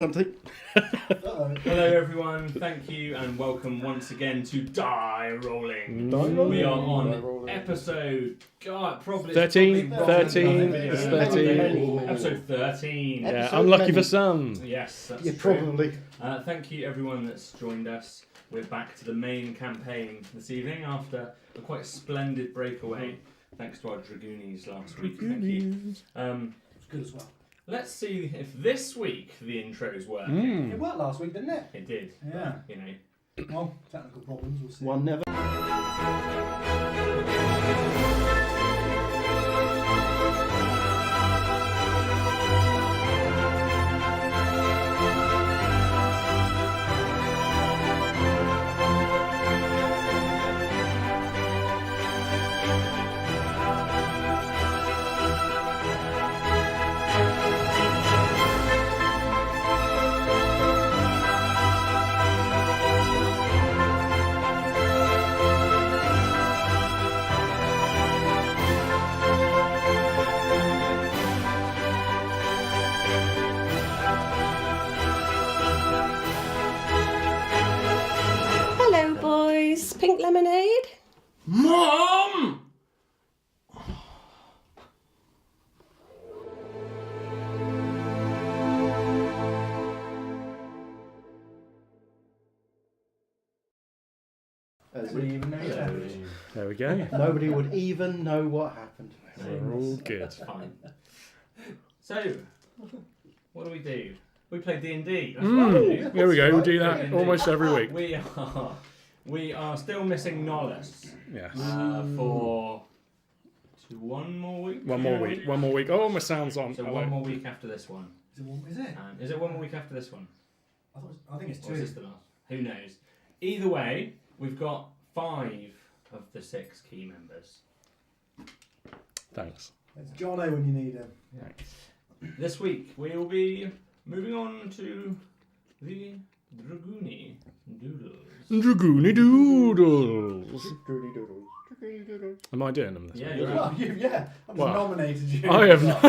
Something. Hello everyone, thank you and welcome once again to Die Rolling. We are on episode, probably 13. Episode 13. Yeah, unlucky for some. Yes, that's Yeah, true. probably. Thank you everyone that's joined us. We're back to the main campaign this evening after a quite splendid breakaway. Thanks to our Dragoonies last week. Thank you. It's good as well. Let's see if this week the intros work. It worked last week, didn't it? It did. Yeah. You know. Well, technical problems, we'll see. One never. Hello, boys. Pink lemonade? Mom! Nobody even knows that. There we go. Nobody would even know what happened. We're all good. That's fine. So, what do? We play D&D. That's Mm. what we do. There we go. We do that almost every week. We are still missing Nollis Yes. for one more week. One more week. One more week. Oh, my sound's on. So Hello. one more week after this one. Is it? Is it one more week after this one? I think it's Or is this the last? Who knows? Either way, we've got 5 of the 6 key members. Thanks. It's Jono when you need him. This week we will be moving on to the Dragooni Doodles. Dragoony Doodles. Am I doing them this Yeah, week? you're Well, right. yeah. I've Well, nominated you. I have not.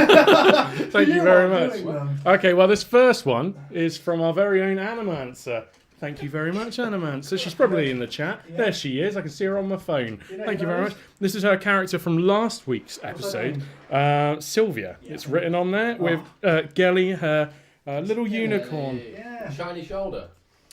Thank you very much. doing them. Okay, well, this first one is from our very own Animancer. Thank you very much, Animancer. She's probably in the chat. Yeah. There she is. I can see her on my phone. You know Thank who you very that much. This is her character from last week's What's her episode, name? Sylvia. It's written on there with Gelly, her little unicorn, Yeah. Shiny shoulder.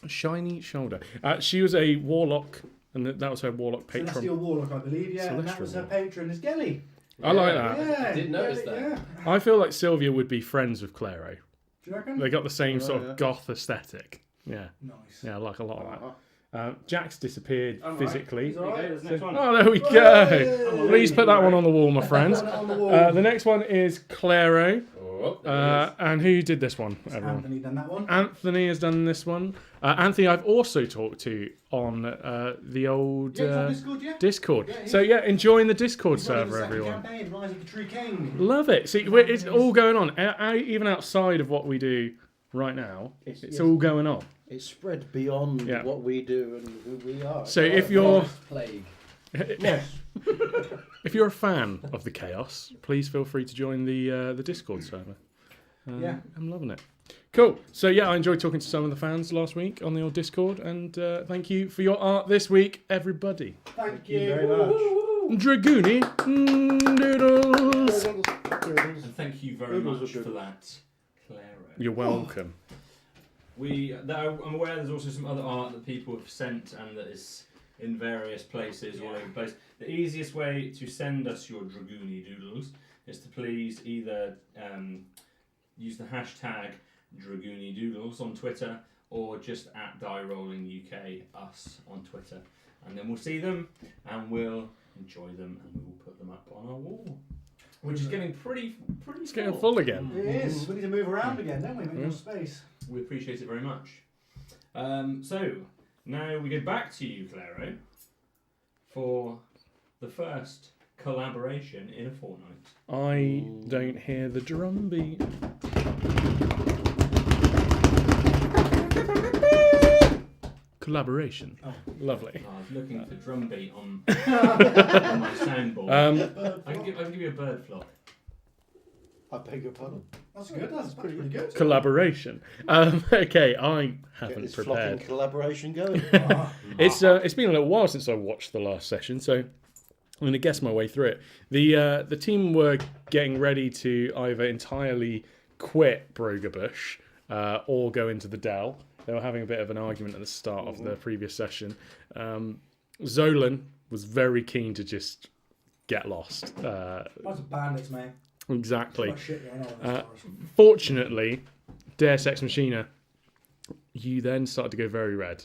shiny shoulder. She was a warlock, and that was her warlock patron. Celestial Warlock, I believe, yeah. And that Celestial was her Warlock. patron, is Gelly. I like that. Yeah. I did notice Gelly, that. Yeah. I feel like Sylvia would be friends with Claro. Do you reckon? They got the same sort of yeah. goth aesthetic. Yeah, Nice. yeah, I like a lot of that. Jack's disappeared All right. physically. He's all right. There's the next one. Oh, there we go. Hey! Please put that one on the wall, my friends. Put it on the wall. The next one is Claro. Oh, there And who did this one, everyone? Anthony done that one. Anthony has done this one. Anthony, I've also talked to on the old Yeah, he's on Discord, yeah. Discord. Yeah, So, yeah, enjoying the Discord He's running the server, second everyone. campaign, Rise of the True King. Love it. See, it's all going on. Even outside of what we do right now, it's all going on. It's spread beyond Yeah. what we do and who we are. So if you're Plague. Yes. if you're a fan of the chaos, please feel free to join the Discord server. Yeah. I'm loving it. Cool. So yeah, I enjoyed talking to some of the fans last week on the old Discord, and thank you for your art this week, everybody. Thank you very much. Dragoony Doodles. And thank you very much for that, Clara. You're welcome. I'm aware there's also some other art that people have sent and that is in various places all over the place. The easiest way to send us your Dragoony Doodles is to please either use the hashtag Dragoony Doodles on Twitter or just at Die Rolling UK us on Twitter, and then we'll see them and we'll enjoy them and we'll put them up on our wall, which is getting pretty It's getting full again. It is. We need to move around again, don't we? Make more space. We appreciate it very much. So, now we go back to you, Claro, for the first collaboration in a fortnight. I don't hear the drum beat. Collaboration. Oh. Lovely. I was looking for drum beat on my soundboard. I can give you a bird flock. I beg your pardon. That's good. That's pretty good. Collaboration. Okay, I Get haven't this prepared. flocking collaboration going. It's been a little while since I watched the last session, so I'm going to guess my way through it. The team were getting ready to either entirely quit Brogerbush or go into the Dell. They were having a bit of an argument at the start of the previous session. Zolan was very keen to just get lost. Lots of bandits, mate. Exactly. What shit going on in this forest. Fortunately, Deus Ex Machina, you then started to go very red.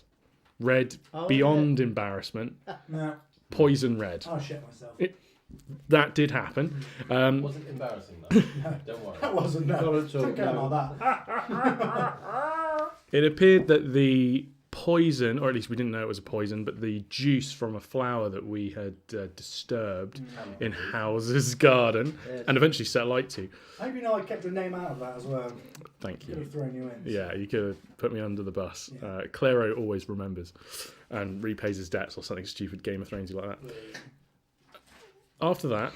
Red beyond embarrassment. No. Poison red. I'll shit myself. That did happen. Wasn't embarrassing though. Don't worry. That wasn't no. Not at all, Don't care no. about that. It appeared that the poison, or at least we didn't know it was a poison, but the juice from a flower that we had disturbed in House's garden and eventually set light to. I hope you know I kept your name out of that as well. Thank Could you. have thrown you in. Yeah, you could have put me under the bus. Yeah. Claro always remembers and repays his debts or something stupid Game of Thronesy like that. After that,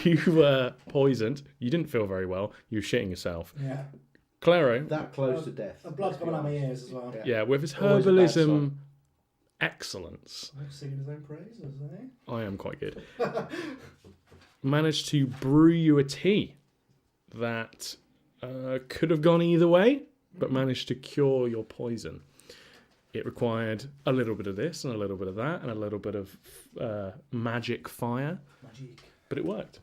you were poisoned. You didn't feel very well. You were shitting yourself. Yeah. Claro, That close to death. The blood's coming out my ears as well. yeah, with his Always a bad herbalism sign. excellence, I'm singing his own praises, eh? I am quite good. Managed to brew you a tea that could have gone either way, but managed to cure your poison. It required a little bit of this and a little bit of that and a little bit of magic fire, Magic. but it worked.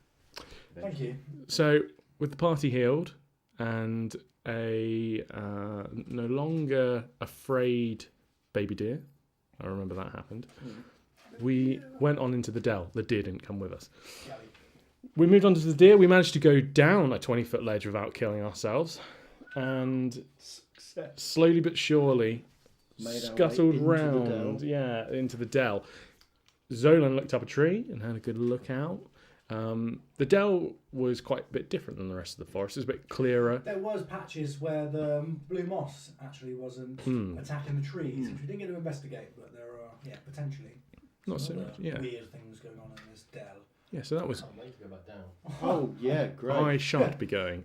Thank you. So, with the party healed and a no longer afraid baby deer, I remember that happened, we went on into the Dell. The deer didn't come with us. Jelly. We moved on to the deer. We managed to go down a 20-foot ledge without killing ourselves. And slowly but surely Made our way scuttled into the round, into the Dell. Zolan looked up a tree and had a good look out. The Dell was quite a bit different than the rest of the forest. It was a bit clearer. There was patches where the blue moss actually wasn't attacking the trees, which we didn't get to investigate, but there are, potentially Not some so other much, yeah. weird things going on in this dell. Yeah, so that was... Can't wait to go back down. Oh yeah, great. I shan't be going.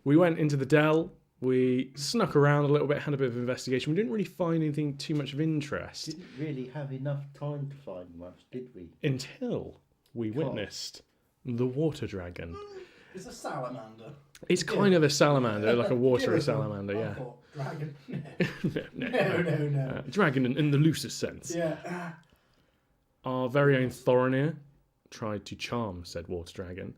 We went into the Dell. We snuck around a little bit, had a bit of investigation. We didn't really find anything too much of interest Didn't really have enough time to find much, did we? until we witnessed the water dragon. It's a salamander. It's kind of a salamander, like a watery Give us one. salamander, I yeah. thought Dragon. No. No. Dragon in the loosest sense. Yeah. Our very own Thorinir tried to charm said water dragon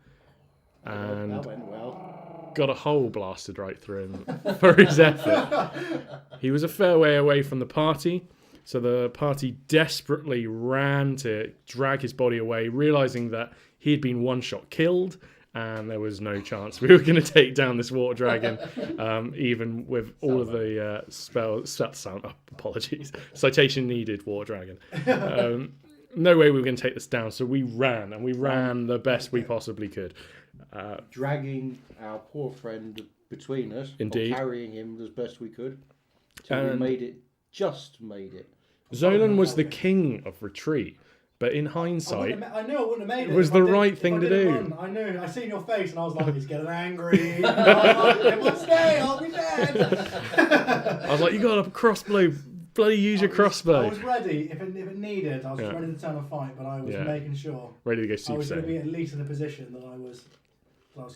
and That went well. got a hole blasted right through him for his effort. He was a fair way away from the party, so the party desperately ran to drag his body away, realizing that he had been one-shot killed and there was no chance we were going to take down this water dragon, even with all of the apologies, citation needed water dragon. No way we were going to take this down, so we ran, and we ran the best we possibly could. Dragging our poor friend between us, Indeed. or carrying him as best we could, till we And- made it. Zolan was the king of retreat, but in hindsight, I knew I wouldn't have made it. It was if I the didn't- right if thing I to didn't do. run. I knew. I seen your face, and I was like, "He's getting angry." And I was like, "It will stay. I'll be dead." I was like, you got a crossbow, bloody use your I crossbow. was ready if it needed. I was Yeah. ready to turn a fight, but I was Yeah. making sure Ready to go I Super was going to be Saiyan. at least in a position that I was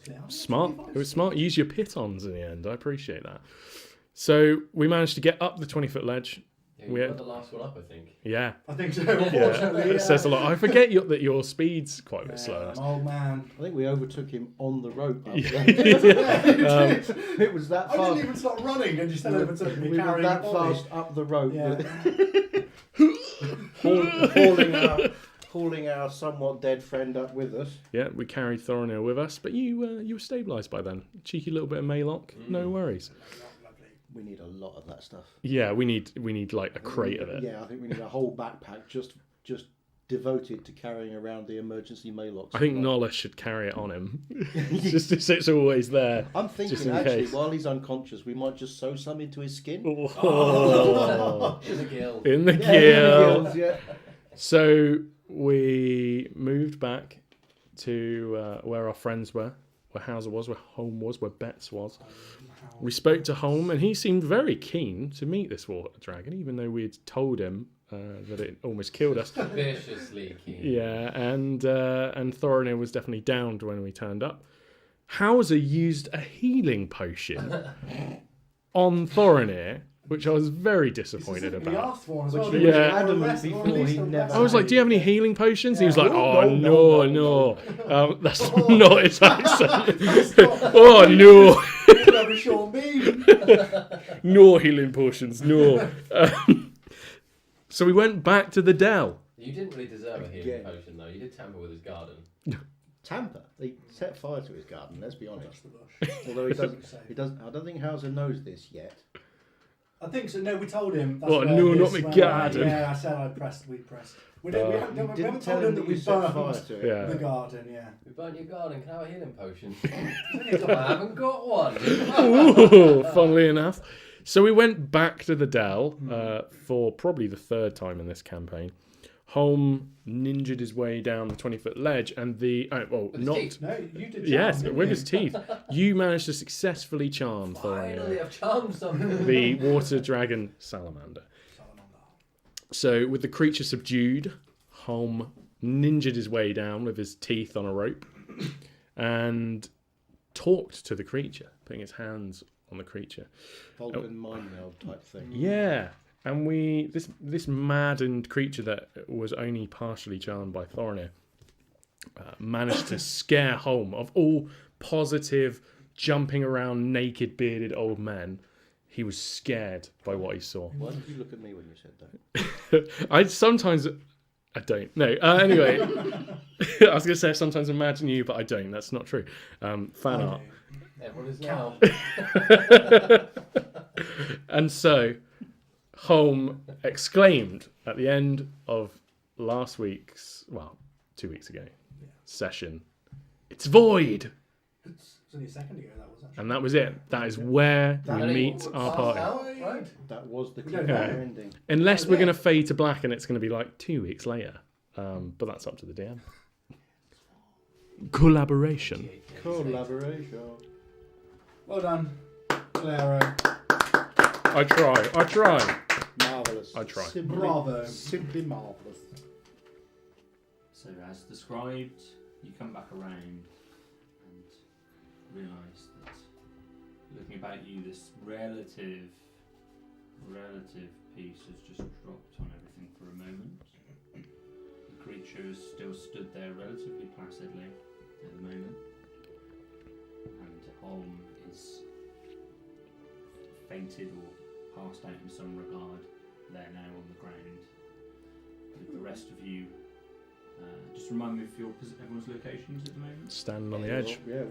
clear. Smart. It was smart. Use your pitons in the end. I appreciate that. So we managed to get up the 20-foot ledge. Yeah, We you had- were the last one up, I think. Yeah. I think so. Yeah, Unfortunately, it says a lot. I forget that your speed's quite a bit Yeah, slower. I'm old man. I think we overtook him on the rope. Up Yeah. there. It was that I didn't fast. even start running, and you still overtook me We were carrying that a body. fast up the rope, Yeah. that hauling our somewhat dead friend up with us. Yeah, we carried Thorinir with us, but you were stabilised by then. Cheeky little bit of Maylock, no worries. Lovely. We need a lot of that stuff. Yeah, we need like a crate of it. Yeah, I think we need a whole backpack just devoted to carrying around the emergency mail-locks. I think Nola should carry it on him, just so it's always there. I'm just thinking in actually, case. while he's unconscious, we might just sew some into his skin. Oh. In the guild. In the Yeah, gill. gills, yeah. So we moved back to where our friends were. where Hauser was, where Holm was, where Betts was. We spoke to Holm, and he seemed very keen to meet this water dragon, even though we had told him that it almost killed us. Viciously keen. Yeah, and Thorinir was definitely downed when we turned up. Hauser used a healing potion on Thorinir, which I was very disappointed He about. asked for one as Which well. he didn't was Or adamant rest- or before at least he a never rest. I was like, "Do you have any healing potions?" And he was like, Yeah. "Oh No, no." That's Oh. not his accent. That's not- Oh no, You have a short beam. no healing potions, no. So we went back to the Dell. You didn't really deserve a healing Again. potion, though. You did tamper with his garden. Tamper. They set fire to his garden. Let's be honest. Touch the bush. Although he doesn't. Say. He doesn't. I don't think Hauser knows this yet. I think so. No, we told him. That's What, where no, this not my went. garden. Yeah, I said we pressed. We You haven't Tell told him that we set fire burned to it. Yeah. the garden. Yeah. We burnt your garden. Can I have a healing potion? I haven't got one. Ooh, funnily enough. So we went back to the Dell for probably the third time in this campaign. Holm ninjaed his way down the 20-foot ledge, and With his not. teeth. No, you did. Yes, charm, didn't with you? his teeth. You managed to successfully charm Finally, Thorinir, I've charmed something. the water dragon salamander. So, with the creature subdued, Holm ninjaed his way down with his teeth on a rope and talked to the creature, putting his hands on the creature. Vulcan mind meld type thing. Yeah, and this maddened creature that was only partially charmed by Thorinir managed to scare Holm. Of all positive, jumping around naked, bearded old men, he was scared by what he saw. Why did you look at me when you said that? I don't. No. Anyway, I was going to say I sometimes imagine you, but I don't. That's not true. Fan art. Everyone is now. And so, Holm exclaimed at the end of last week's, 2 weeks ago, session, "It's void!" It's only a second ago that was actually. And that was it. That is where we meet our party. Right? That was the We don't cliffhanger know. ending. Unless we're going to fade to black and it's going to be like 2 weeks later. But that's up to the DM. Collaboration. Collaboration. Well done, Claro. I try. Marvelous. I try. Simply, Bravo. Simply marvelous. So as described, you come back around and realise that looking about you, this relative peace has just dropped on everything for a moment. The creature has still stood there relatively placidly at the moment, and Holm is fainted or passed out in some regard. They're now on the ground. With the rest of you, just remind me of everyone's locations at the moment. Standing on the edge. Yeah.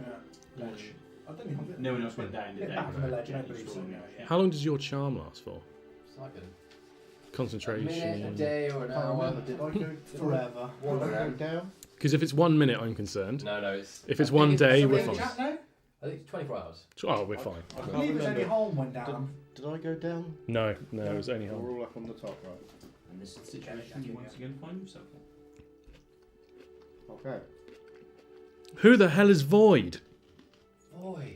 Ledge. I don't think No one else went down, did they? back from the ledge. Yeah, Nobody you saw saw me. me. Yeah. How long does your charm last for? It's like a Concentration. minute, a day, or an I can't hour. remember. Did I go Forever. Wander down? Because if it's 1 minute, I'm concerned. No, it's. If it's I think one day, Somebody we're in the fine. chat now? I think it's 24 hours. Oh, we're fine. I can't believe it's only remember. Holm went down. Did I go down? No, it was only We're Holm. all up on the top, right? And this is the situation you once again find yourself in. Okay. Who the hell is Void? Void.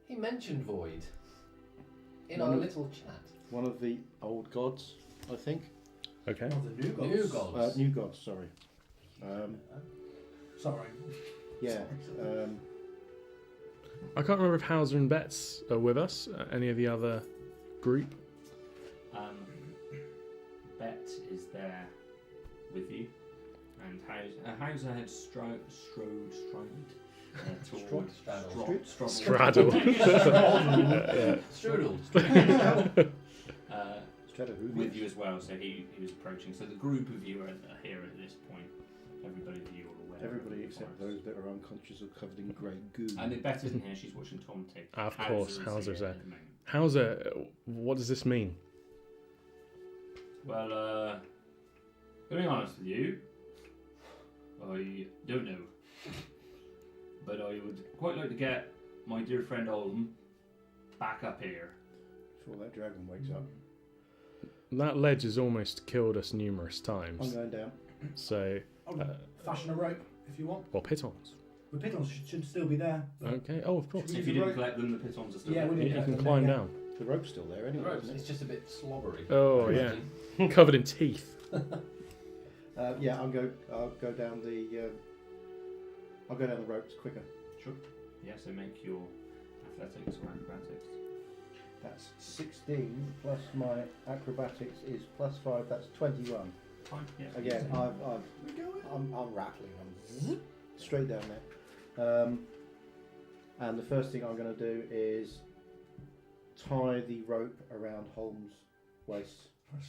He mentioned Void in our little chat. One of the old gods, I think. Okay. Oh, the new gods. New gods. New gods, sorry. Sorry. Yeah. I can't remember if Hauser and Betts are with us. Any of the other group? Bet is there with you, and Hauser had strode towards Straddle. Strudel. with you as well. So he was approaching. So the group of you are here at this point. Everybody of you are aware. Everybody of the except forest. those that are unconscious or covered in grey goo. And Bet isn't here. She's watching Tom take. Of course, Hauser's there. at the moment. Hauser, what does this mean? Well, to be honest with you, I don't know. But I would quite like to get my dear friend Olm back up here. Before that dragon wakes up. That ledge has almost killed us numerous I'm times. going down. So, Oh, fashion a rope. if you want. Well, pitons. The pitons should still be there. but Okay. Oh, of course. Should we If use you the didn't rope? collect them, the pitons are still Yeah, there. we didn't You collect can them, climb yeah. down. The rope's still there anyway, Right, isn't it's it? just a bit slobbery. Oh yeah, covered in teeth. Yeah, I'll go down the. I'll go down the ropes quicker. Sure. Yeah, so make your athletics or acrobatics. That's 16 plus my acrobatics is +5. That's 21. Fine. Yeah. Again, I'm rattling. I'm zip, straight down there. And the first thing I'm going to do is tie the rope around Holmes' waist, For his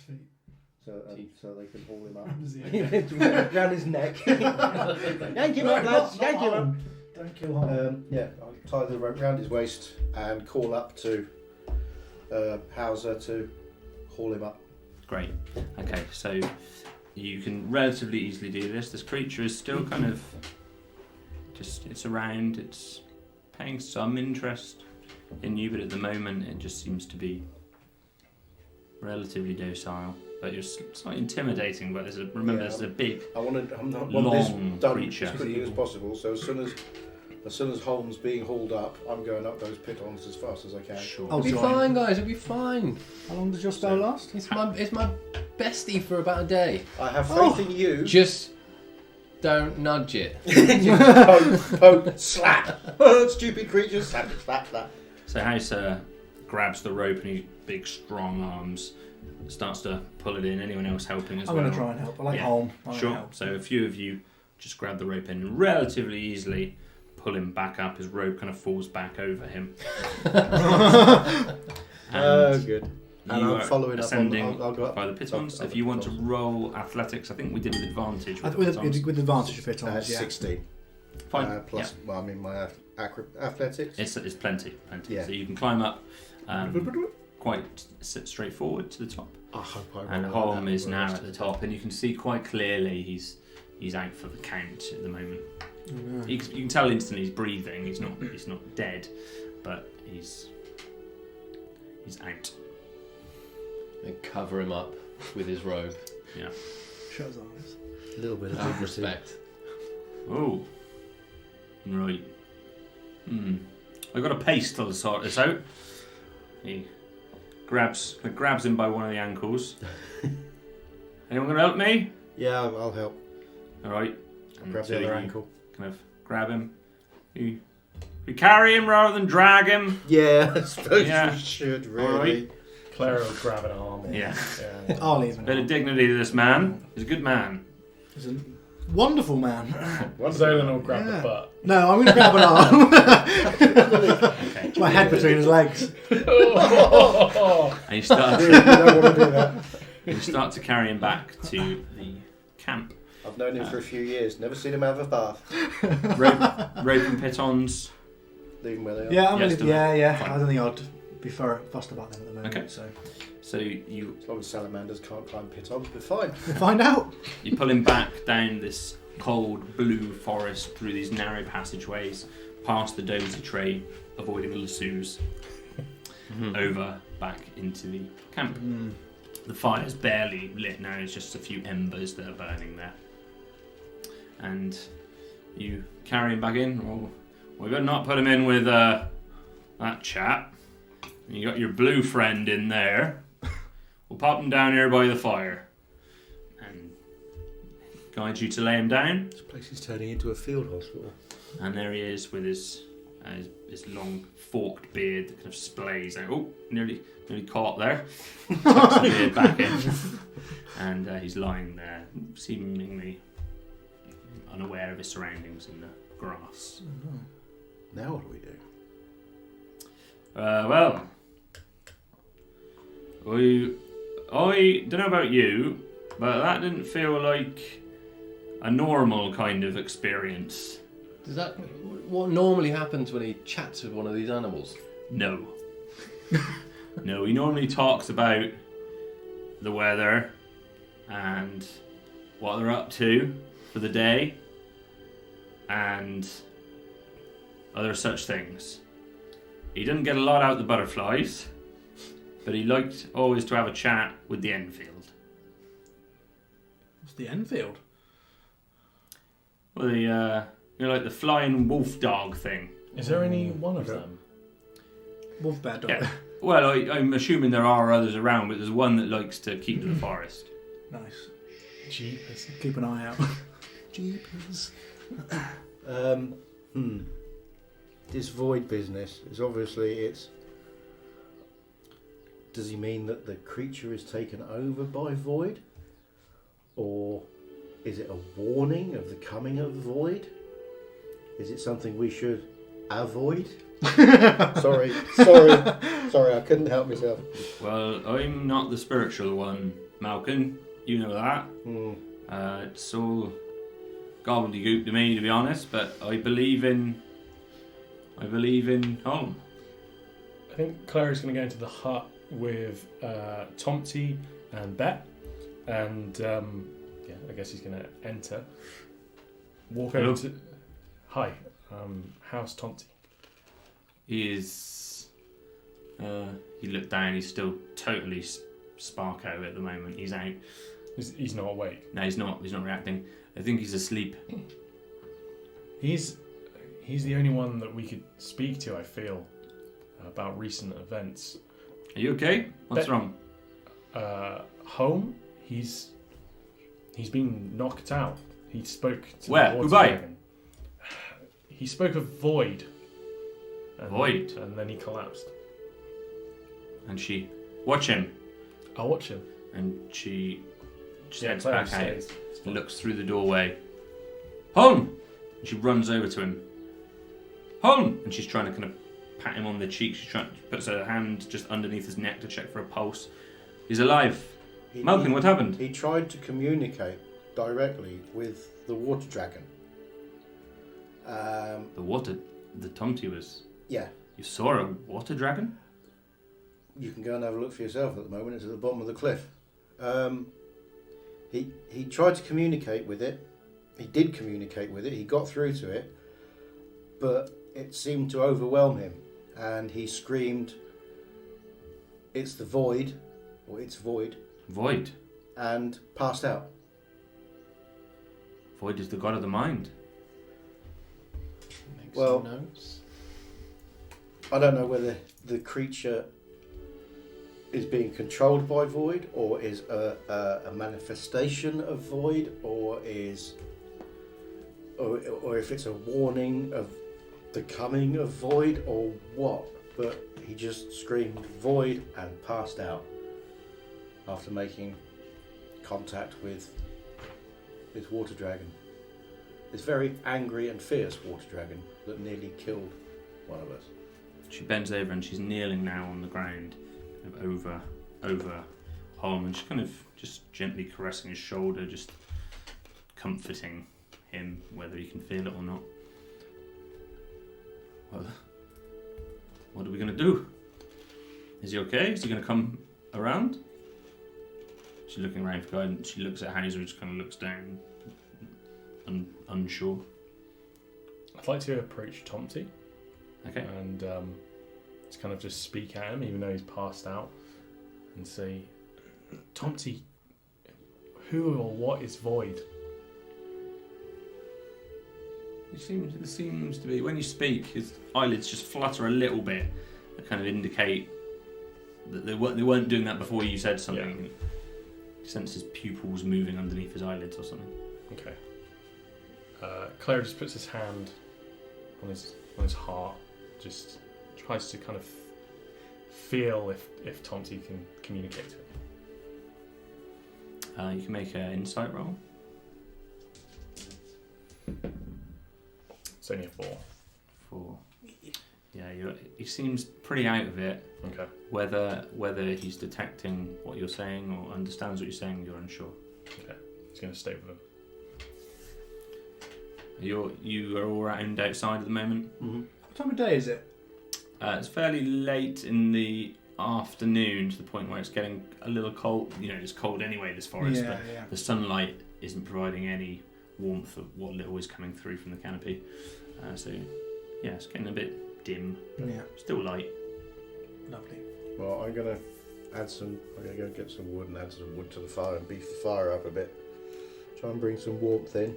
feet. so they can haul him up. Around his Around his neck. Yank him up, lads! Yank him up! Don't kill Holmes. Yeah, I'll tie the rope around his waist and call up to Hauser to haul him up. Great. Okay, so you can relatively easily do this. This creature is still kind of it's around, it's paying some interest in you, but at the moment it just seems to be relatively docile. But it's not intimidating, but there's a big I want this long done creature. as quickly as possible. So as soon as Holmes being hauled up, I'm going up those pitons as fast as I can. Sure. Oh, It'll be join. fine, guys. It'll be fine. How long does your spell last? It's my bestie for about a day. I have faith in you. Just don't nudge it. Poke, slap. Stupid creatures, slap, slap, slap. So House grabs the rope and his big strong arms, starts to pull it in. Anyone else helping as I'm well? going to try and help. I like Yeah. Holm. I like Sure. help. So a few of you just grab the rope in and relatively easily pull him back up. His rope kind of falls back over him. And Good. you And I'm are following up on. ascending I'll go up by the pitons. up If you want to pitons. roll athletics, I think we did with advantage. I With think pitons. with advantage of pitons, yeah. 16. Fine. Plus, well, I mean my athletics. It's plenty. Yeah. So you can climb up quite straightforward to the top. I hope I roll And like Holm that is for now the at the top, and you can see quite clearly he's out for the count at the moment. You can tell instantly he's breathing. He's not dead, but he's out. And cover him up with his robe. Yeah. Shut his eyes. A little bit of Out of dignity. respect. Oh. Right. I've got a paste to sort this out. He grabs him by one of the ankles. Anyone gonna help me? Yeah, I'll help. All right. Grab So the other you ankle. Kind of grab him. You carry him rather than drag him. Yeah, I suppose Yeah. you should All right. really. Clara will grab an arm. Yeah. I'll leave Bit of him. dignity to this man. He's a good man. He's a wonderful man. Zolan will grab Yeah. the butt. No, I'm going to grab an arm. Okay. My head between his legs. And you start You don't want to do that. to carry him back to the camp. I've known him for a few years. Never seen him have a bath. Rope and pitons. Leave him where they are. Yeah, I'm Yes, going to. Yeah. fine. I don't think I'd be fussed about them at the moment. Okay. So So you As long as salamanders can't climb pitons, we're fine. we'll find out. pull him back down this cold blue forest through these narrow passageways, past the dozy tray, avoiding the lassos, over back into the camp. The fire's barely lit now, it's just a few embers that are burning there. And you carry him back in. Well, we better not put him in with that chap. You got your blue friend in there. We'll pop him down here by the fire. And guide you to lay him down. This place is turning into a field hospital. And there he is with his long forked beard that kind of splays out. Oh, nearly caught there. Tucks the beard back in. And he's lying there, seemingly unaware of his surroundings in the grass. Now what do we do? Well, I don't know about you, but that didn't feel like a normal kind of experience. Does that what normally happens when he chats with one of these animals? No. No, he normally talks about the weather and what they're up to for the day and other such things. He didn't get a lot out of the butterflies, but he liked always to have a chat with the Enfield. What's the Enfield? Well, like the flying wolf dog thing. Is there any one of them? Wolf bear dog. Yeah. Well, I'm assuming there are others around, but there's one that likes to keep to the forest. Nice. Jeepers. Keep an eye out. Jeepers. This void business is obviously Does he mean that the creature is taken over by void? Or is it a warning of the coming of void? Is it something we should avoid? sorry, I couldn't help myself. Well, I'm not the spiritual one, Malcolm. You know that. It's all gobbledygook to me, to be honest. But I believe in home. I think Clary's going to go into the hut with Tomty and Bet, and I guess he's going to enter. Walk Hello. over to. Hi, how's Tomty? He is. He looked down. He's still totally sparko at the moment. He's out. He's not awake. No, he's not. He's not reacting. I think he's asleep. He's the only one that we could speak to, I feel, about recent events. Are you okay? What's wrong? Home, he's been knocked out. He spoke to Where? the water Goodbye. dragon. He spoke of void. Void? And then he collapsed. And she watch him. I'll watch him. And she just Yeah, heads Claire back out. stays. Looks through the doorway. Home! And she runs over to him. Home! And she's trying to kind of pat him on the cheek. She puts her hand just underneath his neck to check for a pulse. He's alive. Malcolm, what happened? He tried to communicate directly with the water dragon. The Tomty was... Yeah. You saw a water dragon? You can go and have a look for yourself at the moment. It's at the bottom of the cliff. He tried to communicate with it. He did communicate with it. He got through to it. But it seemed to overwhelm him. And he screamed, "It's the void," or "It's void," Void. and passed out. Void is the god of the mind. Make Well- some notes. I don't know whether the creature is being controlled by void, or is a manifestation of void, or if it's a warning of the coming of void, or what. But he just screamed void and passed out after making contact with this water dragon. This very angry and fierce water dragon that nearly killed one of us. She bends over and she's kneeling now on the ground, kind of over Holm, and she's kind of just gently caressing his shoulder, just comforting him, whether he can feel it or not. Well, what are we going to do? Is he okay? Is he going to come around? She's looking around for guidance. She looks at Hauser, just kind of looks down, unsure. I'd like to approach Tomty Okay. and to kind of just speak at him, even though he's passed out, and say, Tomty, who or what is void? It seems to be, when you speak, his eyelids just flutter a little bit that kind of indicate that they weren't doing that before you said something. Yeah. You sense his pupils moving underneath his eyelids or something. Okay. Claire just puts his hand on his heart, just tries to kind of feel if Tomty can communicate to him. You can make an insight roll. It's only a 4. 4. Yeah, he seems pretty out of it. Okay. Whether he's detecting what you're saying or understands what you're saying, you're unsure. Okay. He's going to stay with him. You are all around outside at the moment. Mm-hmm. What time of day is it? It's fairly late in the afternoon, to the point where it's getting a little cold. You know, it's cold anyway, this forest, but Yeah. the sunlight isn't providing any warmth of what little is coming through from the canopy. So, yeah, it's getting a bit dim. Yeah. Still light. Lovely. Well, I'm gonna go get some wood and add some wood to the fire and beef the fire up a bit. Try and bring some warmth in.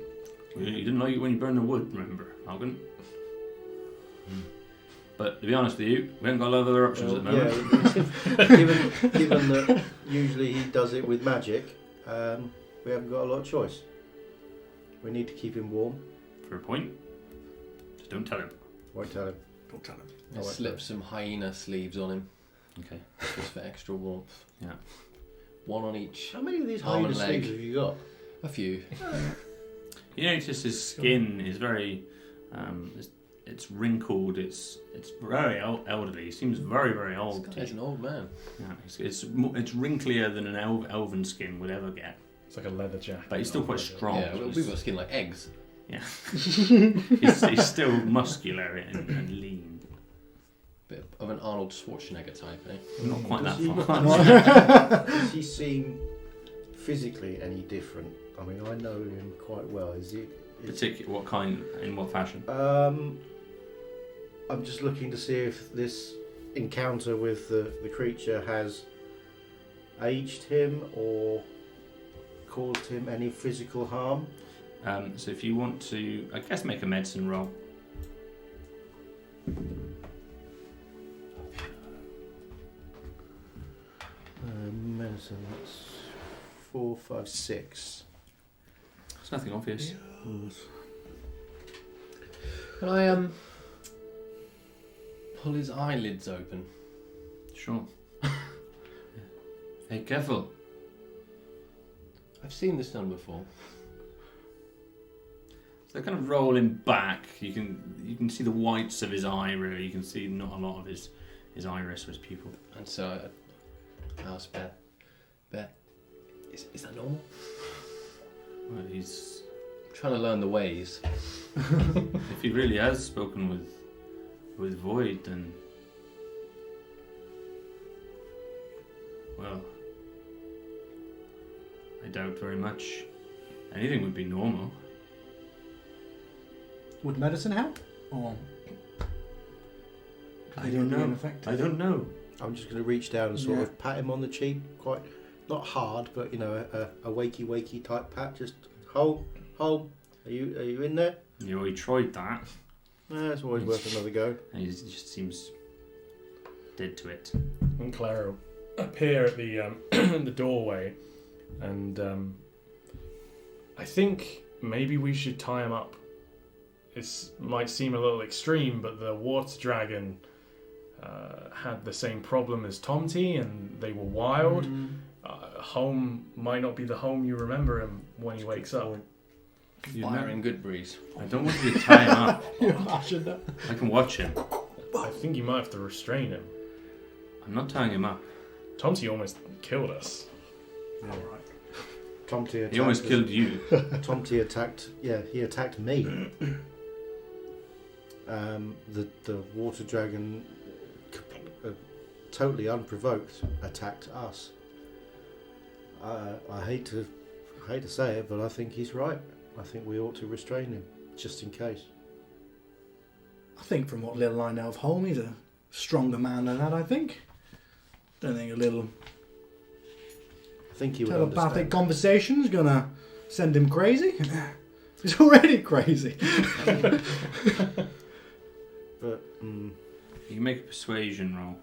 You didn't like it when you burned the wood, remember, Malcolm? But to be honest with you, we haven't got a lot of other options at the moment. given that usually he does it with magic, we haven't got a lot of choice. We need to keep him warm. For a point. Just don't tell him. Won't tell him. Don't tell him. I won't Slip some hyena sleeves on him, Okay. just for extra warmth. Yeah. One on each. How many of these Arm hyena and leg. sleeves have you got? A few. You notice his skin is very, it's wrinkled. It's very elderly. He seems very, very old. This guy's an old man. Yeah, it's wrinklier than an elven skin would ever get. It's like a leather jacket. But he's still quite strong. Yeah, we've got skin like eggs. Yeah. he's still muscular and lean. Bit of an Arnold Schwarzenegger type, eh? Not quite Does that he- far. Does he seem physically any different? I mean, I know him quite well. Is he? What kind? In what fashion? I'm just looking to see if this encounter with the creature has aged him or caused him any physical harm. So if you want to, I guess, make a medicine roll. Medicine. That's 4, 5, 6. It's nothing obvious. Can I pull his eyelids open? Sure. Hey, careful. I've seen this done before. So they're kind of rolling back. You can see the whites of his eye. Really, you can see not a lot of his iris or his pupil. And so I asked Bet, is that normal? Well, he's I'm trying to learn the ways. if he really has spoken with Void, then well, I doubt very much anything would be normal. Would medicine help? Or I don't know. I don't know. I'm just going to reach down and sort Yeah. of pat him on the cheek, quite not hard, but a wakey type pat. Just hold. Are you in there? You already tried that. It's always worth another go. And he just seems dead to it. And Clara will appear at the the doorway, and I think maybe we should tie him up. It might seem a little extreme, but the water dragon had the same problem as Tomty, and they were wild. Home might not be the home you remember him when he wakes up. Fire in good breeze. I don't want you to tie him up. I should know. I can watch him. I think you might have to restrain him. I'm not tying him up. Tomty almost killed us. Yeah. Tomty attacked He almost killed you. Tomty attacked. Yeah, he attacked me. The water dragon, totally unprovoked, attacked us. I hate to say it, but I think he's right. I think we ought to restrain him, just in case. I think from what little I know of Holm, he's a stronger man than that, I think. Don't think a little I think he would telepathic understand. conversation's gonna send him crazy. He's already crazy. But You can make a persuasion roll.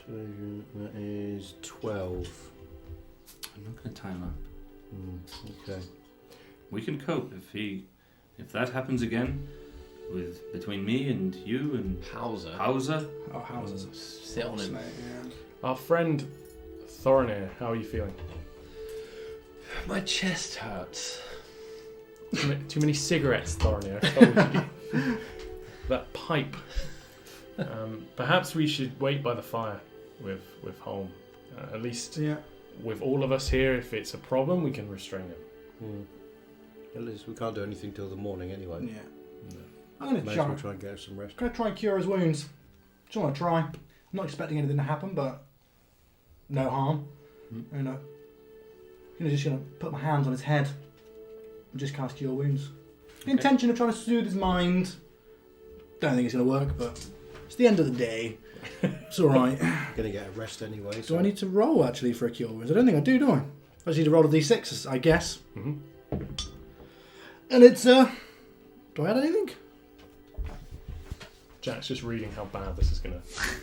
that is 12. I'm not going to tie him up. Okay. We can cope if that happens again, between me and you and Hauser. Oh, houses. Sit on him. Our friend Thorinir, how are you feeling? My chest hurts. Too many cigarettes, Thorinir. I told you. That pipe. Perhaps we should wait by the fire with Holm. At least with all of us here, if it's a problem, we can restrain him. At least we can't do anything till the morning anyway. Yeah. I'm gonna May as try. well try and get some rest. Gonna try and cure his wounds. Just want to try. I'm not expecting anything to happen, but no harm. You know, just gonna put my hands on his head and just cast cure wounds. The intention of trying to soothe his mind. Don't think it's gonna work, but it's the end of the day. It's all right. Gonna get a rest anyway. Do I need to roll actually for a cure wounds? I don't think I do I? I just need to roll a d6, I guess. Mm-hmm. And it's, do I add anything? Jack's just reading how bad this is going to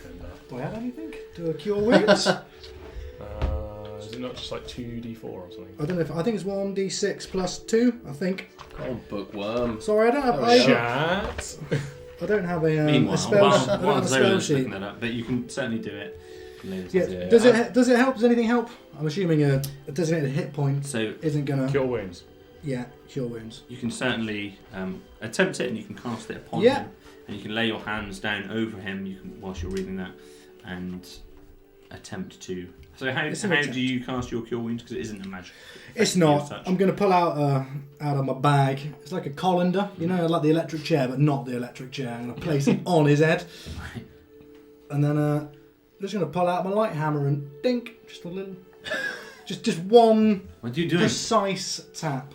end up. Do I add anything? Do a cure wounds? Is it not just like 2d4 or something? I don't know I think it's 1d6 plus 2, I think. Come on, bookworm. Sorry, I don't have... Chat! I don't have a Meanwhile, spell, I while don't have a spell Zola's sheet. looking that up, but you can certainly do it. Yeah. Does it help? Does anything help? I'm assuming a designated hit point So isn't gonna. Cure wounds. Yeah, cure wounds. you can certainly attempt it, and you can cast it upon Yeah. him, and you can lay your hands down over him. You can, whilst you're reading that, and attempt to. So how It's an do attempt. you cast your cure wounds? Because it isn't a magic. It's effect not. as such. I'm gonna pull out of my bag. It's like a colander, you know, like the electric chair, but not the electric chair. I'm gonna place it on his head, and then I'm just gonna pull out my light hammer and dink, just a little, just one What are you doing? precise tap.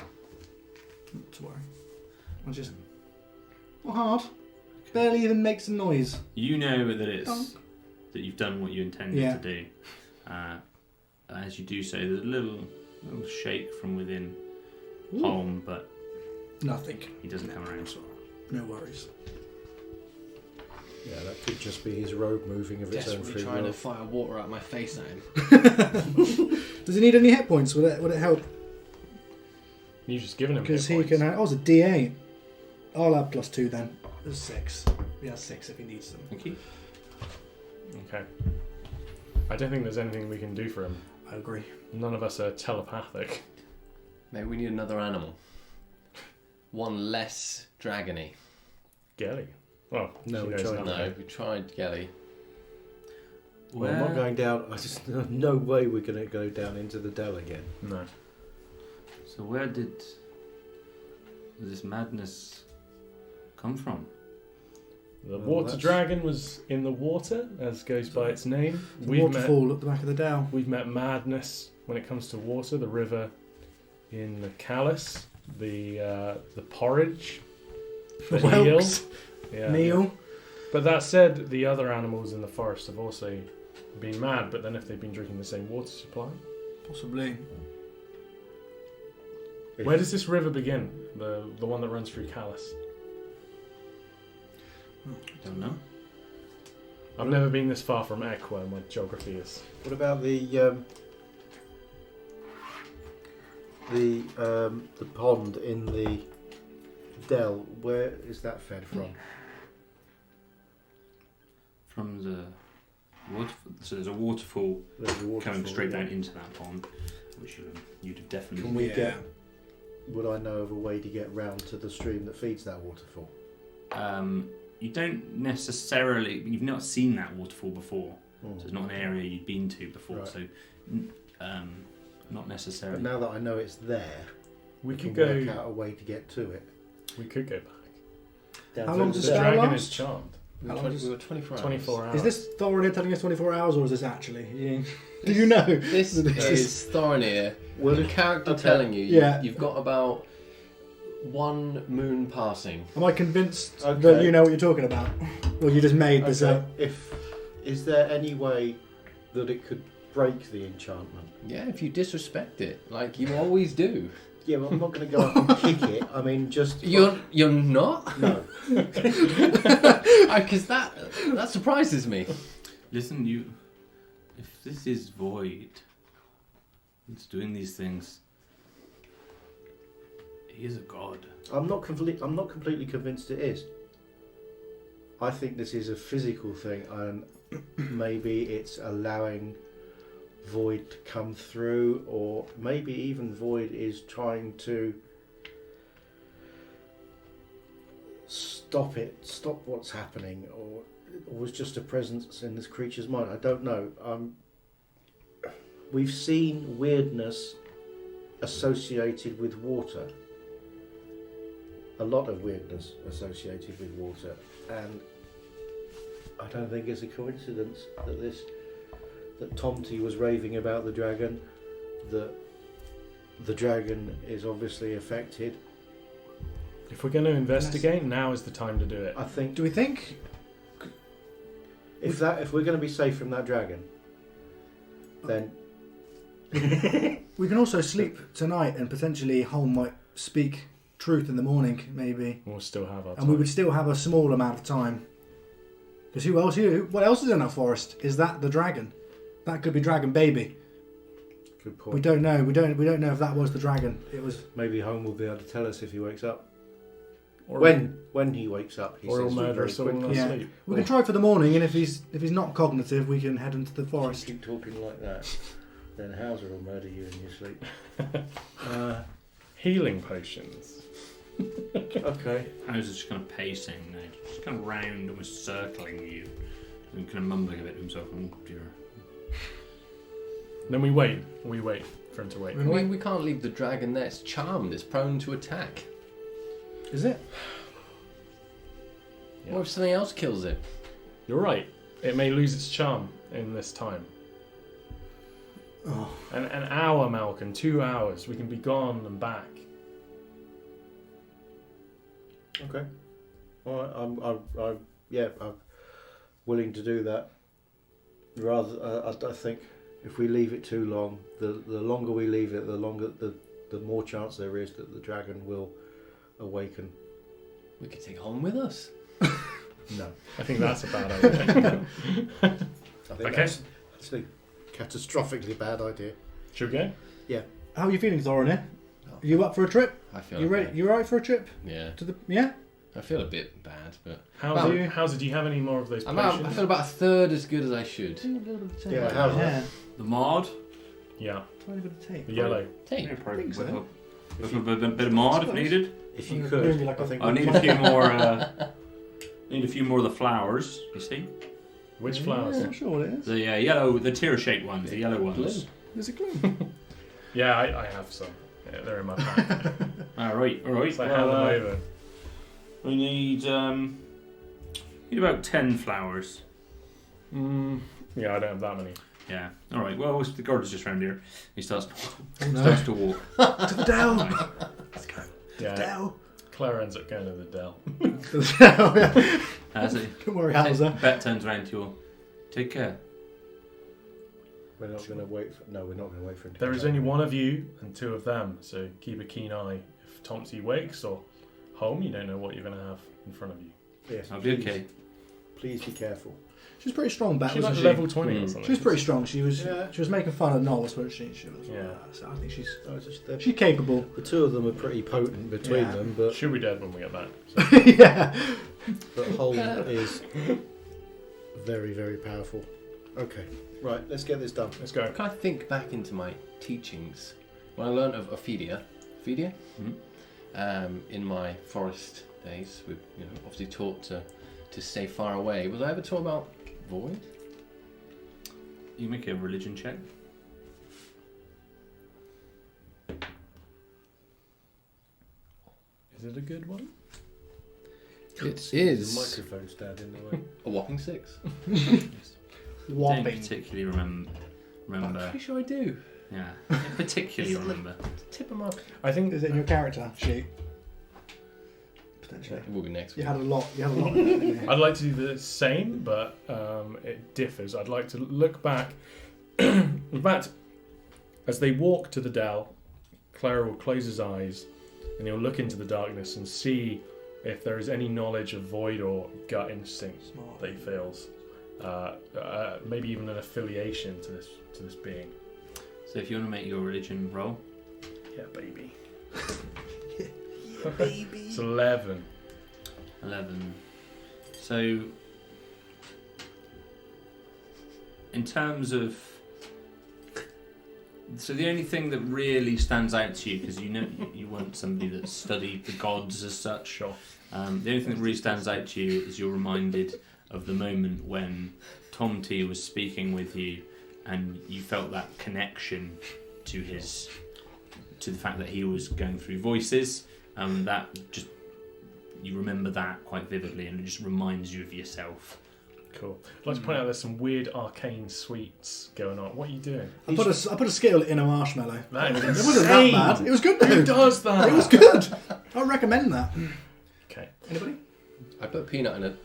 Not to worry. I just not hard. Barely even makes a noise. You know that it's Dunk. that you've done what you intended Yeah. to do. As you do so, there's a little shake from within Holm, but Nothing. he doesn't come around. No worries. Yeah, that could just be his robe moving of its own Desperately free trying to will. fire water out my face at him. Does he need any hit points? Would it help? You've just given him Because hit he points. can. Oh, it's a D8. I'll have +2 then. There's 6. He has 6 if he needs them. Thank you. Okay. I don't think there's anything we can do for him. I agree. None of us are telepathic. Maybe we need another animal. One less dragony. Gelly. Oh, No, she we knows tried. that. No, we tried Gelly. Well, I'm not going down. I just no way we're going to go down into the dell again. No. So where did this madness come from? The Well, water that's- dragon was in the water, as goes by its name. The We've met waterfall at the back of the dell. madness when it comes to water. The river in the Callus, the porridge, the The eel. whelks. Yeah. Neil. But that said, the other animals in the forest have also been mad. But then, if they've been drinking the same water supply, Possibly. where does this river begin? The one that runs through Callus. Don't know. I've never been this far from Equa. My geography is. What about the pond in the dell? Where is that fed from? From the water. So there's a waterfall There's a coming waterfall, straight yeah. down into that pond, which you'd have definitely. Can we Yeah. get? Would I know of a way to get round to the stream that feeds that waterfall? You don't necessarily. You've not seen that waterfall before, Mm. so it's not an area you'd been to before. Right. So, not necessarily. But now that I know it's there, We can could go. work out a way to get to it. We could go back. Down How to long the does The the dell. spell dragon last? is charmed. How long is- We were 24 hours. 24 hours. Is this Thorin telling us 24 hours, or is this actually? Yeah. Do you know? This is Thorinir. With a character Okay. telling you, Yeah. you've got about one moon passing. Am I convinced that Okay. you know what you're talking about? Or you just made this Okay, up? is there any way that it could break the enchantment? Yeah, if you disrespect it, like you always do. Yeah, well, I'm not going to go up and kick it. I mean, just You're not? no. Because that surprises me. Listen, you. If this is void, it's doing these things. He is a god. I'm not completely convinced it is. I think this is a physical thing, and maybe it's allowing void to come through, or maybe even void is trying to stop what's happening, or it was just a presence in this creature's mind. I don't know. We've seen weirdness associated with water. A lot of weirdness associated with water, and I don't think it's a coincidence that Tomty was raving about the dragon, that the dragon is obviously affected. If we're going to investigate, now is the time to do it. I think Do we think? if we're going to be safe from that dragon, then We can also sleep tonight and potentially Holm might speak truth in the morning, maybe. We'll still have our And we time. would still have a small amount of time. Because what else is in that forest? Is that the dragon? That could be Dragon Baby. Good point. We don't know. We don't know if that was the dragon. It was. Maybe Home will be able to tell us if he wakes up. Or When he wakes up, he Or says he'll murder very us all quickly. Yeah. asleep. We can try for the morning, and if he's not cognitive, we can head into the forest. Keep talking like that, then Hauser will murder you in your sleep. Healing potions. Okay. I was just kind of pacing, just kind of round, almost circling you, and kind of mumbling a bit to himself. Oh dear. Then we wait. We wait for him to wake. We can't leave the dragon there. It's charmed. It's prone to attack. Is it? Yeah. What if something else kills it? You're right. It may lose its charm in this time. Oh. An hour, Malcolm. 2 hours. We can be gone and back. Okay. All right. I'm willing to do that. Rather, I think if we leave it too long, the longer we leave it, the more chance there is that the dragon will awaken. We could take Holm with us. No. I think that's a bad idea. I think Okay. that's actually a catastrophically bad idea. Should we go? How are you feeling, Thorin? Are you up for a trip? I feel You ready? okay. You alright for a trip Yeah. to the? Yeah. I feel a bit bad, but How's it? Do you have any more of those potions? I feel about a third as good as I should. Yeah, how's Yeah. The mod? Yeah. Tiny bit of tape. The yellow. Take. Yeah, probably think so. with a bit of mod if needed. If you Maybe could, like I a- think I need a few more. Need a few more of the flowers. You see, Which Yeah, flowers? I'm not sure what it is. the yellow, the tear-shaped ones, the yellow ones. There's a glue. Yeah, I have some. Yeah, they're in my pack. All right. So I hand them over. We need about 10 flowers. Yeah, I don't have that many. Yeah. All right. Well, the guard is just round here. He starts No. starts to walk. To the Dell. Let's go. Yeah. Dell. Claire ends up going to the Dell. To the Dell. Yeah. So Don't worry, Hauser. Bet turns around to you. Take care. we're not going to wait. We're not going to wait for him. To There come is back. only one of you and two of them, so keep a keen eye. If Tomsy wakes or home, you don't know what you're going to have in front of you. Yes, I'll be please- okay. Please be careful. She was pretty strong back, She's like wasn't she? level 20 or Mm. something. She was pretty strong. She was Yeah. she was making fun of Knowles, wasn't she? She was. Yeah. So I think she's The she's capable. two of them are pretty potent between Yeah. them, but She'll be dead when we get back. So. Yeah. Holm is very, very powerful. Okay, right. Let's get this done. Let's go. Can I think back into my teachings when I learned of Ophidia? Ophidia? In my forest days, we obviously taught to stay far away. Was I ever taught about void? You make a religion check. Is it a good one? It The is microphone stand in the way. a whopping 6. Don't Whopping. particularly remember. I'm pretty sure I do. Yeah. Don't particularly remember. Tip 'em up. I think Is it in your character sheet? Potentially. It will be next You week. had a lot. You had a lot. In there. I'd like to do the same, but it differs. I'd like to look back. In fact, as they walk to the Dell, Clara will close his eyes and he'll look into the darkness and see if there is any knowledge of void or gut instinct Smart. that he feels. Maybe even an affiliation to this being. So if you want to make your religion roll, Yeah, baby. Baby. It's 11. 11. So, in terms of, so the only thing that really stands out to you, because you weren't somebody that studied the gods as such. Sure. The only thing that really stands out to you is you're reminded of the moment when Tom T was speaking with you, and you felt that connection to the fact that he was going through voices. That just, you remember that quite vividly, and it just reminds you of yourself. Cool. I'd like to point out there's some weird arcane sweets going on. What are you doing? I put a Skittle in a marshmallow. That is It wasn't that insane. bad. It was good Who though. does that? It was good. I recommend that. Okay. Anybody? I put peanut in a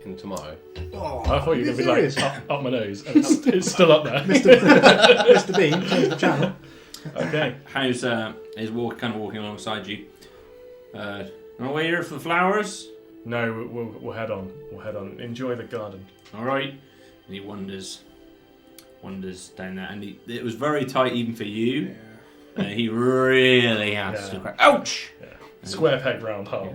in the tomato. Oh, I thought you were going to be serious? like up my nose, and it's still up there. Mr. Bean, change the channel. Okay. How's is walking alongside you? On the way here for the flowers? No, we'll head on. We'll head on. Enjoy the garden. All right. And he wanders down there, and it was very tight even for you. He really has to crack. Ouch! Yeah. Square peg round hole.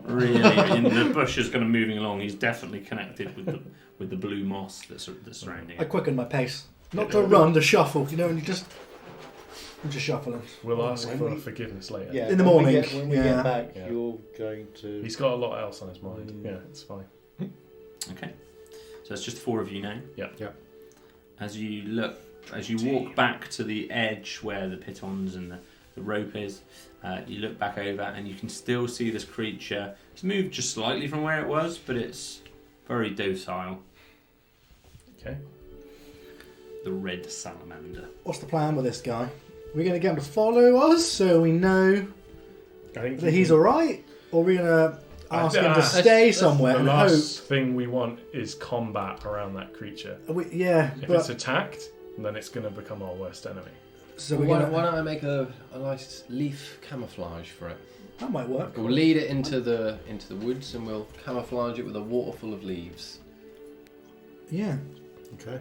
Really, and the bush is kind of moving along. He's definitely connected with the blue moss that's surrounding I it. quickened my pace. Not to run, to shuffle, you know, and I'm just shuffling. We'll ask for forgiveness later. Yeah, In the when we morning, get- when we yeah. get back, Yeah. you're going to. He's got a lot else on his mind. Yeah, it's fine. Okay, so it's just 4 of you now. Yeah. Yeah. As you walk back to the edge where the pitons and the rope is, you look back over and you can still see this creature. It's moved just slightly from where it was, but it's very docile. Okay. The red salamander. What's the plan with this guy? We're going to get him to follow us so we know I think that he's alright? Or we're going to ask him to that's- stay somewhere The and last thing we want is combat around that creature. hope? Yeah, If but it's attacked, then it's going to become our worst enemy. so we're Why gonna, don't I make a nice leaf camouflage for it? that might work. We'll lead it into the woods and we'll camouflage it with a water full of leaves. Yeah. Okay.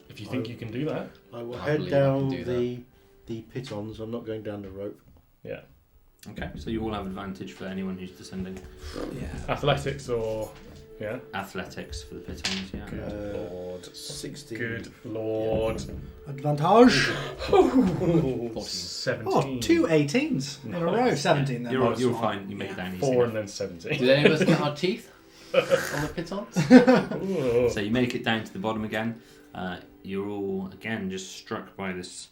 If you think you can do that. I will I head believe I down can do the pitons. I'm not going down the rope. Yeah. Okay, so you all have advantage for anyone who's descending. Yeah. Athletics or... Yeah. Athletics for the pitons, yeah. Good lord. 16. Good lord. Advantage. 17. Oh, 2 18s in a row. 17 then. You're fine. You made it down easy. 4 and then 17. Did any of us get our teeth on the pitons? Ooh. So you make it down to the bottom again. You're all again just struck by this,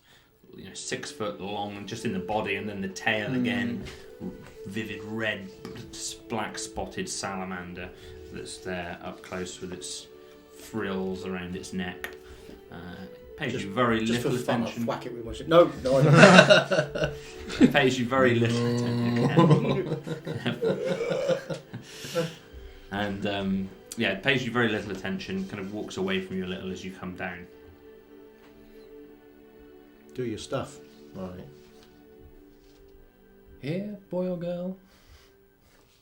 6 foot long, just in the body, and then the tail again, vivid red, black spotted salamander that's there up close with its frills around its neck. Pays you very Just little for fun, I'll attention. whack it with my shit. No, I don't. It pays you very little attention. And it pays you very little attention. Kind of walks away from you a little as you come down. Do your stuff. Right. Here, boy or girl?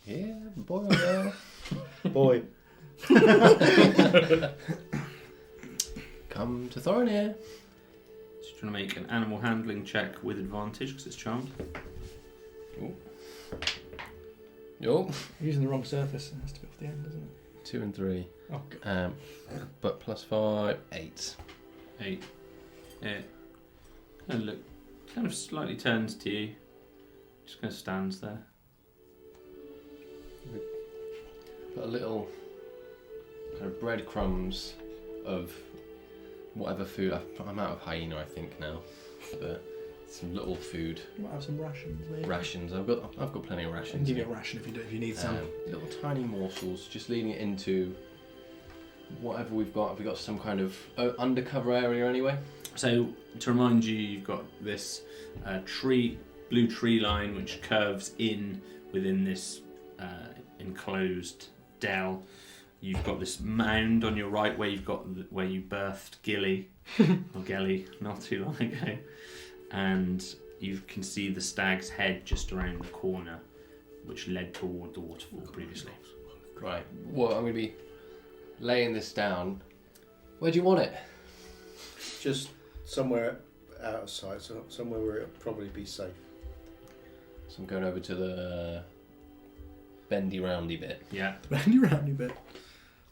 Here, boy or girl? Boy. Come to Thorinir. So you're trying to make an animal handling check with advantage because it's charmed. Yo. Using the wrong surface. It has to be off the end, doesn't it? 2 and 3. Oh, good. But plus 5, 8. 8. Yeah. Kind of slightly turns to you. Just kind of stands there. Put a little kind of breadcrumbs of whatever food. I'm out of hyena, I think now. But some little food You might have some rations, maybe. rations. I've got plenty of I can rations. give you a here. ration if you need some. Little tiny morsels, just leading it into whatever we've got. Have we got some kind of undercover area anyway? So to remind you, you've got this blue tree line which curves in within this enclosed dell. You've got this mound on your right where where you birthed Gilly or Gelly not too long ago, and you can see the stag's head just around the corner, which led toward the waterfall previously. Right. Well, I'm going to be laying this down. Where do you want it? Just somewhere out of sight, so somewhere where it'll probably be safe. So I'm going over to the bendy roundy bit. Yeah. Roundy, roundy bit.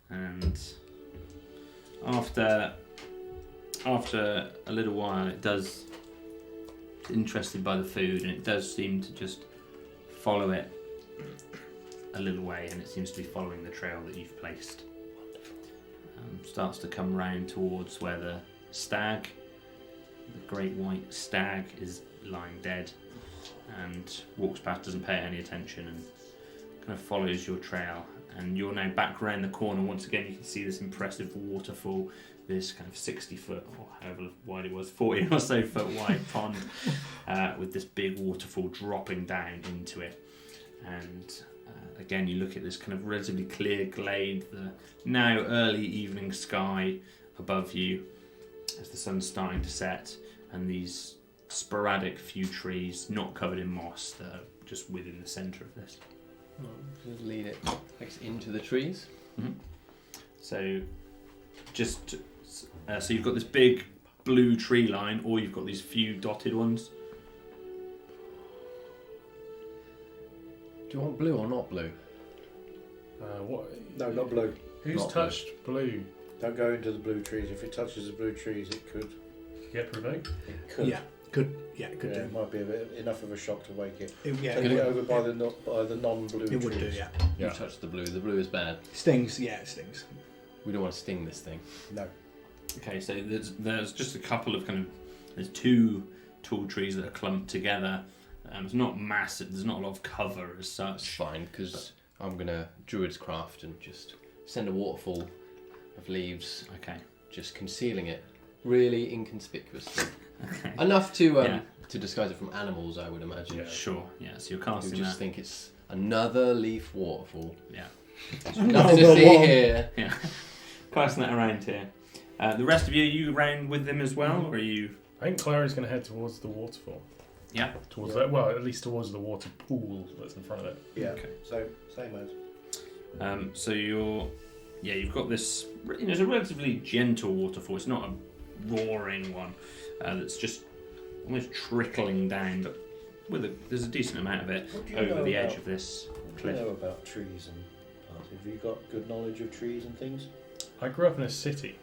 And after a little while, it's interested by the food, and it does seem to just follow it a little way, and it seems to be following the trail that you've placed. Starts to come round towards where the stag, the great white stag, is lying dead, and walks past, doesn't pay it any attention, and kind of follows your trail. And you're now back around the corner. Once again, you can see this impressive waterfall, this kind of 60 foot, or however wide it was, 40 or so foot wide pond, with this big waterfall dropping down into it. And Again, you look at this kind of relatively clear glade, the now early evening sky above you as the sun's starting to set, and these sporadic few trees not covered in moss that are just within the centre of this. Just lead it into the trees. Mm-hmm. So, so you've got this big blue tree line, or you've got these few dotted ones. Do you want blue or not blue? What? No, not blue. Who's Not touched blue? Don't go into the blue trees. If it touches the blue trees, it could. Get provoked? It could. Yeah, could. Yeah, could It do. might be enough of a shock to wake it. Yeah, Take it over by the non-blue it trees. would do. Yeah. You touch the blue. The blue is bad. Stings. Yeah, it stings. We don't want to sting this thing. No. Okay, so there's just a couple of there's two tall trees that are clumped together. It's not massive. There's not a lot of cover as It's such. fine because I'm gonna druid's craft and just send a waterfall of leaves, Okay. just concealing it really inconspicuously. Okay. Enough to Yeah. to disguise it from animals, I would imagine. Yeah. Sure. Yeah. So you're Who casting just that. think it's another leaf waterfall. Yeah. Nothing to Another see one. here. Yeah. Casting that around here. The rest of you round with them as well, or are you? I think Clary's going to head towards the waterfall. Yeah. Towards that, well, at least towards the water pool that's in front of it. Yeah. Okay. So same as. So you've got this. It's a relatively gentle waterfall. It's not a roaring one. That's just almost trickling down, but there's a decent amount of it What do you over know the about- edge of this What do you cliff. know about trees and plants? Have you got good knowledge of trees and things? I grew up in a city.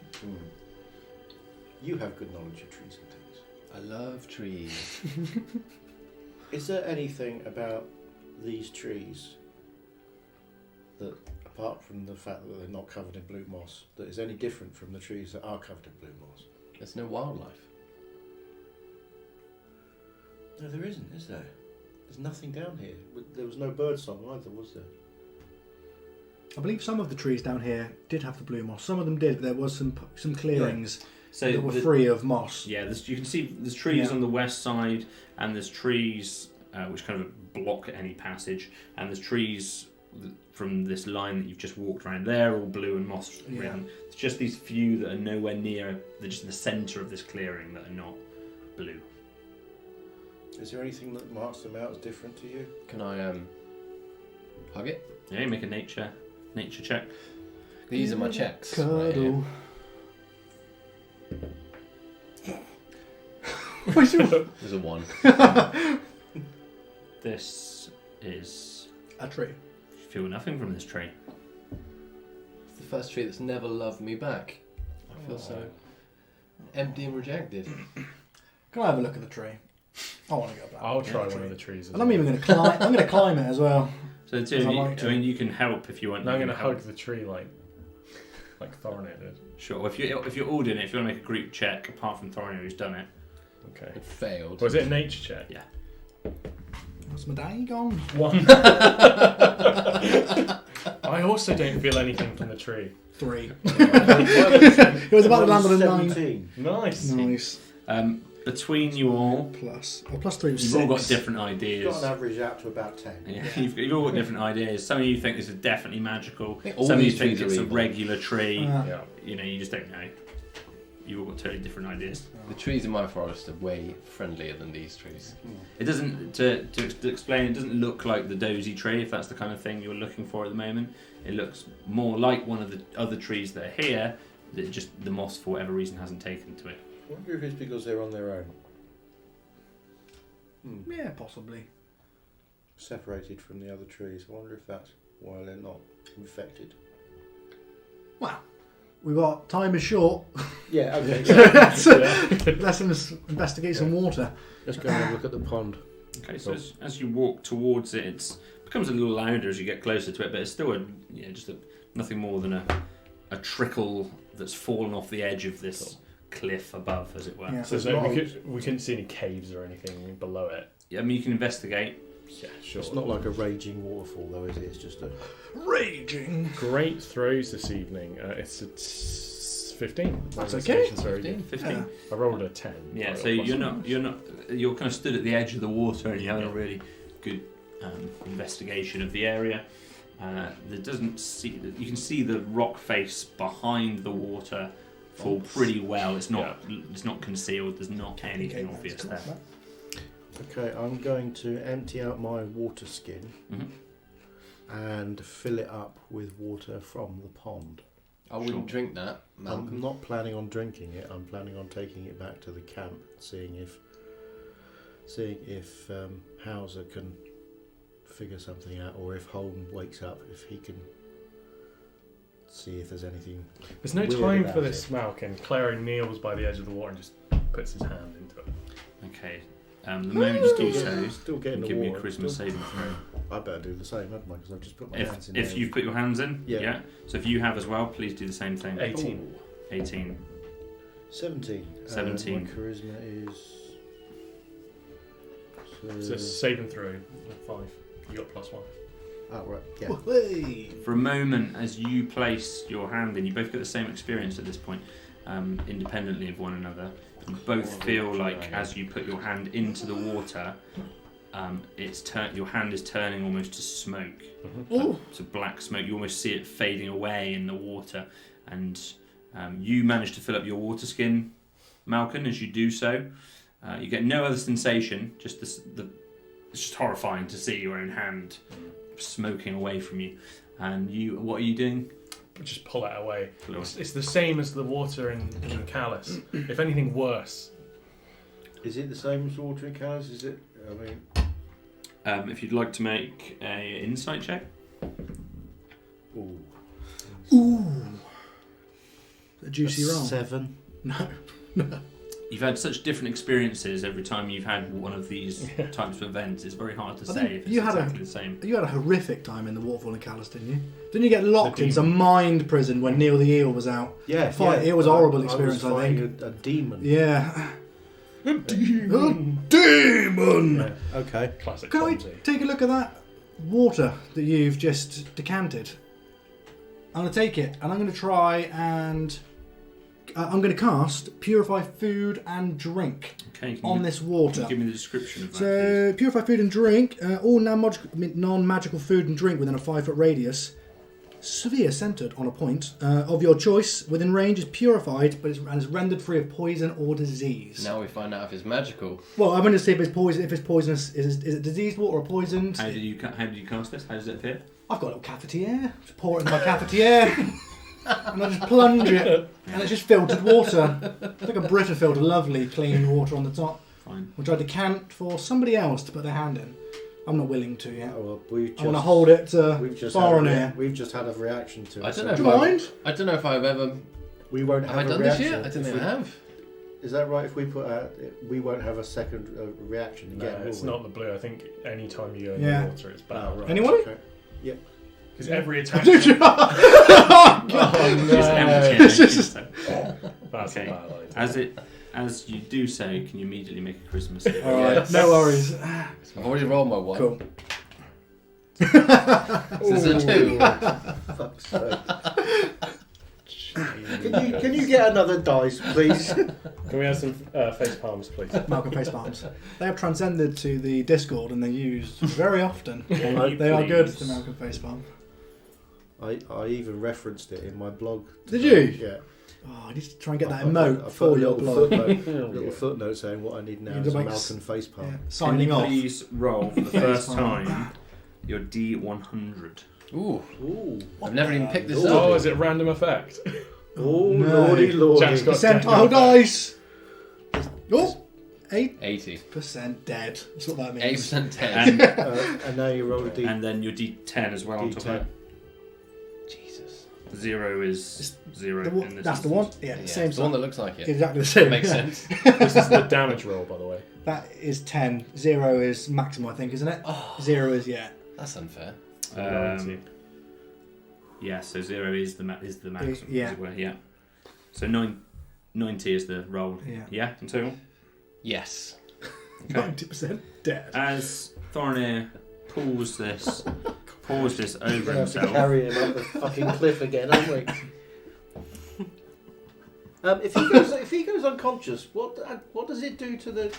You have good knowledge of trees and things. I love trees. Is there anything about these trees that, apart from the fact that they're not covered in blue moss, that is any different from the trees that are covered in blue moss? There's no wildlife. No, there isn't, is there? There's nothing down here. There was no bird song either, was there? I believe some of the trees down here did have the blue moss. Some of them did, but there was some clearings So that were free of moss. Yeah, you can see there's trees Yeah. on the west side, and there's trees which kind of block any passage, and there's trees from this line that you've just walked around. They're all blue and moss ridden. It's just these few that are nowhere near. They're just in the centre of this clearing that are not blue. Is there anything that marks them out as different to you? Can I hug it? Yeah, you make a nature check. These are my checks. Right here. Cuddle. There's a 1. This is. A tree. You feel nothing from this tree. It's the first tree that's never loved me back. I feel so empty and rejected. Can I have a look at the tree? I want to go back. I'll try Yeah, one tree. of the trees. And I'm even going to climb. I'm going to climb it as well. So the two Because of I you, like to. I mean, you can help if you want. And I'm you going to can hug the tree like Thornett did. Sure. Well, if you're all doing it, if you want to make a group check, apart from Thorny who's done it. Okay. It failed. Was it a nature check? Yeah. What's my day gone? 1. I also don't feel anything from the tree. 3. It was about to land on a 9. 17. Nice. Nice. Between you all, Plus. Oh, plus 3 was you've 6. all got different You've ideas. got an average out to about 10. Yeah, you've all got different ideas. Some of you think this is definitely magical. think all Some of you these think trees it's are a evil. regular tree. Yeah. You just don't know. You've all got totally different ideas. The trees in my forest are way friendlier than these trees. It doesn't, to explain, it doesn't look like the dozy tree, if that's the kind of thing you're looking for at the moment. It looks more like one of the other trees that are here, that just the moss, for whatever reason, hasn't taken to it. I wonder if it's because they're on their own. Yeah, possibly. Separated from the other trees. I wonder if that's why they're not infected. Well, we've got time is short. Yeah, okay. Let's investigate some water. Let's go and have a look at the pond. Okay, so as you walk towards it, it becomes a little louder as you get closer to it, but it's still nothing more than a trickle that's fallen off the edge of this cliff above, as it were. Yeah. So It's no, not- we couldn't see any caves or anything below it. I mean, you can investigate. Yeah, sure. It's not like a raging waterfall, though, is it? It's just a. Raging. Great throws this evening. It's 15. That's My okay. investigation's very good. 15. Yeah. I rolled a 10. Yeah, Right, so plus you're one. not you're kind of stood at the edge of the water and you're having a really good investigation of the area. You can see the rock face behind the water fall pretty well. It's not concealed. There's not anything obvious there. Okay, I'm going to empty out my water skin and fill it up with water from the pond. I wouldn't drink that, Malcolm. I'm not planning on drinking it. I'm planning on taking it back to the camp, seeing if Hauser can figure something out, or if Holm wakes up, if he can see if there's anything. There's no weird time about for this, it. Malkin. Claro kneels by the edge of the water and just puts his hand into it. Okay. The moment you do so, Still getting the give me a water. charisma saving throw. I better do the same, hadn't I? Because I've just put my hands in If there. you've put your hands in, Yeah. So if you have as well, please do the same thing. 18. 18. 17. 17. My charisma is. So it's saving through 5. You got +1. Oh, right. Yeah. Hey. For a moment, as you place your hand in, you both get the same experience at this point, independently of one another. You both feel like as you put your hand into the water, your hand is turning almost to smoke, to black smoke. You almost see it fading away in the water, and you manage to fill up your water skin, Malcolm. As you do so, you get no other sensation. Just it's just horrifying to see your own hand smoking away from you. And what are you doing? Just pull it away. Pull it away. It's the same as the water in Callus. If anything, worse. Is it the same as water in Callus? Is it? I mean. If you'd like to make a insight check. Ooh. A juicy roll. 7. No. You've had such different experiences every time you've had one of these types of events. It's very hard to say if it's exactly the same. You had a horrific time in the waterfall in Callus, didn't you? Didn't you get locked The in some mind prison when Neil the Eel was out? Yeah, It was a horrible experience, I was I think. fighting a demon. Yeah. A demon! A demon! Yeah. Okay. Classic Can I Fonzie. take a look at that water that you've just decanted? I'm going to take it and I'm going to try and... I'm going to cast Purify Food and Drink Okay, on this water. give me the description of that, So, Purify Food and Drink, all non-magical food and drink within a 5-foot radius, sphere centered on a point of your choice within range is purified, and is rendered free of poison or disease. Now we find out if it's magical. Well, I'm going to see if it's poison. If it's poisonous, is it diseased water or poisoned? How did you cast this? How does it appear? I've got a little cafetiere. Just pour it in my cafetiere. And I just plunge it, and it's just filtered water. It's like a Brita filter, lovely, clean water on the top, Fine. which I decant for somebody else to put their hand in. I'm not willing to yet. Oh, well, we've just, I want to hold it we've just far had in a, here. We've just had a reaction to it. I don't so know. Do you mind? I don't know if I've ever. We won't Have have I a done this reaction. yet? I don't if think we- I have. Is that right? If we put out, we won't have a second reaction No, again. will it's we? not the blue. I think any time you go in Yeah. the water, it's bad. Oh, right. Anyone? Okay. Because every attack... Did you? Oh, It's empty. It's just- That's Okay. a bad idea. As you do so, can you immediately make a Christmas save? Alright, Yes. no worries. I've already rolled my one. Cool. This is a 2. Fuck's sake. Can you get another dice, please? Can we have some face palms, please? Malcolm face palms. They have transcended to the Discord and they're used very often. Can you They are good, please- the Malcolm face palm. I even referenced it in my blog. Did you? Yeah. Oh, I need to try and get that I put emote a for your little blog. Little footnote saying what I need now You is a make Malcolm facepalm. Yeah. Can Signing you off. please roll for the Face first palm. time your D100? Ooh, Ooh. I've never even picked this Ooh. up. Oh, is it random effect? Oh, no. lordy, lordy. Jack's got- Percentile dice! Oh! 8% 80. dead. That's what that means. 8% 10. And now you roll a D. And then your D10 as well on top of D10. it. Jesus. 0 is 0 in this That's the one? instance. Yeah, Yeah, same it's the one sign. that looks like it. Exactly the same. Makes yeah. sense. This is the damage roll, by the way. That is 10. 0 is maximum, I think, isn't it? Oh, 0 is, yeah. that's unfair. 90. Yeah, so 0 is the maximum, Yeah. as it were, yeah. So 90 is the roll. Yeah. In total? Yes. Okay. 90% dead. As Thorinir pours this over We're gonna have to himself, carry him up the fucking cliff again, aren't we? If he goes unconscious, what does it do to the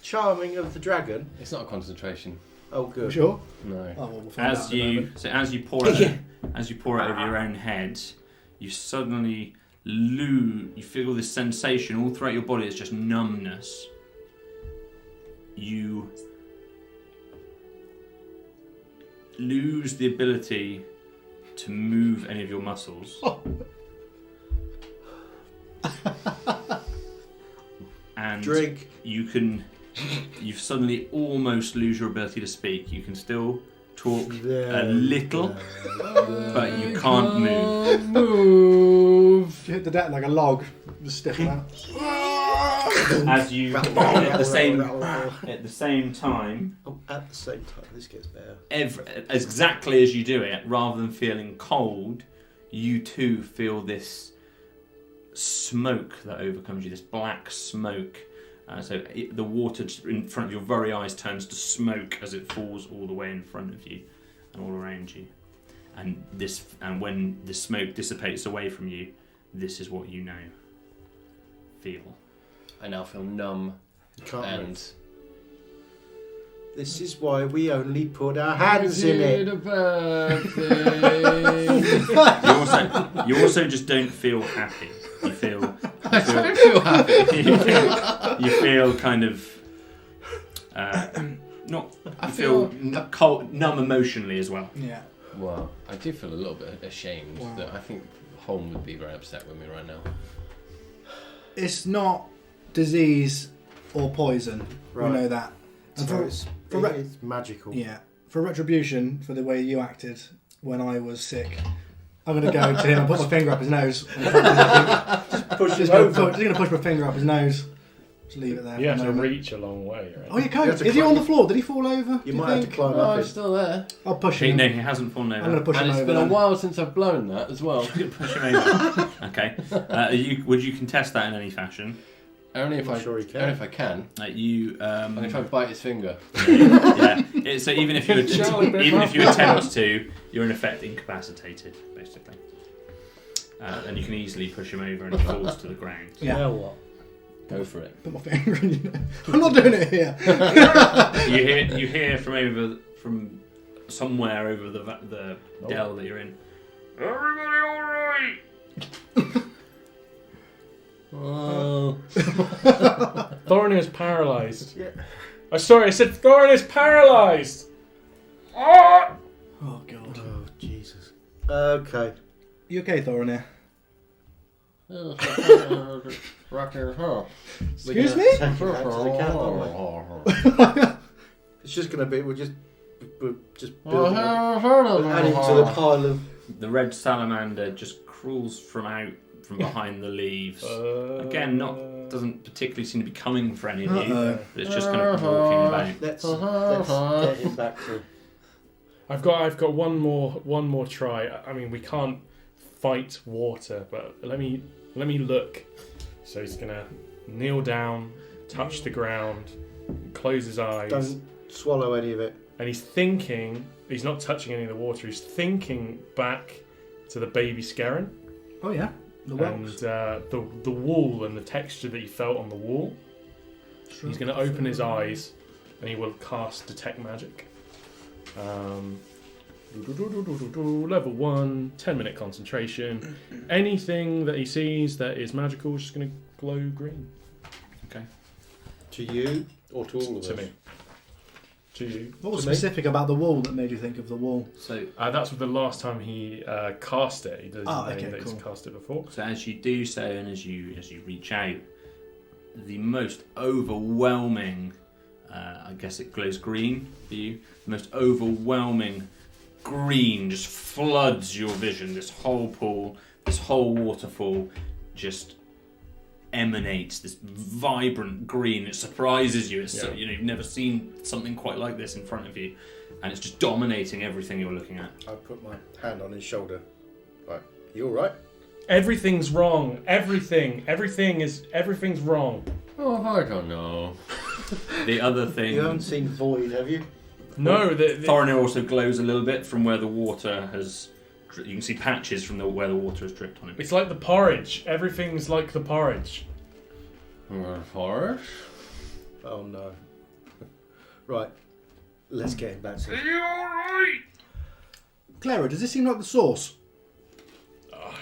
charming of the dragon? It's not a concentration. Oh, You good. sure? No. Oh, well, we'll find out As in a you moment. so as you pour it as you pour it over your own head, you suddenly you feel this sensation all throughout your body. It's just numbness. You lose the ability to move any of your muscles. And Drink. you suddenly almost lose your ability to speak. You can still talk a little, but you can't move. Move. You hit the deck like a log, just stiffen out. As you at the same time, Oh, at the same time, this gets better. exactly as you do it, rather than feeling cold, you too feel this smoke that overcomes you. This black smoke. The water in front of your very eyes turns to smoke as it falls all the way in front of you and all around you. And when the smoke dissipates away from you, this is what you now feel. I now feel numb Can't and move. This is why we only put our hands in it. a bad thing. You also just don't feel happy. You feel I don't feel happy. you feel kind of not. I You feel feel- cold, numb emotionally as well. Yeah. Well, I do feel a little bit ashamed Wow. that I think Holm would be very upset with me right now. It's not disease or poison. Right. We know that. And So for, it's magical. yeah, for retribution for the way you acted when I was sick, I'm going to go to him and put my finger up his nose. Push Just him going over. to push my finger up his nose. Just leave it there. You have for a to moment. reach a long way, right? Oh, you You can. have to Is he climb- on the floor? Did he fall over? You do might have think? to climb Oh, up it's it. still there. I'll push Okay, him. no, he hasn't fallen I'm going to over. push And him it's over. been a then. while since I've blown that as well. Push him over. Okay. Would you contest that in any fashion? Only if I'm I sure he can. Only if I can. You. And if I bite his finger. Yeah. So even if you Charlie Bit even Muff. if you attempt to, you're in effect incapacitated, basically. And you can easily push him over and he falls to the ground. Yeah. Now what? Go for it. Put my finger in your nose. I'm not doing it here. You hear from somewhere over the dell that you're in. Everybody all right? Oh. Thorin is paralysed. Yeah. Oh, sorry, I said Thorin is paralysed! Ah! Oh, God. Oh, Jesus. Okay. You okay, Thorin here? Excuse me? Take it out to the cat, aren't we? It's just going to be, we're just building up, adding to the pile of... The red salamander just crawls from behind the leaves. Again, doesn't particularly seem to be coming for any of you, Uh-oh. but it's just kind of walking about. Let's get him back to... I've got one more try. I mean, we can't fight water, but let me look. So he's gonna kneel down, touch the ground, close his eyes, Don't swallow any of it. and he's thinking. He's not touching any of the water. He's thinking back to the baby Scarron Oh, yeah. The and whelps. the wool and the texture that he felt on the wall. He's going to open his eyes and he will cast Detect Magic. Level 1, 10-minute concentration. Anything that he sees that is magical is just going to glow green. To you or to all of To us? me. To you. What was to me? specific about the wall that made you think of the wall? So That's the last time he cast it. He doesn't Oh, know okay, that cool. he's cast it before. So as you do so, and as you reach out, the most overwhelming, I guess it glows green for you. The most overwhelming green just floods your vision. This whole pool, this whole waterfall, just emanates this vibrant green. It surprises you. It's Yeah. you've never seen something quite like this in front of you, and it's just dominating everything you're looking at. I put my hand on his shoulder. Right, you all right? Everything's wrong. Everything's wrong. Oh, I don't know. The other thing. You haven't seen Void, have you? No, Thorinir also glows a little bit from where the water has. You can see patches from where the water has dripped on it. it's like the porridge. Everything's like the porridge. Forest? Oh no. Right. let's get him back to. Clara, does this seem like the source?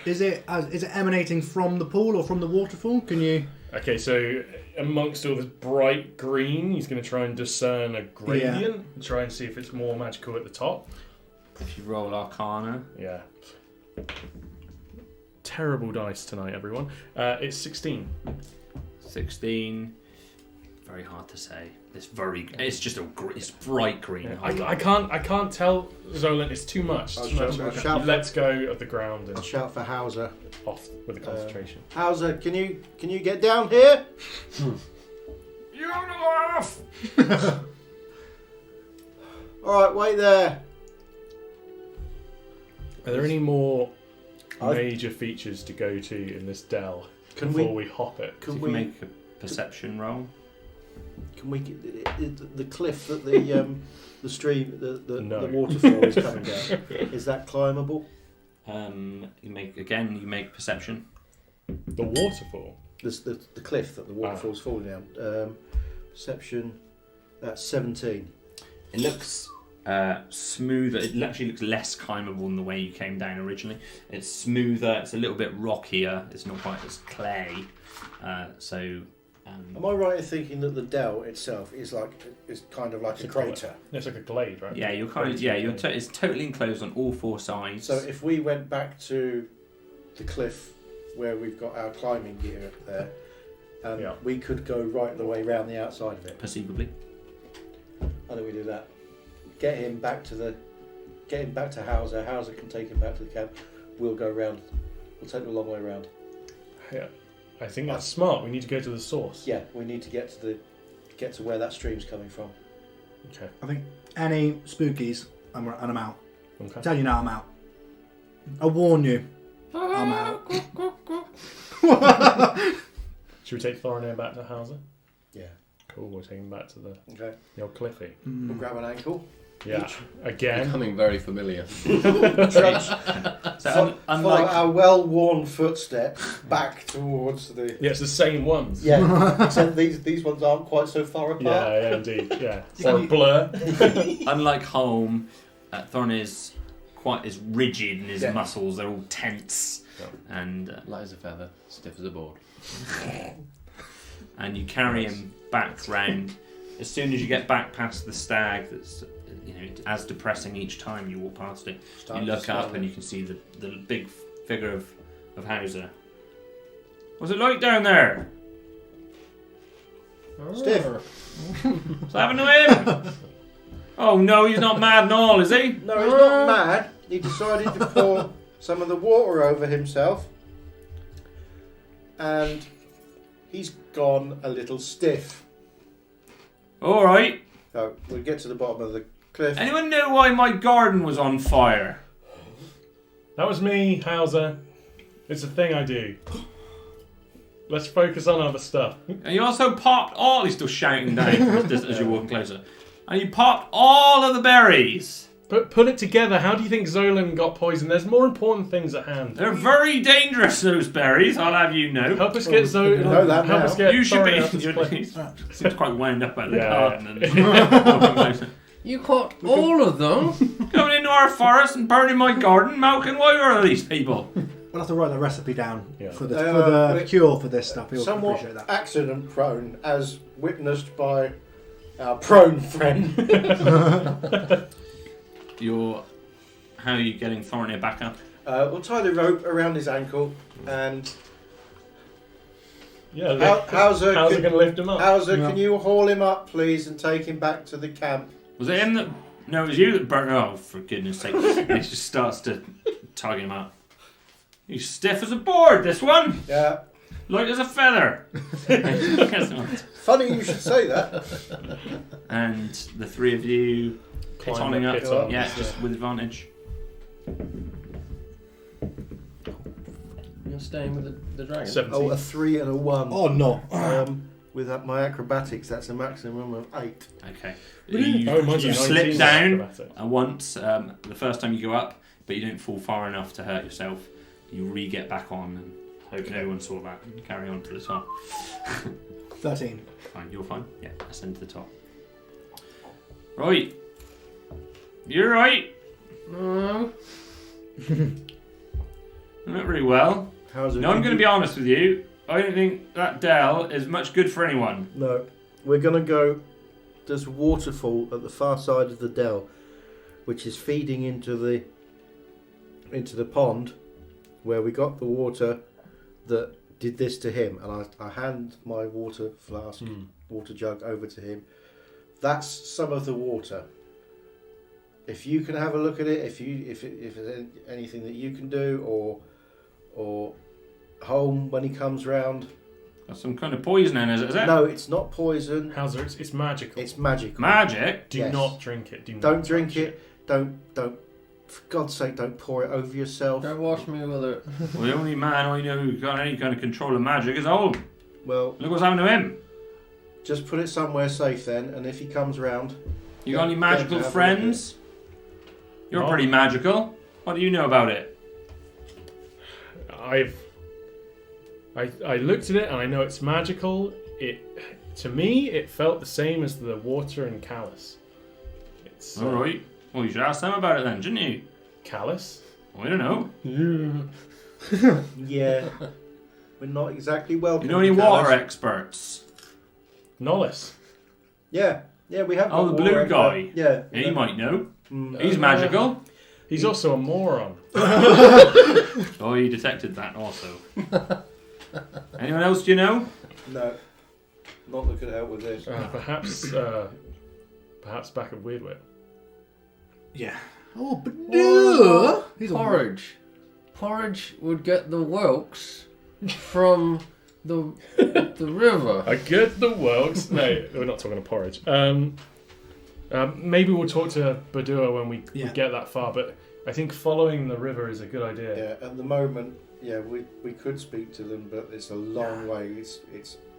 Is it emanating from the pool or from the waterfall? Can you? Okay, so amongst all this bright green, he's going to try and discern a gradient and try and see if it's more magical at the top. If you roll Arcana. Yeah. Terrible dice tonight, everyone. It's 16. 16. Very hard to say. It's just it's bright green. Yeah, I can't tell Zolan. It's too much. I'll Too much. shout Let's go of the ground and I'll shout for Hauser. off with the concentration. Hauser, can you get down here? You're off! All right, wait there. Are there any more major features to go to in this dell before we hop it? Can we make a perception roll? Can we get the cliff that the stream, the No. waterfall is coming down? Is that climbable? You make perception. The waterfall. The cliff that the waterfall's falling down. Perception. That's 17. It looks smoother. It actually looks less climbable than the way you came down originally. It's smoother. It's a little bit rockier. It's not quite as clay. Am I right in thinking that the dell itself is kind of like a crater? It's like a glade, right? Yeah, it's totally enclosed on all four sides. So if we went back to the cliff where we've got our climbing gear there, we could go right the way round the outside of it. Perceivably. How do we do that? Get him back to Hauser. Hauser can take him back to the camp. We'll go round. We'll take the long way round. Yeah. I think that's smart. We need to go to the source. Yeah, we need to get to where that stream's coming from. Okay. I think any spookies, and I'm out. Okay. I tell you now, I'm out. I warn you, I'm out. Should we take Thorinir back to Hauser? Yeah. Cool. We'll take him back to the Okay. old cliffy. We'll grab an ankle. Yeah. Again. Becoming very familiar. Follow our well-worn footsteps back towards the. Yeah, it's the same ones. Yeah, except these ones aren't quite so far apart. Yeah, indeed. Yeah. Or a blur. Unlike home, Thorn is quite as rigid in his muscles. They're all tense, and Light as a feather, stiff as a board. and you carry him back round. As soon as you get back past the stag, that's as depressing each time you walk past it. You look up and you can see the big figure of Hauser. What's it like down there? Stiff. What's happened to him? Oh no, he's not mad and all, is he? No, he's not mad. He decided to pour some of the water over himself, and he's gone a little stiff. All right. So we'll get to the bottom of the cliff. Anyone know why my garden was on fire? That was me, Hauser. It's a thing I do. Let's focus on other stuff. And you also popped all... He's still shouting down as you're walking closer. And you popped all of the berries. But put it together. How do you think Zolan got poisoned? There's more important things at hand. They're very dangerous, those berries, I'll have you know. Help us get Zolan. know that Help now. us get You should be... Thorinir off this cliff. He seems quite wound up about the Yeah, garden. And walking closer. You caught all of them? Coming into our forest and burning my garden, milking what are these people? We'll have to write the recipe down for the we're cure for this stuff. We'll Somewhat appreciate that. accident prone, as witnessed by our prone friend. How are you getting Thorinir back up? We'll tie the rope around his ankle, and Hauser can going to lift him up? Hauser, can you haul him up, please, and take him back to the camp? Was it him that... No, it was you that burnt... Oh, for goodness sake. He just starts to tug him up. He's stiff as a board, this one. Yeah. Light as a feather. Funny you should say that. And the three of you climbing up. pit up. Yeah, just with advantage. You're staying with the dragon? 17. Oh, a 3 and a 1. Oh no! With my acrobatics, that's a maximum of 8. Okay. Mine's You a slip 19 down acrobatics. once, the first time you go up, but you don't fall far enough to hurt yourself. You re-get back on and hope no one saw that and carry on to the top. 13. Fine, you're fine. Yeah, ascend to the top. Right. You're right. No. Not very well. How's it? No, I'm going to be honest with you. I don't think that dell is much good for anyone. No, we're going to go. There's a waterfall at the far side of the dell, which is feeding into the pond, where we got the water that did this to him. And I hand my water flask, water jug over to him. That's some of the water. If you can have a look at it, if there's anything that you can do, or home when he comes round. That's some kind of poison in it, is it? No, it's not poison. Hauser, it's magical. It's magical. Magic? Do Yes. not drink it. Don't drink it. Don't. For God's sake, don't pour it over yourself. Don't wash me with it. Well, the only man I know who's got any kind of control of magic is old. Well, Look what's happened to him. just put it somewhere safe then, and if he comes round, You got any Don't magical have a look friends? You're No. pretty magical. What do you know about it? I looked at it and I know it's magical. To me, it felt the same as the water in Callus. It's Alright. Well, you should ask them about it then, shouldn't you? Callus? Well, I don't know. yeah, we're not exactly welcome. You know any to Callus. water experts? Nollis. Yeah, we have. Oh, got the blue water guy. expert. Yeah, Yeah, you might know. Mm. He's magical. He's also a moron. Oh, you detected that also. Anyone else do you know? No, not that could help with this. Perhaps back at Weirdwit. Yeah. Oh, but Well, He's a- porridge. Porridge would get the whelks from the river. I get the world. No, we're not talking of porridge. Maybe we'll talk to Badua when we get that far, but I think following the river is a good idea. Yeah, at the moment, we could speak to them, but it's a long way. It's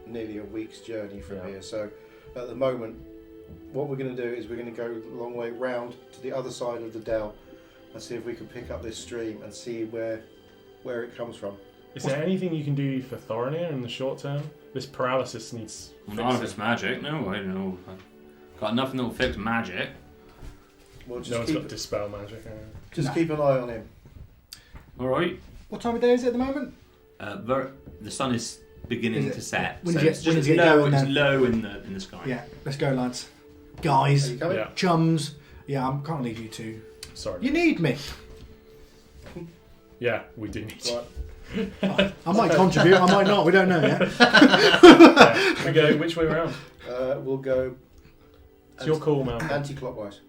nearly a week's journey from here. So, at the moment, what we're going to do is we're going to go a long way round to the other side of the dell and see if we can pick up this stream and see where it comes from. Is there anything you can do for Thorinir in the short term? This paralysis needs Well, none of it's magic. No, I don't know. I've got nothing that will fix magic. Well, No one's got dispel magic. keep an eye on him. Alright. What time of day is it at the moment? The sun is beginning Is it- to set. when So did you it's get- when just did you get low, going it's then? low in the sky. Yeah, let's go, lads. Are Guys, you coming? Yeah. chums. Yeah, I can't leave you two. Sorry. You need me. Yeah, we do need to. Right. I might contribute, I might not. We don't know yet. Yeah. We go which way around? We'll go It's your call, man. anti-clockwise.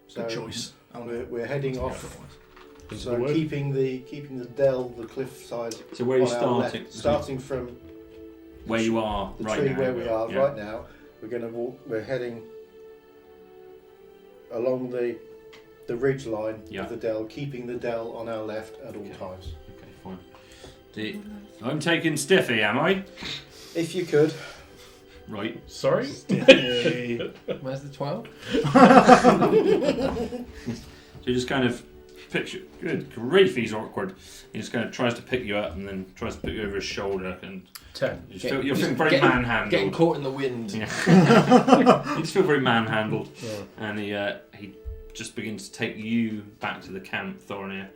So Good choice. we're heading off. Into So the wood. keeping the dell, the cliff side. So where are you on our starting? left, starting from Where you are the right tree now. where we are Yeah. right now, we're going to walk. We're heading along the ridge line Yeah. of the dell, keeping the dell on our left at all Okay. times. Okay, fine. I'm taking Stiffy, am I? If you could, Right. Sorry? Where's the 12? So you just kind of picture. Good grief, he's awkward. He just kind of tries to pick you up and then tries to put you over his shoulder and 10. you just feel, you're feeling very Getting manhandled. caught in the wind. Yeah. You just feel very manhandled, Yeah. and he just begins to take you back to the camp, Thorinir.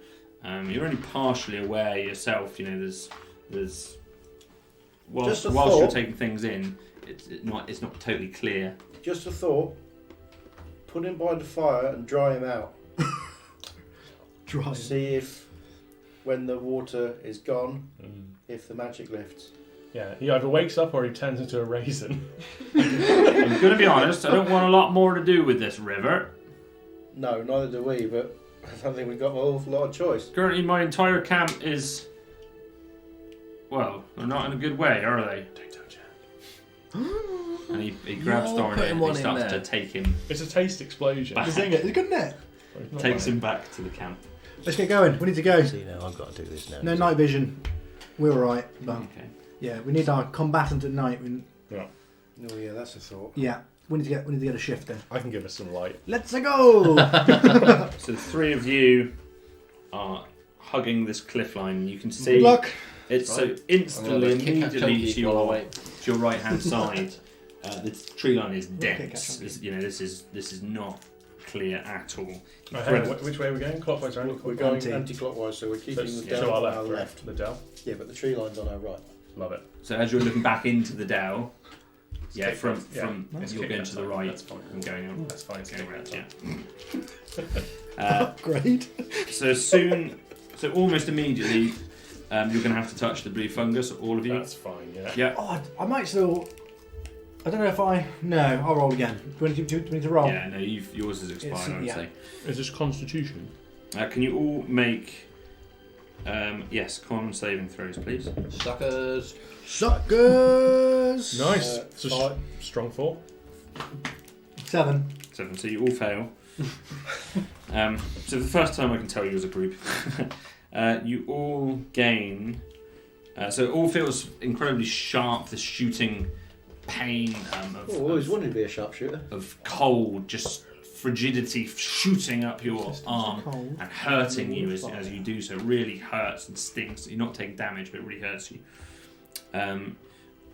You're only partially aware yourself. You know, there's whilst Just a you're thought. taking things in, it's not totally clear. just a thought. Put him by the fire and dry him out. Dry. See if, when the water is gone, if the magic lifts. Yeah, he either wakes up or he turns into a raisin. I'm going to be honest. I don't want a lot more to do with this river. No, neither do we. But I don't think we've got an awful lot of choice. Currently, my entire camp is. Well, they're not in a good way, are they? Don't touch it. And he grabs You're Thorinir putting and one he in starts there. to take him, It's a taste explosion. Back. It's good, isn't it? Not takes bad. him back to the camp. Let's get going. We need to go. See, now I've got to do this now. No night vision. We're alright. But Okay. yeah, we need our combatant at night. Oh yeah, that's a thought. Yeah, we need to get a shift then. I can give us some light. Let's go. So the three of you are hugging this cliff line. You can see Good luck. it's so I'm instantly, gonna kick that immediately chunky while I wait. to your right hand side. The tree line is Okay, dense. catch on. This is not clear at all. Which way are we going? Clockwise or We're anti-clockwise? going Anti. anti-clockwise, so we're keeping the So dell our on left, our right? left. The dell. Yeah, but the tree line's on our right. Love it. So as you're looking back into the dell, yeah, kick from left, yeah. Let's you're kick going left to the side, right that's fine. and going on. That's fine. Going around, yeah. Great. So almost immediately, you're going to have to touch the blue fungus, all of you. That's fine. Yeah. Yeah. Oh, I might still. I don't know if I. No, I'll roll again. Do we need to roll? Yeah, no, yours is expired, I would yeah. say. Is this Constitution? Can you all make, yes, con saving throws, please? Suckers. Suckers. Nice. Uh, It's a five. strong 4. 7. 7, so you all fail. So for the first time I can tell you as a group, you all gain, so it all feels incredibly sharp, the shooting pain Oh, I always wanted to be a sharpshooter. of cold, just frigidity shooting up your arm and hurting you as you do so. It really hurts and stings. You're not taking damage, but it really hurts you.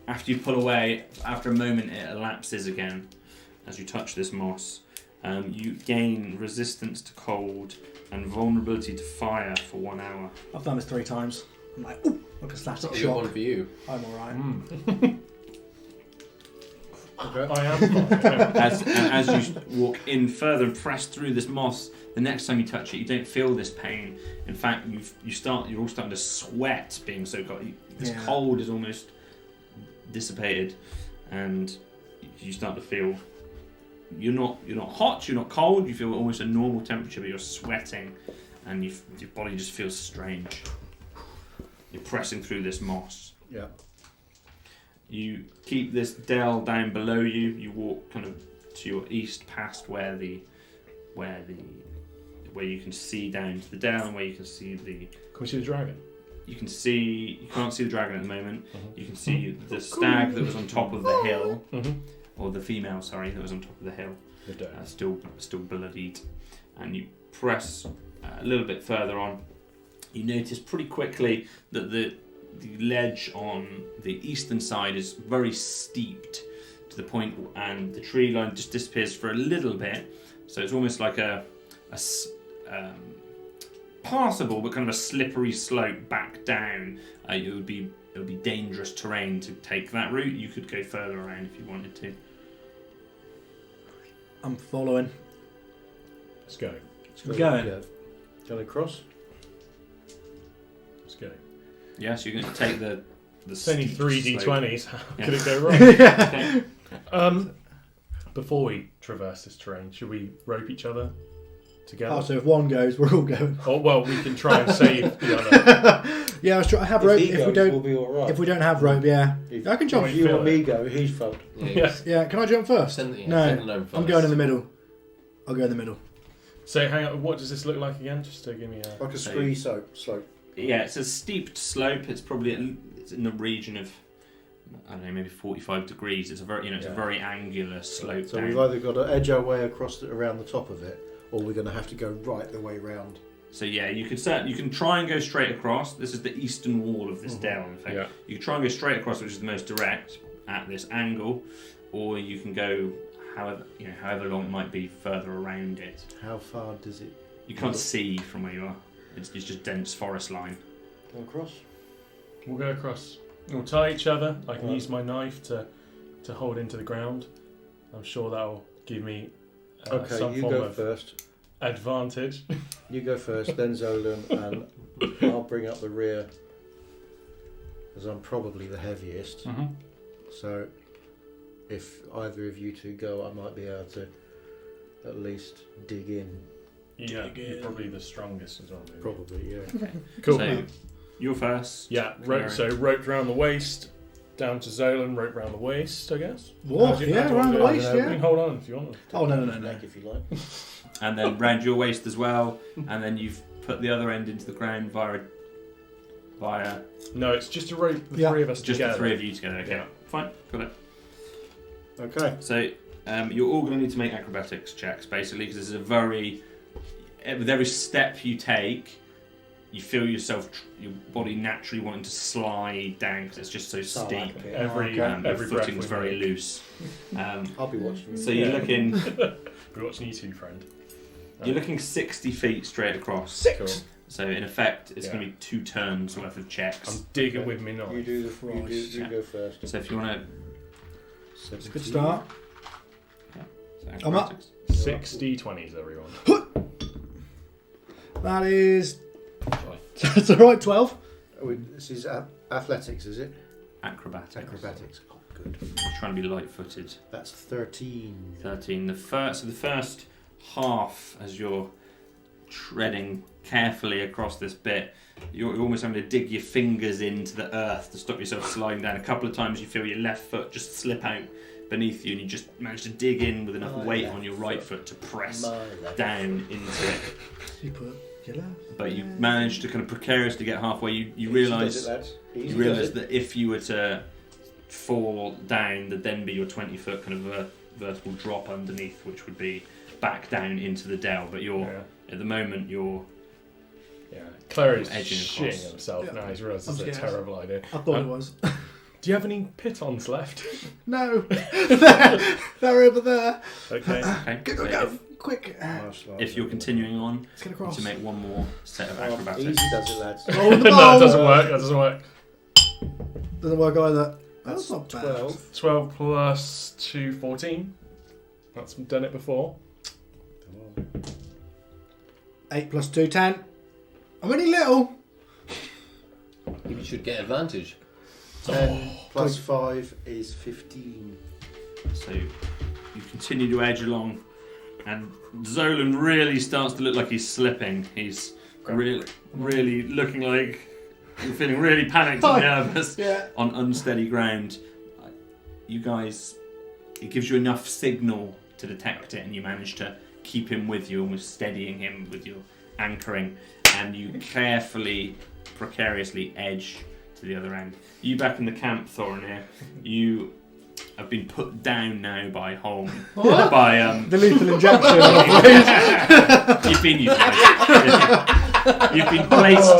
After you pull away, after a moment it elapses again as you touch this moss. You gain resistance to cold and vulnerability to fire for 1 hour. I've done this 3 times. I'm like, ooh, like a slapstick Not a good one shock. for you. I'm alright. I am fine. As you walk in further and press through this moss, the next time you touch it, you don't feel this pain. In fact, you're all starting to sweat, being so cold. This Yeah. cold is almost dissipated, and you start to feel you're not hot, you're not cold. You feel almost a normal temperature, but you're sweating, and your body just feels strange. You're pressing through this moss. Yeah. You keep this dell down below you. You walk kind of to your east, past where you can see down to the dell, and where you can see Can we see the dragon? you can't see the dragon at the moment. You can see the stag that was on top of the hill, or the female, sorry, that was on top of the hill, The doe. still bloodied. And you press a little bit further on. You notice pretty quickly that the ledge on the eastern side is very steeped to the point, and the tree line just disappears for a little bit. So it's almost like a passable but kind of a slippery slope back down. It would be dangerous terrain to take that route. You could go further around if you wanted to. I'm following. Let's go. We're going. Yeah. Going across? Let's go. Yes, you're going to take the It's only steep 3 slope. d20s. How Yeah. could it go wrong? Okay. Before we traverse this terrain, should we rope each other together? Oh, so if one goes, we're all going. Oh, well, we can try and save the other. Yeah, I have If rope. he If goes, we don't, we'll be alright. if we don't have rope, yeah, If- I can jump. Wait. If you feel or me go, he's fucked. Yeah. Yeah, can I jump first? Send the No, gnome I'm first. going in the middle. I'll go in the middle. So, hang on, what does this look like again? Just to give me a... Like a scree slope. Yeah, it's a steep slope. It's probably it's in the region of, I don't know, maybe 45 degrees. It's a very it's a Yeah. very angular slope So down. we've either got to edge our way across around the top of it, or we're going to have to go right the way round. So yeah, you can try and go straight across. This is the eastern wall of this dell. In fact, Yeah. you can try and go straight across, which is the most direct at this angle, or you can go however long it might be further around it. How far does it You can't see from where you are. It's just dense forest line. go across? We'll go across. We'll tie each other. I can Right. use my knife to hold into the ground. I'm sure that'll give me Okay, some you form go of first. advantage. You go first, then Zolan, and I'll bring up the rear, as I'm probably the heaviest. So, if either of you two go, I might be able to at least dig in. Yeah, you're probably the strongest as well. Maybe. Probably, yeah. Okay. Cool. So you're first. Yeah, rope round the waist, down to Zolan, rope round the waist, I guess. Whoa, How do you yeah, wanna around do the it? waist, You yeah. can hold on if you want. Oh no. Neck, if you like. And then round your waist as well, and then you've put the other end into the ground via No, it's just to rope the Yeah. 3 of us just together. the 3 of you together. Okay, Yeah. fine, got it. Okay. So you're all going to need to make acrobatics checks, basically, because this is with every step you take, you feel your body naturally wanting to slide down because it's just so steep. Every Your breath footing's we very make. loose. I'll be watching you. So you're Yeah. looking. We're watching you two, friend. You're looking 60 feet straight across. Cool. So in effect, it's Yeah. going to be 2 turns worth of checks. I'm digging with me knife. You do the Christ. you go first. So if you want It's a good start. to, I'm up. 60 20s, everyone. That is. Sorry. That's alright, 12. This is athletics, is it? acrobatics. Acrobatics. Oh, good. Trying to be light-footed. That's 13. 13. The first half, as you're treading carefully across this bit, you're almost having to dig your fingers into the earth to stop yourself sliding down. A couple of times you feel your left foot just slip out beneath you, and you just manage to dig in with enough weight on your right foot to press down into it. You put your left. But you manage to kind of precariously get halfway. You realise that if you were to fall down, there'd then be your 20-foot kind of vertical drop underneath, which would be back down into the dell. But at the moment you're Clary's edging shitting across. himself now. He's realised I'm it's a scared. terrible idea. I thought it was. Do you have any pitons left? No. They're over there. Okay. okay. Go. Quick. If you're continuing on, Let's get you across. need to make one more set of Easy acrobatics. does it, lads. Oh, the No, ball. that doesn't work. That doesn't work. Doesn't work either. That's not bad. 12. 12 plus 2, 14. That's done it before. 8 plus 2, 10. I'm only little. You should get advantage. 10 plus 5 is 15. So you continue to edge along, and Zolan really starts to look like he's slipping. He's really looking like you're feeling really panicked and nervous Yeah. on unsteady ground. You guys, it gives you enough signal to detect it, and you manage to keep him with you, almost steadying him with your anchoring, and you carefully, precariously edge to the other end. You back in the camp, Thorin here. You have been put down now by Holm. By The lethal injection. you've been utilised. You've been placed.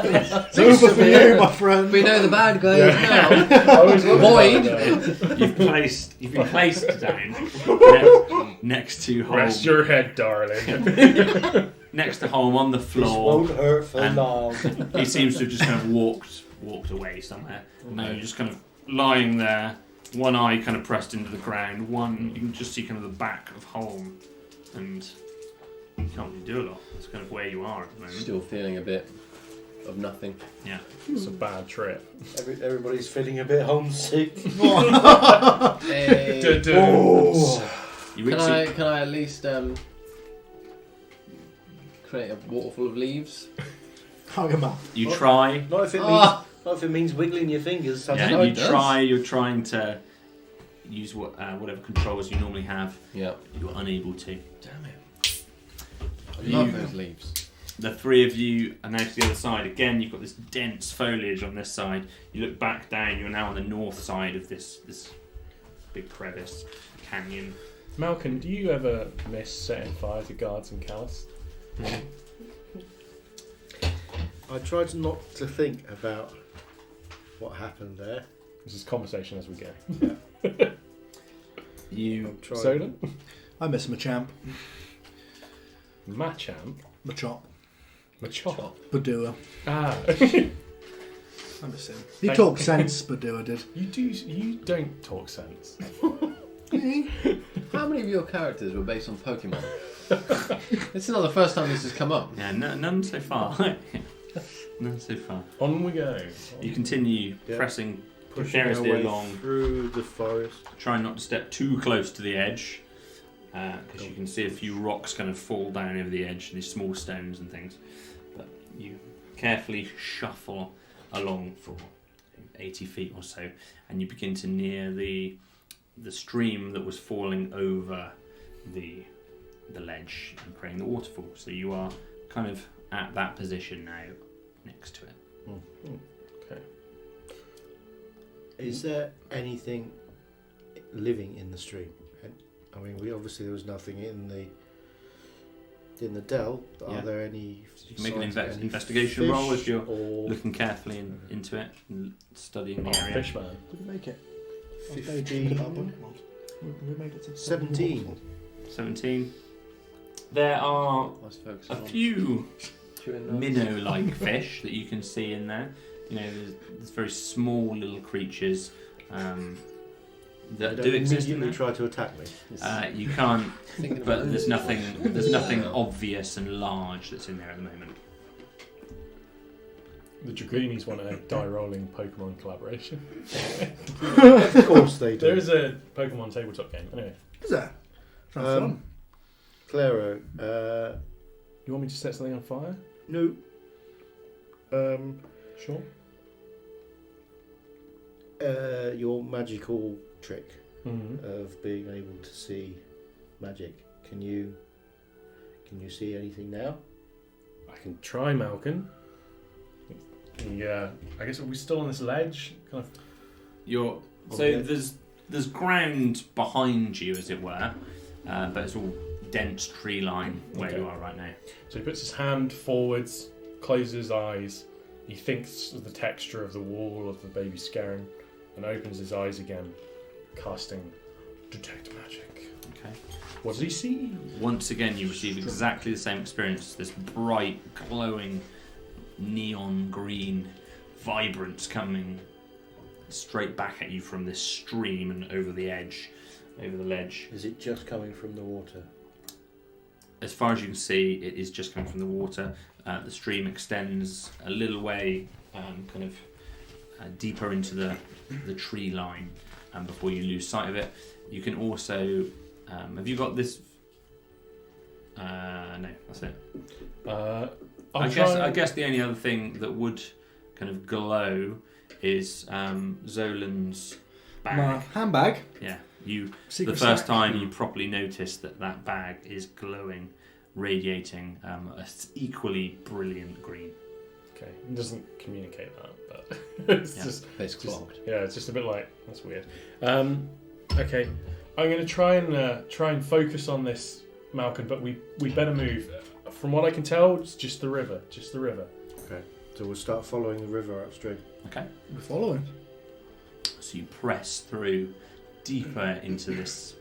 It's over for you, my friend. We know the bad guys now. I was wondering Void. about that. You've been placed down next to Holm. Rest your head, darling. Next to Holm on the This floor. won't hurt for and- long. He seems to have just kind of walked away somewhere. And now you're just kind of lying there, one eye kind of pressed into the ground. You can just see kind of the back of Holm, and you can't really do a lot. That's kind of where you are at the moment. Still feeling a bit of nothing. Yeah. It's a bad trip. Everybody's feeling a bit homesick. Hey. Du-du. You Can reach I at least create a waterful of leaves? Hug him up. you try. Not if it means, Ah. not if it means wiggling your fingers. Yeah, No, you it does. try. You're trying to use whatever controls you normally have. Yeah. You're unable to. Damn it. I You- love those leaves. The three of you are now to the other side. Again, you've got this dense foliage on this side. You look back down. You're now on the north side of this big crevice canyon. Malcolm, do you ever miss setting fire to guards in Callus? I tried not to think about what happened there. This is conversation as we go. You I'm trying. Zolan? I miss my champ. Machamp? Machop. Machop? Badua. Ah. I miss him. He Thank- talked sense, Badua did. You don't talk sense. How many of your characters were based on Pokemon? It's not the first time this has come up. Yeah, none so far. None so far. On we go. You continue Yeah. pressing Pushing precariously our way along, through the forest. trying not to step too close to the edge, because you can see a few rocks kind of fall down over the edge, these small stones and things. But you carefully shuffle along for 80 feet or so, and you begin to near the stream that was falling over the ledge and creating the waterfall. So you are kind of at that position now, next to it. Okay. Is there anything living in the stream? I mean, there was nothing in the dell. But Yeah. Are there any? You can make an signs of any investigation roll fish if you're or looking carefully into it and studying the Oh, area. Fishman. Did we make it? 15, We made it to 17. 17. There are Let's focus a on few chewing nuts. minnow-like fish that you can see in there. You know, there's very small little creatures that They do don't exist in immediately there. try to attack me. You can't, Thinking about but there's this. nothing obvious and large that's in there at the moment. The Dragoonies want a die-rolling Pokemon collaboration. Of course they do. There is a Pokemon tabletop game. Anyway, Is there? Sounds fun. Claro, you want me to set something on fire? no. Sure. Your magical trick Mm-hmm. of being able to see magic. Can you see anything now? I can try, Malkin. Yeah, I guess are we still on this ledge? Kind of. There's ground behind you, as it were, but it's all dense tree line where Okay. you are right now. So he puts his hand forwards, closes his eyes. He thinks of the texture of the wall of the baby scaring, and opens his eyes again, casting Detect Magic. Okay. What does he see? Once again, you receive exactly the same experience. This bright, glowing, neon green vibrance coming straight back at you from this stream and over the ledge. Is it just coming from the water? As far as you can see, it is just coming from the water. The stream extends a little way, deeper into the tree line, before you lose sight of it. You can also, have you got this? No, that's it. I guess the only other thing that would kind of glow is Zolan's bag. My handbag. Yeah, Secret the first sack. time you properly noticed that bag is glowing, radiating a equally brilliant green. Okay, he doesn't communicate that, but it's Yeah. just It's clogged. yeah, it's just a bit like that's weird. Okay, I'm going to try and focus on this, Malcolm, but we better move. From what I can tell, it's just the river. Okay. So we'll start following the river upstream. Okay, We're following. so you press through deeper into this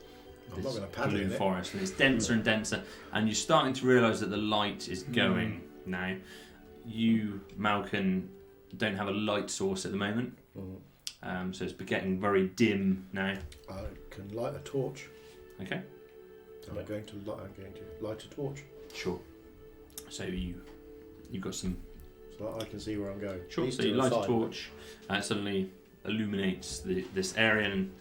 I'm not gonna paddle blue in it. forest, and it's denser and denser, and you're starting to realise that the light is going now. You, Malcolm, don't have a light source at the moment, so it's getting very dim now. I can light a torch. Okay, I'm going to light a torch sure. So you've got some. so that I can see where I'm going. Sure. These So two you are light a fine. torch, and it suddenly illuminates this area and,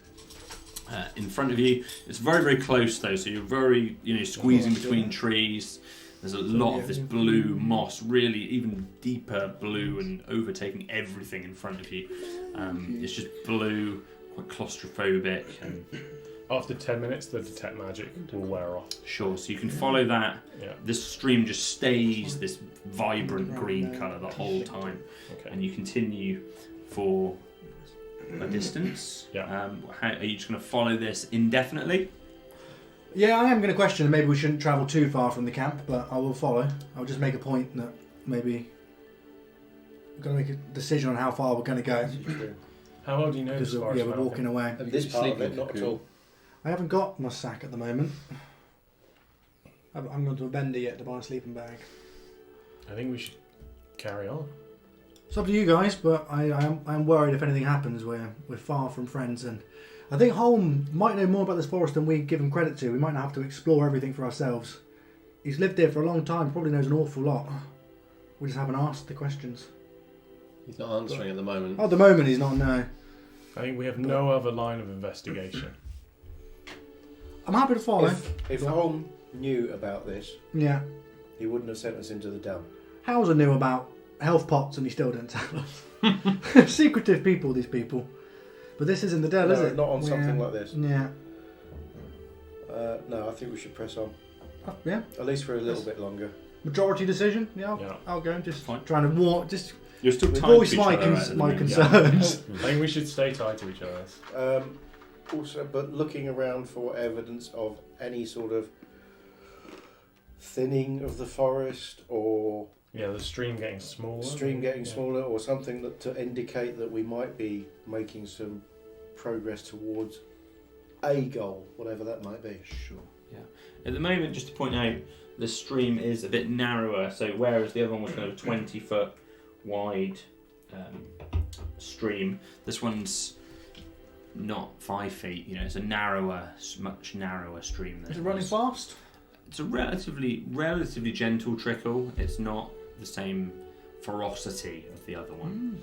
in front of you. It's very, very close though, so you're very, squeezing between trees. There's a lot of this blue moss, really even deeper blue, and overtaking everything in front of you. It's just blue, quite claustrophobic, and After 10 minutes, the Detect Magic will wear off. sure. So you can follow that. Yeah. This stream just stays this vibrant green colour the whole time. Okay. And you continue for a distance. Yeah. Are you just going to follow this indefinitely? Yeah, I am going to question maybe we shouldn't travel too far from the camp, but I will follow. I'll just make a point that maybe we're going to make a decision on how far we're going to go. How well do you know this Because forest, we're Malcolm? walking away. Have you This been part of sleeping it, not at cocoon? all. I haven't got my sack at the moment. I'm going to a vendor yet to buy a sleeping bag. I think we should carry on. It's up to you guys, but I'm worried if anything happens, we're far from friends, and I think Holm might know more about this forest than we give him credit to. We might not have to explore everything for ourselves. He's lived here for a long time, probably knows an awful lot. We just haven't asked the questions. He's not answering at the moment. At the moment, he's not, no. I think we have no other line of investigation. I'm happy to follow. If Holm knew about this, Yeah. he wouldn't have sent us into the dam. Hauser knew about health pots and he still didn't tell us. Secretive people, these people. But this isn't the Dell, No, is it? not on something Yeah. like this. Yeah. No, I think we should press on. Yeah. At least for a little bit longer. Majority decision. Yeah. Yeah. I'll go. Just Fine. trying to walk. Just You're still tied voice to each my other at the my moment. concerns. I think we should stay tied to each other. Also, but looking around for evidence of any sort of thinning of the forest or Yeah, the stream getting smaller. stream getting Yeah. smaller or something that to indicate that we might be making some progress towards a goal, whatever that might be. Sure. Yeah. At the moment, just to point out, this stream is a bit narrower. So whereas the other one was kind of 20-foot wide stream, this one's not 5 feet. You know, it's a much narrower stream. Is it running fast? It's a relatively gentle trickle. It's not the same ferocity of the other one.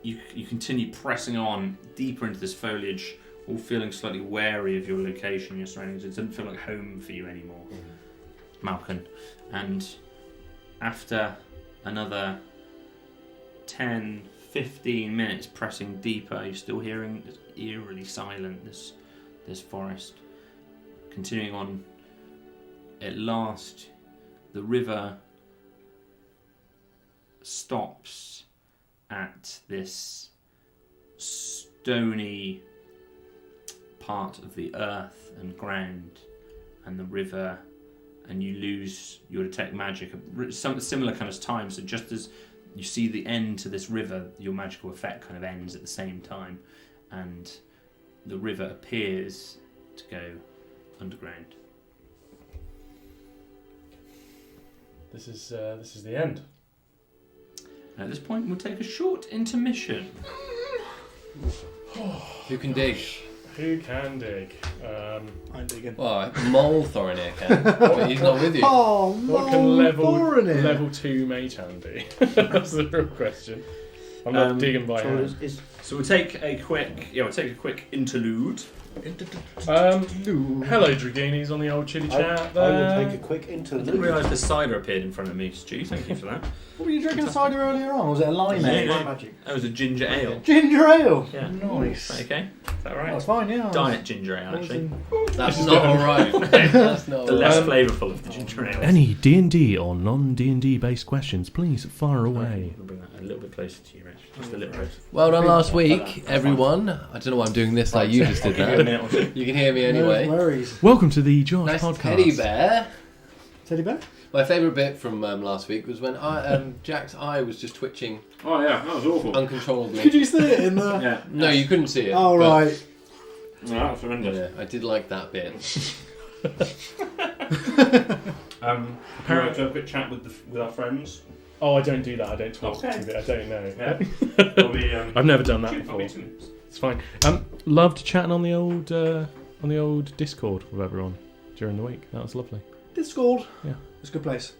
You continue pressing on deeper into this foliage, all feeling slightly wary of your location, your surroundings. It doesn't feel like home for you anymore, Malcolm. And after another 10, 15 minutes pressing deeper, you're still hearing this eerily silent, this forest. Continuing on, at last, the river stops at this stony part of the earth and ground and the river, and you lose your detect magic at some similar kind of time. So just as you see the end to this river, your magical effect kind of ends at the same time, and the river appears to go underground. This is the end. At this point, we'll take a short intermission. Who can dig? Who can dig? I'm digging. Well, Mole Thorinir can, but he's not with you. Oh, What can level 2 mage hand do? That's the real question. I'm not digging by hand. So we'll take a quick interlude. Hello, Dragoonies on the old chitty chat there. I will take a quick I interlude. didn't realise the cider appeared in front of me, Stu. Thank you for that. What were you drinking cider earlier on? Was it a lime ale? Yeah. Magic. That was a ginger ale. Ginger ale. Yeah. Nice. Is that okay? Is that right? That's fine, yeah. Diet ginger ale, actually. That's not alright. That's not The less alright. flavourful of the ginger ale. Any D&D or non-D&D based questions, please fire away. I'll bring that a little bit closer to you, Rich. Just a little closer. Well done last week, everyone. I don't know why I'm doing this like you just did Give you a that. minute or two. You can hear me No anyway. worries. Welcome to the Josh Nice podcast. teddy bear. Teddy bear? My favourite bit from last week was when Jack's eye was just twitching Oh yeah, that was awful. uncontrollably. Could you see it in the... Yeah. No, you couldn't see it. Oh, but- right. No, that was horrendous. Yeah, I did like that bit. Apparently, to have a quick chat with our friends. Oh, I don't do that. I don't talk Okay. to it. I don't know. Yeah. There'll be, I've never done that I'll before. be 2 minutes. It's fine. Loved chatting on the old Discord with everyone during the week. That was lovely. Discord. Yeah. It's a good place.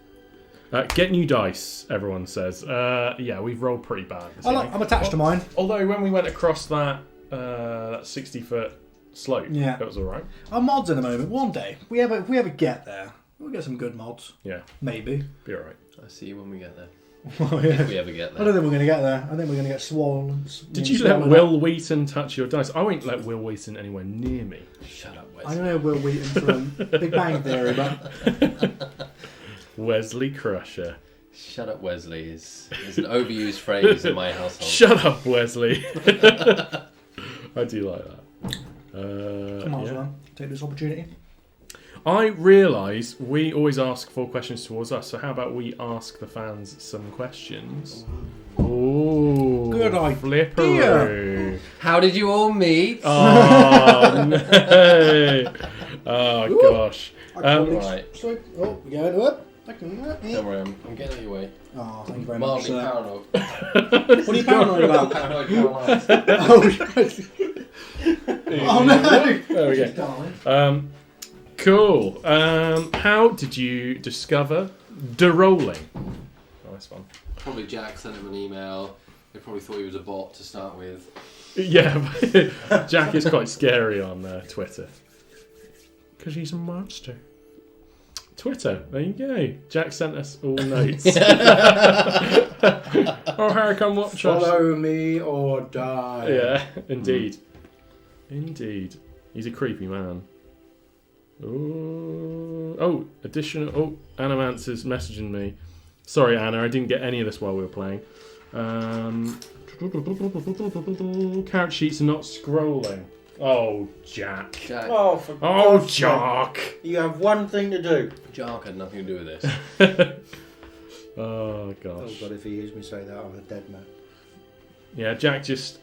Get new dice, everyone says. Yeah, we've rolled pretty bad this evening. I'm attached to mine. Although when we went across that 60-foot slope, Yeah. that was all right. Our mods in a moment. One day, if we ever get there, we'll get some good mods. Yeah, Maybe. be all right. I'll see you when we get there. Oh, If yeah. we ever get I don't there. think we're going to get there. I think we're going to get swollen. Did you let Will Wheaton touch your dice? I won't let Will Wheaton anywhere near me. Shut up, I Wes. know Will Wheaton from Big Bang Theory, but Wesley Crusher. Shut up, Wesley is an overused phrase in my household. Shut up, Wesley. I do like that. come on, yeah. man. Take this opportunity. I realise we always ask 4 questions towards us, so how about we ask the fans some questions? Ooh, Good idea. Flipperoo. How did you all meet? Oh, no. Oh, gosh. Right. Oh, we go into it. Don't worry, I'm getting out of your way. Oh, thank you very much, Mildly sir. paranoid. What are you paranoid about? Paranoid paralyzed. Oh, shit. Oh, no. There we go. Cool. How did you discover derolling? Nice one. Probably Jack sent him an email. They probably thought he was a bot to start with. Yeah, Jack is quite scary on Twitter. Because he's a monster. Twitter, there you go. Jack sent us all notes. Oh, Harry, come watch us. Follow me or die. Yeah, indeed. Indeed. He's a creepy man. Ooh. Oh, additional... Oh, Animancer's messaging me. Sorry, Anna, I didn't get any of this while we were playing. Character sheets are not scrolling. Oh, Jack. Jack. Oh, for Oh, God's sake. Jack. You have one thing to do. Jack had nothing to do with this. Oh, Oh gosh. God, if he hears me say that, I'm a dead man. Yeah, Jack just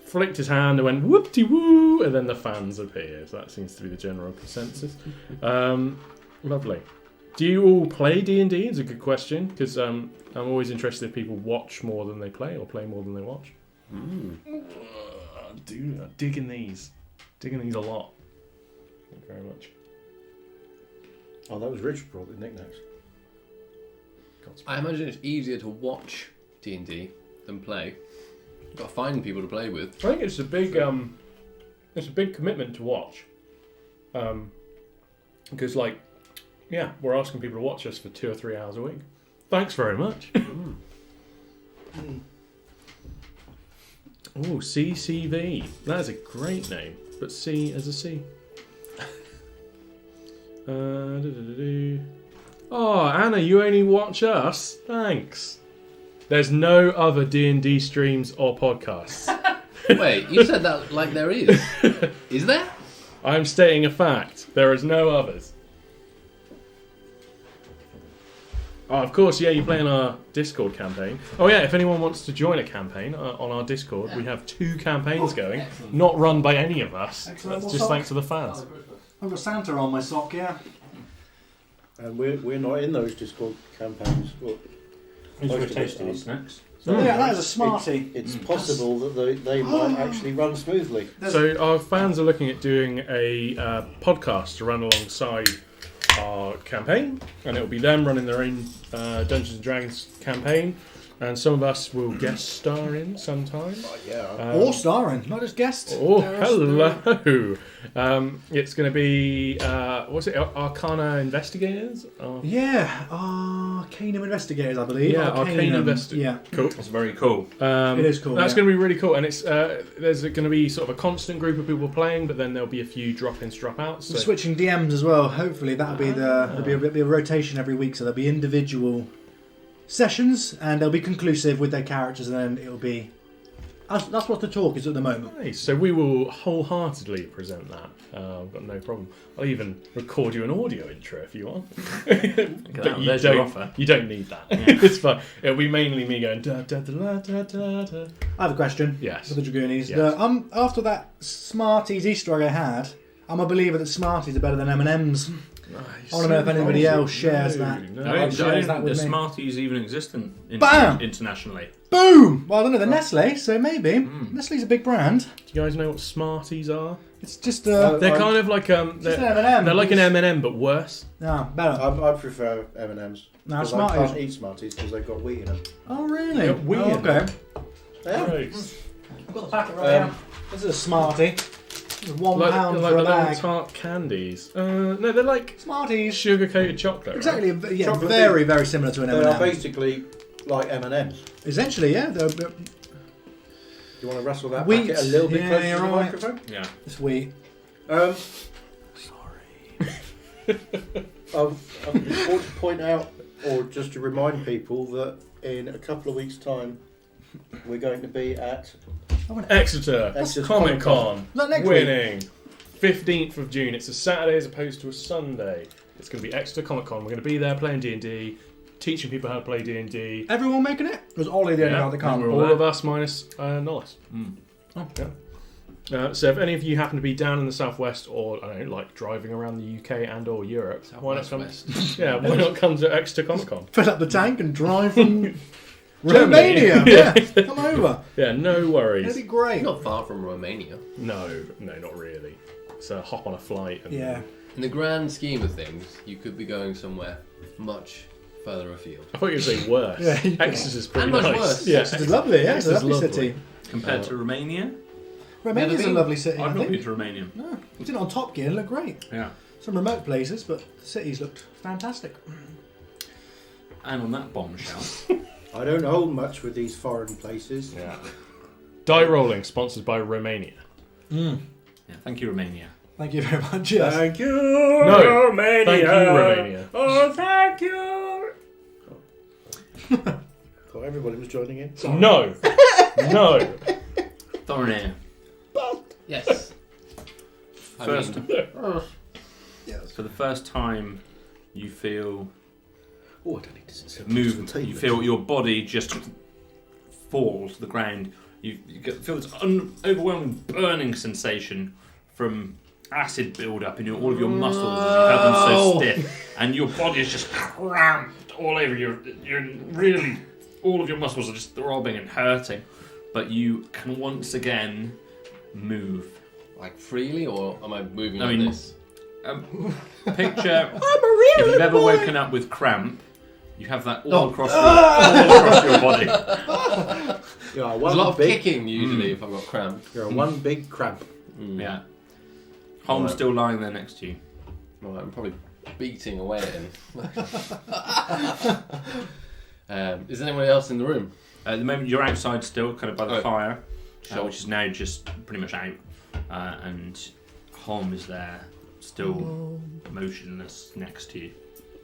flicked his hand and went whoop-de-woo, and then the fans appeared. That seems to be the general consensus. Lovely. Do you all play D&D? It's a good question, because I'm always interested if people watch more than they play or play more than they watch. Digging these a lot. Thank you very much. Oh, that was Rich brought the knickknacks. I imagine it's easier to watch D&D than play. You've got to find people to play with. I think it's a big commitment to watch, because we're asking people to watch us for 2 or 3 hours a week. Thanks very much. Oh, CCV. That is a great name, but C as a C. Oh, Anna, you only watch us? Thanks. There's no other D&D streams or podcasts. Wait, you said that like there is. Is there? I'm stating a fact. There is no others. Oh, of course, yeah, you're playing our Discord campaign. Oh, yeah, if anyone wants to join a campaign on our Discord, we have 2 campaigns going, not run by any of us. Excellent. That's just thanks to the fans. I've got Santa on my sock, yeah. And we're not in those Discord campaigns. Well, He's for tasting his snacks. So yeah, that is a smartie. it's possible that they might actually run smoothly. So our fans are looking at doing a podcast to run alongside our campaign, and it'll be them running their own Dungeons and Dragons campaign, and some of us will guest star in sometime. Yeah. Or starring, not just guests. Oh, hello! It's going to be what's it? Arcana Investigators. Yeah, Arcanum Investigators, I believe. Yeah, Arcane Investigators. Yeah, Cool. That's very cool. it is cool. That's yeah. going to be really cool, and it's there's going to be sort of a constant group of people playing, but then there'll be a few drop-ins, drop-outs. We're switching DMs as well. Hopefully that'll be there'll be a rotation every week, so there'll be individual sessions, and they'll be conclusive with their characters, and then it'll be. That's what the talk is at the moment. Nice. So we will wholeheartedly present that. I've got no problem. I'll even record you an audio intro if you want. But There's your offer. You don't need that. It's fine. It'll be mainly me going da da da da da da. I have a question. Yes. For the Dragoonies. Yes. After that Smarties Easter egg I had, I'm a believer that Smarties are better than M&Ms. Nice. I want to know if anybody else shares that. No. shares that with the me. Smarties even exist Bam! internationally. Boom! Well, I don't know, they're Nestle, so maybe. Nestle's a big brand. Do you guys know what Smarties are? It's just They're kind of like just an M&M. they're like an M&M but worse. No, better. I prefer M&Ms. No, I Smarties. can't eat Smarties because they've got wheat in them. Oh, really? Got wheat in okay. Yeah. Right. I've got the packet right here. This is a Smartie. It's £1 Like for the a little bag. tart candies. No, they're like Smarties. sugar-coated chocolate. Right? Exactly. Yeah, Chocolate very, very similar to an They are M&M. basically like M&Ms. Essentially, yeah. They're, Do you want to rustle that Wheat. packet a little bit Yeah, closer you're to the right. microphone? Yeah. it's wheat. I want to point out, or just to remind people, that in a couple of weeks' time, we're going to be at Exeter Exeter Comic Con. Not next week. Winning. 15th of June. It's a Saturday as opposed to a Sunday. It's going to be Exeter Comic Con. We're going to be there playing D&D, teaching people how to play D&D. Everyone making it? Was Ollie the only Yeah, one that can't? we're All there. of us minus Nollis. Oh. Yeah. So if any of you happen to be down in the southwest, or I don't know, like driving around the UK and or Europe, why not come? West. Yeah, why not come to Exeter Comic Con? Fill up the tank and drive from Germany. Romania. Yeah. Yeah, come over. Yeah, no It'd worries. be great. Not far from Romania. No, not really. It's a hop on a flight. And Yeah. In the grand scheme of things, you could be going somewhere much further afield. I thought you were saying worse. Yeah, you could. Exeter's pretty And much nice. worse. Yeah, It's lovely, yeah. It's a Exeter's lovely lovely. city. Compared to Romania, Romania's Never a been. lovely city, I I've not been think. to Romania. No, we did it on Top Gear and it looked great. Yeah. Some remote places, but the cities looked fantastic. And on that bombshell, I don't hold much with these foreign places. Yeah. Die Rolling, sponsored by Romania. yeah, thank you, Romania. Thank you very much. Yes. Thank you, No, Romania. Thank you, Romania. Oh, thank you. Thought everybody was joining in. No. No. Thornair. Yes. First, Yes. for the first time, you feel Oh, I don't need to sit move. You feel your body just fall to the ground. You feel this overwhelming burning sensation from acid build up in all of your muscles. You've had them so stiff, and your body is just cramped all over. You're really, all of your muscles are just throbbing and hurting, but you can once again move. Like freely, or am I moving I like mean, this? Picture if you've ever woken up with cramp, you have that all across your body. You are There's one a lot of big, kicking usually if I've got cramp. You're one big cramp. Yeah. Holm's Right. still lying there next to you. Well, I'm probably beating away at him. Is anyone else in the room? At the moment, you're outside still, kind of by the Oh. fire, Ouch. which is now just pretty much out. And Holm is there, still motionless next to you.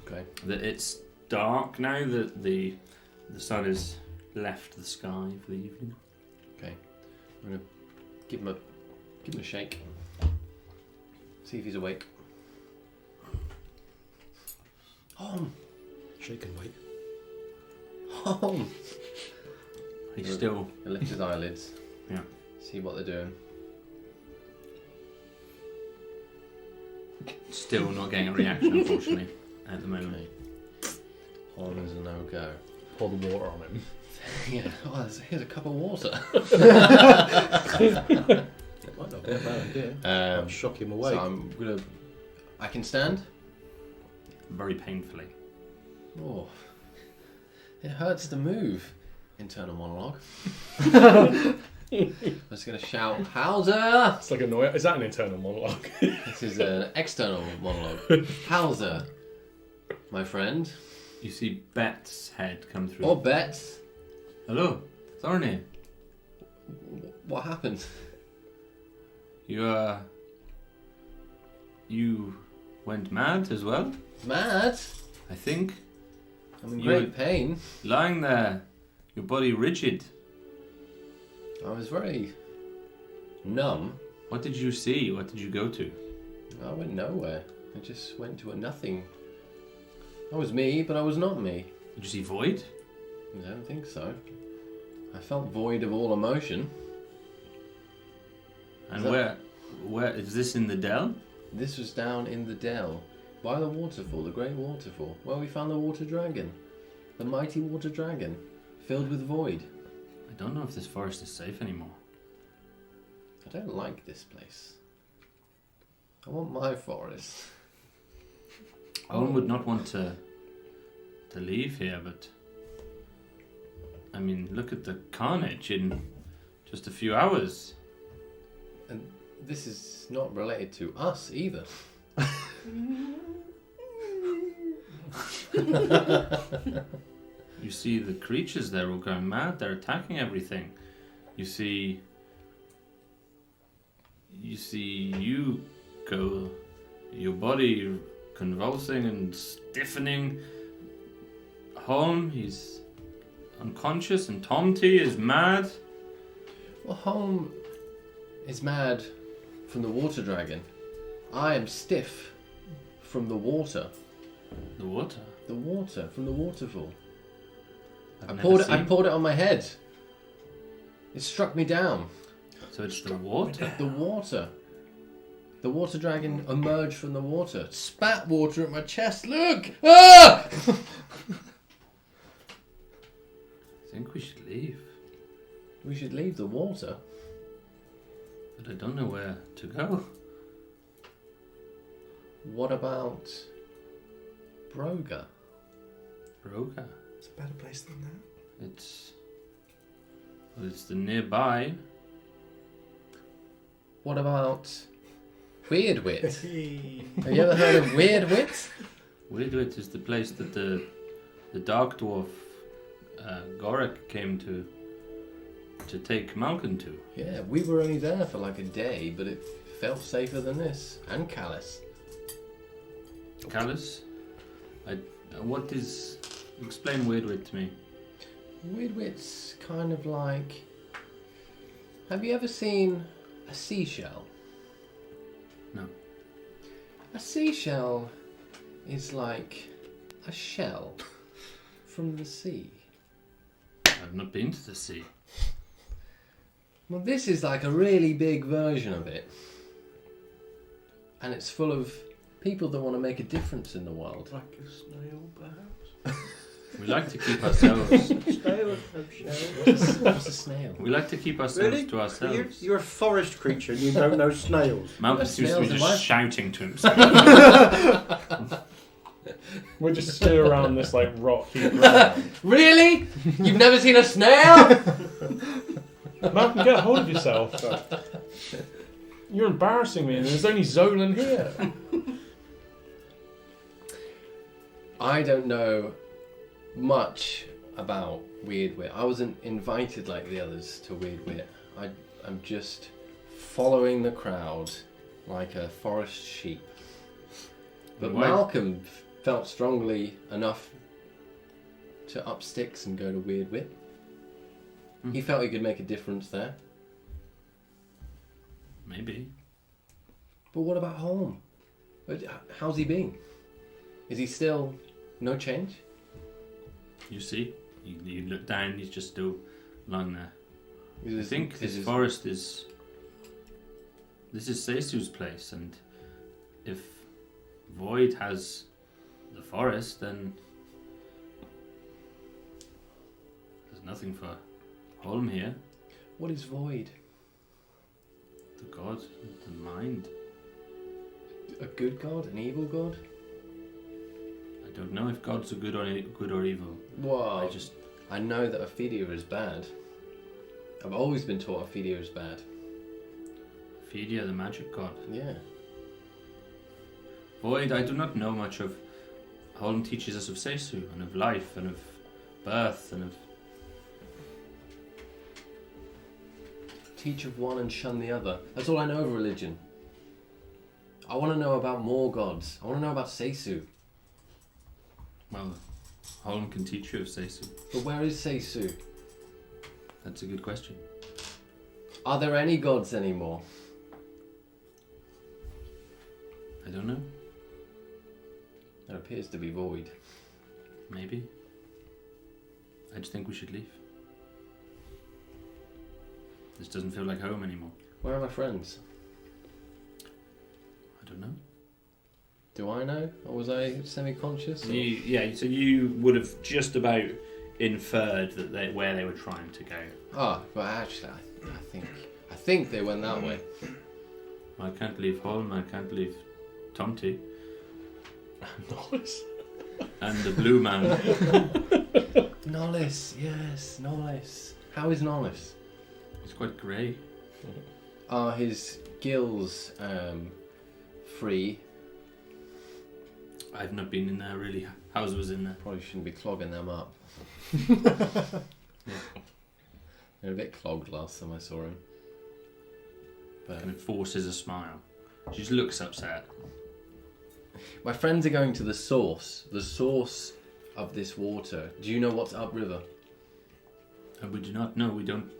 Okay. It's dark now that the sun has left the sky for the evening. Okay. I'm gonna give him a shake. See if he's awake. Home. Shake and wake. Home. He's still. He lifts his eyelids. Yeah. See what they're doing. Still not getting a reaction, unfortunately, at the moment. Okay. Home is a no-go. Pour the water on him. Yeah. Oh, here's a cup of water. It might not be a bad idea. Might shock him away. So I'm gonna. I can stand. Very painfully. Oh, it hurts to move. Internal monologue. I'm just gonna shout, Hauser! It's like a noise. Is that an internal monologue? This is an external monologue. Hauser, my friend. You see Bet's head come through. Or Bets. Hello, Thorny. What happened? You went mad as well, Mad? I think. I'm in You great were- pain. Lying there, your body rigid. I was very numb. What did you see? What did you go to? I went nowhere. I just went to a nothing. I was me, but I was not me. Did you see void? I don't think so. I felt void of all emotion. And Is that- where is this in the dell? This was down in the dell, by the waterfall, the great waterfall, where we found the water dragon. The mighty water dragon, filled with void. I don't know if this forest is safe anymore. I don't like this place. I want my forest. Owen would not want to leave here, but I mean, look at the carnage in just a few hours. And this is not related to us either. You see the creatures there all going mad. They're attacking everything. You see you go, your body convulsing and stiffening. Holm, he's unconscious, and Tom T is mad. Well, Holm is mad from the water dragon. I am stiff from the water. The water. The water from the waterfall. I've I never poured seen- it on my head. It struck me down. So it's the water. The water. The water dragon emerged from the water. Spat water at my chest. Look! Ah! I think we should leave, We should leave the water. but I don't know where to go. What about Broga? Roga. It's a better place than that. It's the nearby. What about Weirdwit? Hey. Have you ever heard of Weirdwit? Weirdwit is the place that the dark dwarf Gorek came to take Malkin to. Yeah, we were only there for like a day, but it felt safer than this. And Callus. Callus? What is... Explain Weirdwit to me. Weirdwit's kind of like... Have you ever seen a seashell? No. A seashell is like a shell from the sea. I've not been to the sea. Well, this is like a really big version of it. and it's full of people that want to make a difference in the world. Like a snail, perhaps. We like to keep ourselves. Snail have shells. What's a snail? We like to keep ourselves Really? to ourselves. You're a forest creature and you don't know snails. Malcolm seems to be Snails just alive. shouting to himself. We're just stood around this like rocky ground. Really? You've never seen a snail? Malcolm, get a hold of yourself. You're embarrassing me, and there's only Zolan here. I don't know much about Weird Wit. I wasn't invited like the others to Weird Wit. I'm just following the crowd like a forest sheep. But Why- Malcolm felt strongly enough to up sticks and go to Weird Wit. He felt he could make a difference there. Maybe. But what about home? How's he been? Is he still no change? You see, you look down. He's just still lying there. I Is think this forest is. This is Seisu's place, and if Void has the forest, then there's nothing for Holm here. What is Void? The god, the mind. A good god? An evil god? I don't know if gods are good or evil. Whoa. I just I know that Ophidia is bad. I've always been taught Ophidia is bad. Ophidia, the magic god. Yeah. Void, I do not know much of. Holm teaches us of Seisu and of life and of birth and of. Teach of one and shun the other. That's all I know of religion. I want to know about more gods. I want to know about Seisu. Well, Holm can teach you of Seisu. But where is Seisu? That's a good question. Are there any gods anymore? I don't know. There appears to be Void. Maybe. I just think we should leave. This doesn't feel like home anymore. Where are my friends? I don't know. Do I know? Or was I semi-conscious? or- So you would have just about inferred that where they were trying to go. Ah, but actually, I think they went that way. I can't leave Holm. I can't leave Tomty Nice. and the Blue Man. Nollis, yes, Nollis. How is Nollis? It's quite grey. Are his gills free? I've not been in there really. How's was in there? Probably shouldn't be clogging them up. They're a bit clogged last time I saw him. But And it forces a smile. She just looks upset. my friends are going to the source of this water. Do you know what's upriver? And we do not know.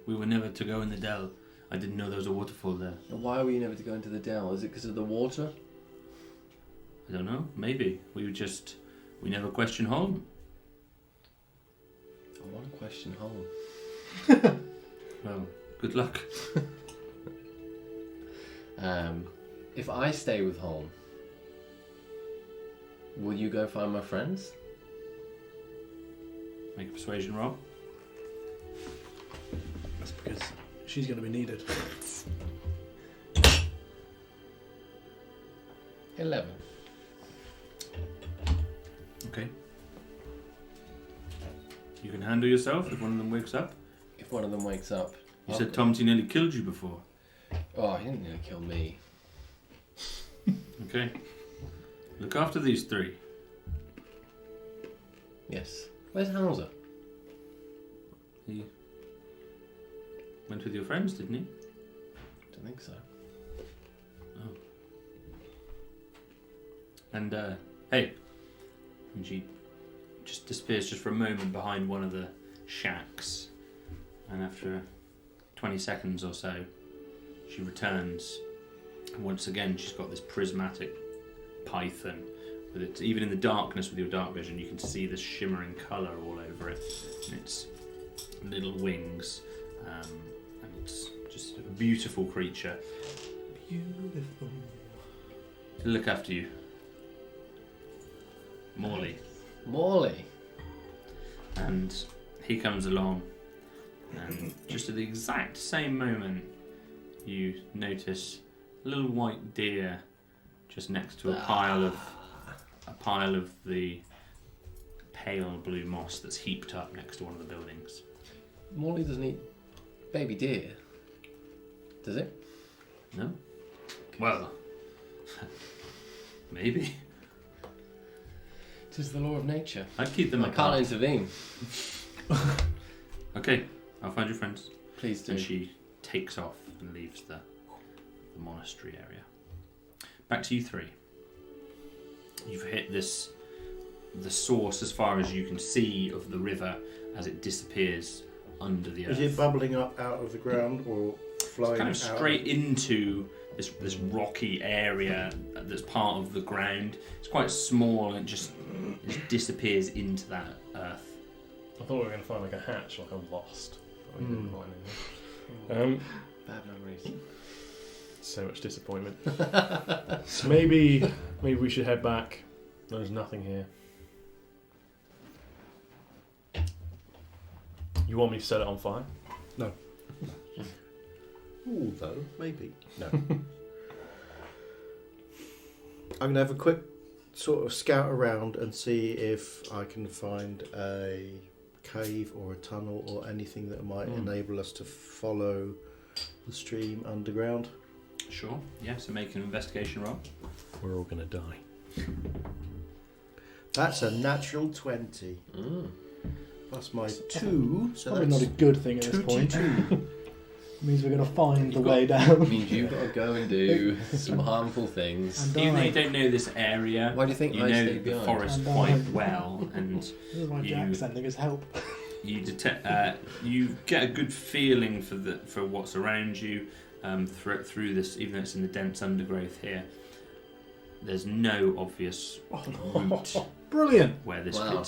We were never to go in the dell. I didn't know there was a waterfall there. And why were you never to go into the dell? Is it because of the water? I don't know. Maybe we never questioned Holm. I want to question Holm. Well, good luck. If I stay with Holm, will you go find my friends? Make a persuasion roll. That's because she's going to be needed. 11. Okay. You can handle yourself if one of them wakes up. If one of them wakes up. You I'll said go- Tomty nearly killed you before. Oh, he didn't nearly kill me. Okay. Look after these three. Yes. Where's Hauser? He went with your friends, didn't he? Don't think so. And hey, and she just disappears just for a moment behind one of the shacks, and after 20 seconds or so, she returns. And once again, she's got this prismatic python. With it, even in the darkness with your dark vision, you can see this shimmering colour all over it. And its little wings, and it's just a beautiful creature. Beautiful. to look after you. Morley. Morley. And he comes along, and just at the exact same moment, you notice a little white deer just next to a pile of the pale blue moss that's heaped up next to one of the buildings. Morley doesn't eat baby deer, does it? No? Well, maybe. It is the law of nature. I'd keep them I apart. can't intervene. Okay, I'll find your friends. Please do. And she takes off and leaves the monastery area. Back to you three. You've hit the source as far as you can see of the river as it disappears under the earth. Is it bubbling up out of the ground or flowing It's kind of out? straight into this rocky area that's part of the ground. It's quite small and it just disappears into that earth. I thought we were going to find like a hatch, like I'm lost. But we didn't find anything. Bad memories. So much disappointment. So maybe we should head back. There's nothing here. You want me to set it on fire? Ooh, though, maybe. No. I'm going to have a quick sort of scout around and see if I can find a cave or a tunnel or anything that might enable us to follow the stream underground. Sure, yeah, so make an investigation roll. We're all going to die. That's a natural 20. Plus my 2, so Probably that's not a good thing at this point. 22. Means we're going to find the You've way It down. means you've got to go and do some harmful things. And Even though you die. don't know this area, Why do you think you I know stayed the behind? forest And quite die. well, and This is why You- Jack's sending us help. you detect, you get a good feeling for what's around you through this, even though it's in the dense undergrowth here. There's no obvious route Brilliant. where this Wow.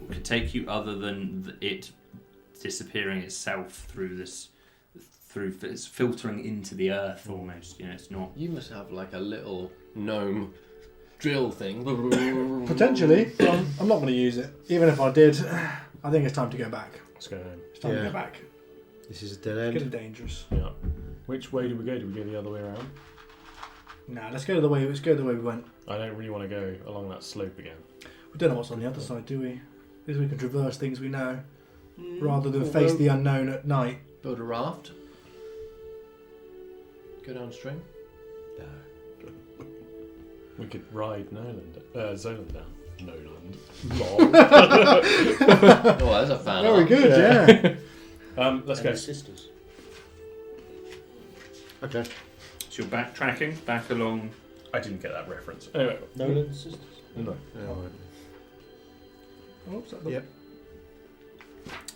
could take you, other than it disappearing itself through it's filtering into the earth almost. You know, it's not. You must have like a little gnome drill thing. Potentially. I'm not going to use it. Even if I did, I think it's time to go back. Let's go home. It's time to Yeah. go back. This is a dead It's end. getting dangerous. Yeah. Which way do we go? Do we go the other way around? Nah, let's go the way we went. I don't really want to go along that slope again. We don't know what's on the other side, do we? Because we can traverse things we know, rather than Although- face the unknown at night. Build a raft. Go downstream. We could ride Zoland down. Noland. Oh, that's a fan. Very art. good, yeah. Let's And go. the sisters. Okay. So you're backtracking back along. I didn't get that reference. Anyway. Nolan sisters. No. Oh, is that the- Yep.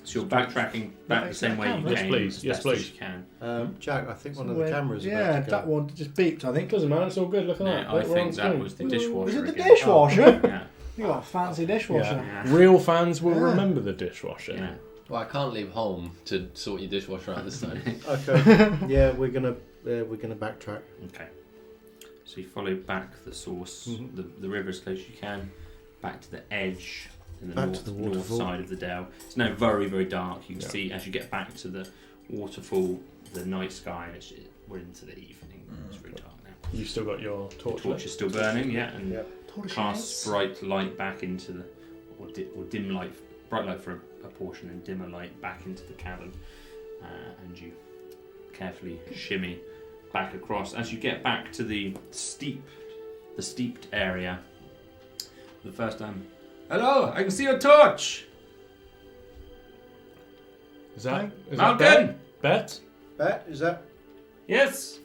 So you're backtracking back the same way you Yes, came. please. As Yes, best as please. you can. Jack, I think one of the Somewhere- cameras Yeah, about to go. that one just beeped, I think. Doesn't matter. It's all good. Look at No, that. I Look, we're on think that screen. was the dishwasher. Is it the again. dishwasher? Yeah. You got a fancy dishwasher. Yeah. Real fans will Yeah. remember the dishwasher. Yeah. Well, I can't leave home to sort your dishwasher out this time. Okay. Yeah, we're gonna backtrack. Okay. So you follow back the source, the river as close as you can, back to the edge in the Back north, to the north waterfall. side of the dell. It's now very, very dark. You can Yeah. see as you get back to the waterfall, the night sky, and we're into the evening. It's very dark now. You've still got your The torch. torch is still burning, yeah, and Yep. casts bright light back into the, or dim light, bright light for a portion and dimmer light back into the cavern, and you carefully shimmy back across. As you get back to the steeped area, the first time, hello, I can see your torch, Is that Malcolm. Bet? Bet, is that? Yes,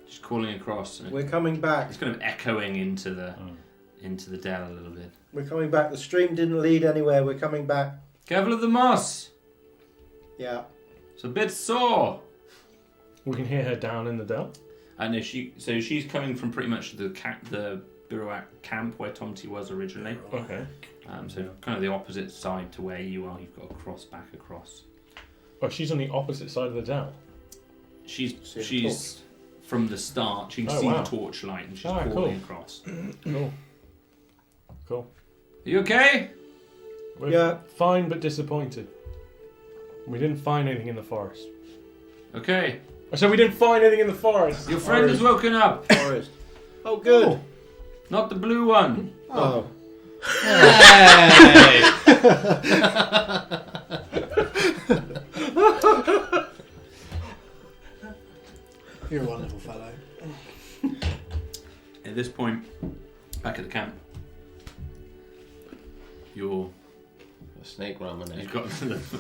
just calling across. And We're coming back. it's kind of echoing into the dell a little bit. We're coming back. The stream didn't lead anywhere. We're coming back. Careful of the moss. Yeah. It's a bit sore. We can hear her down in the dell. I know she's coming from pretty much the Birouac camp where Tomty was originally. Okay. So kind of the opposite side to where you are. You've got to cross back across. Oh, she's on the opposite side of the dell. She's See the she's from the start. You can Oh, see wow. the torchlight, and she's Oh, calling cool. across. Cool. Cool. Are you okay? We're Yeah. fine but disappointed. We didn't find anything in the forest. Okay. So we didn't find anything in the forest. Your friend has woken up. Forest. Oh, good. Not the blue one. Oh. Hey! You're a wonderful fellow. At this point, back at the camp, A snake round my neck. you've got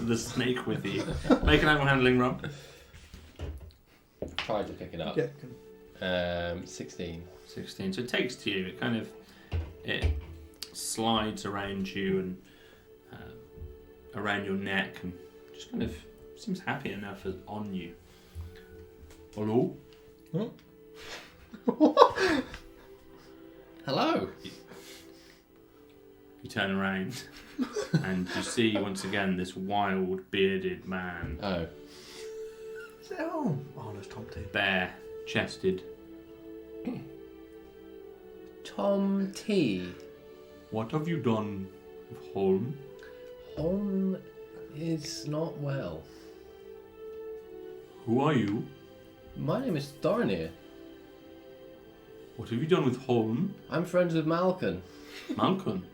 the snake with you. Make an animal handling roll. Tried to pick it up. Yeah. 16. 16. So it takes to you. It slides around you and around your neck and just kind of seems happy enough as on you. Hello? Hello. You turn around and you see once again this wild bearded man, Oh. Oh, there's Tom too. bare chested. Tom T. What have you done with Holm? Holm is not well. Who are you? My name is Thornir. What have you done with Holm? I'm friends with Malcolm. Malcolm.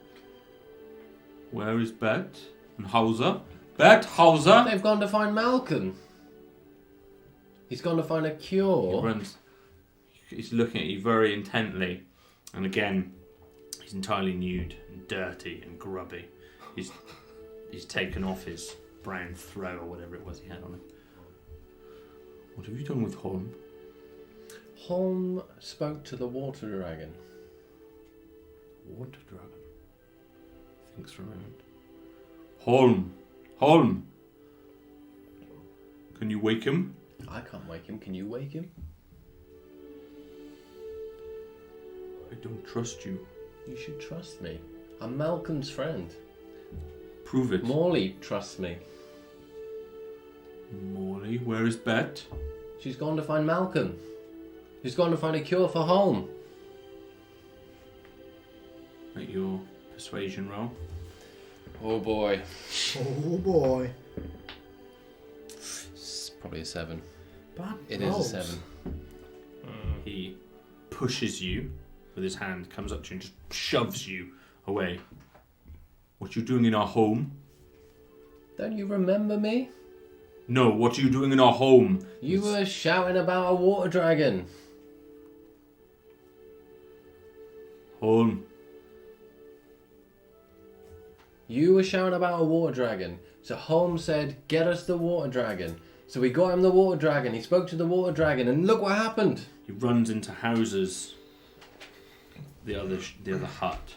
Where is Bet and Hauser? Bet, Hauser! They've gone to find Malcolm. He's gone to find a He cure. runs. He's looking at you very intently, and again, he's entirely nude and dirty and grubby. He's taken off his brown throw or whatever it was he had on him. What have you done with Holm? Holm spoke to the water dragon. Water dragon. Thinks for a moment. Holm. Can you wake him? I can't wake him. Can you wake him? I don't trust you. You should trust me. I'm Malcolm's friend. Prove it. Morley trusts me. Morley, where is Bet? She's gone to find Malcolm. She's gone to find a cure for Holm. Make your persuasion roll. Oh boy. Oh boy. It's probably a 7. Bad It is rolls. a 7. He pushes you with his hand, comes up to you and just shoves you away. What are you doing in our home? Don't you remember me? No, what are you doing in our home? You were shouting about a water dragon. Holm. You were shouting about a water dragon. So Holmes said, get us the water dragon. So we got him the water dragon. He spoke to the water dragon and look what happened. He runs into houses. The other hut.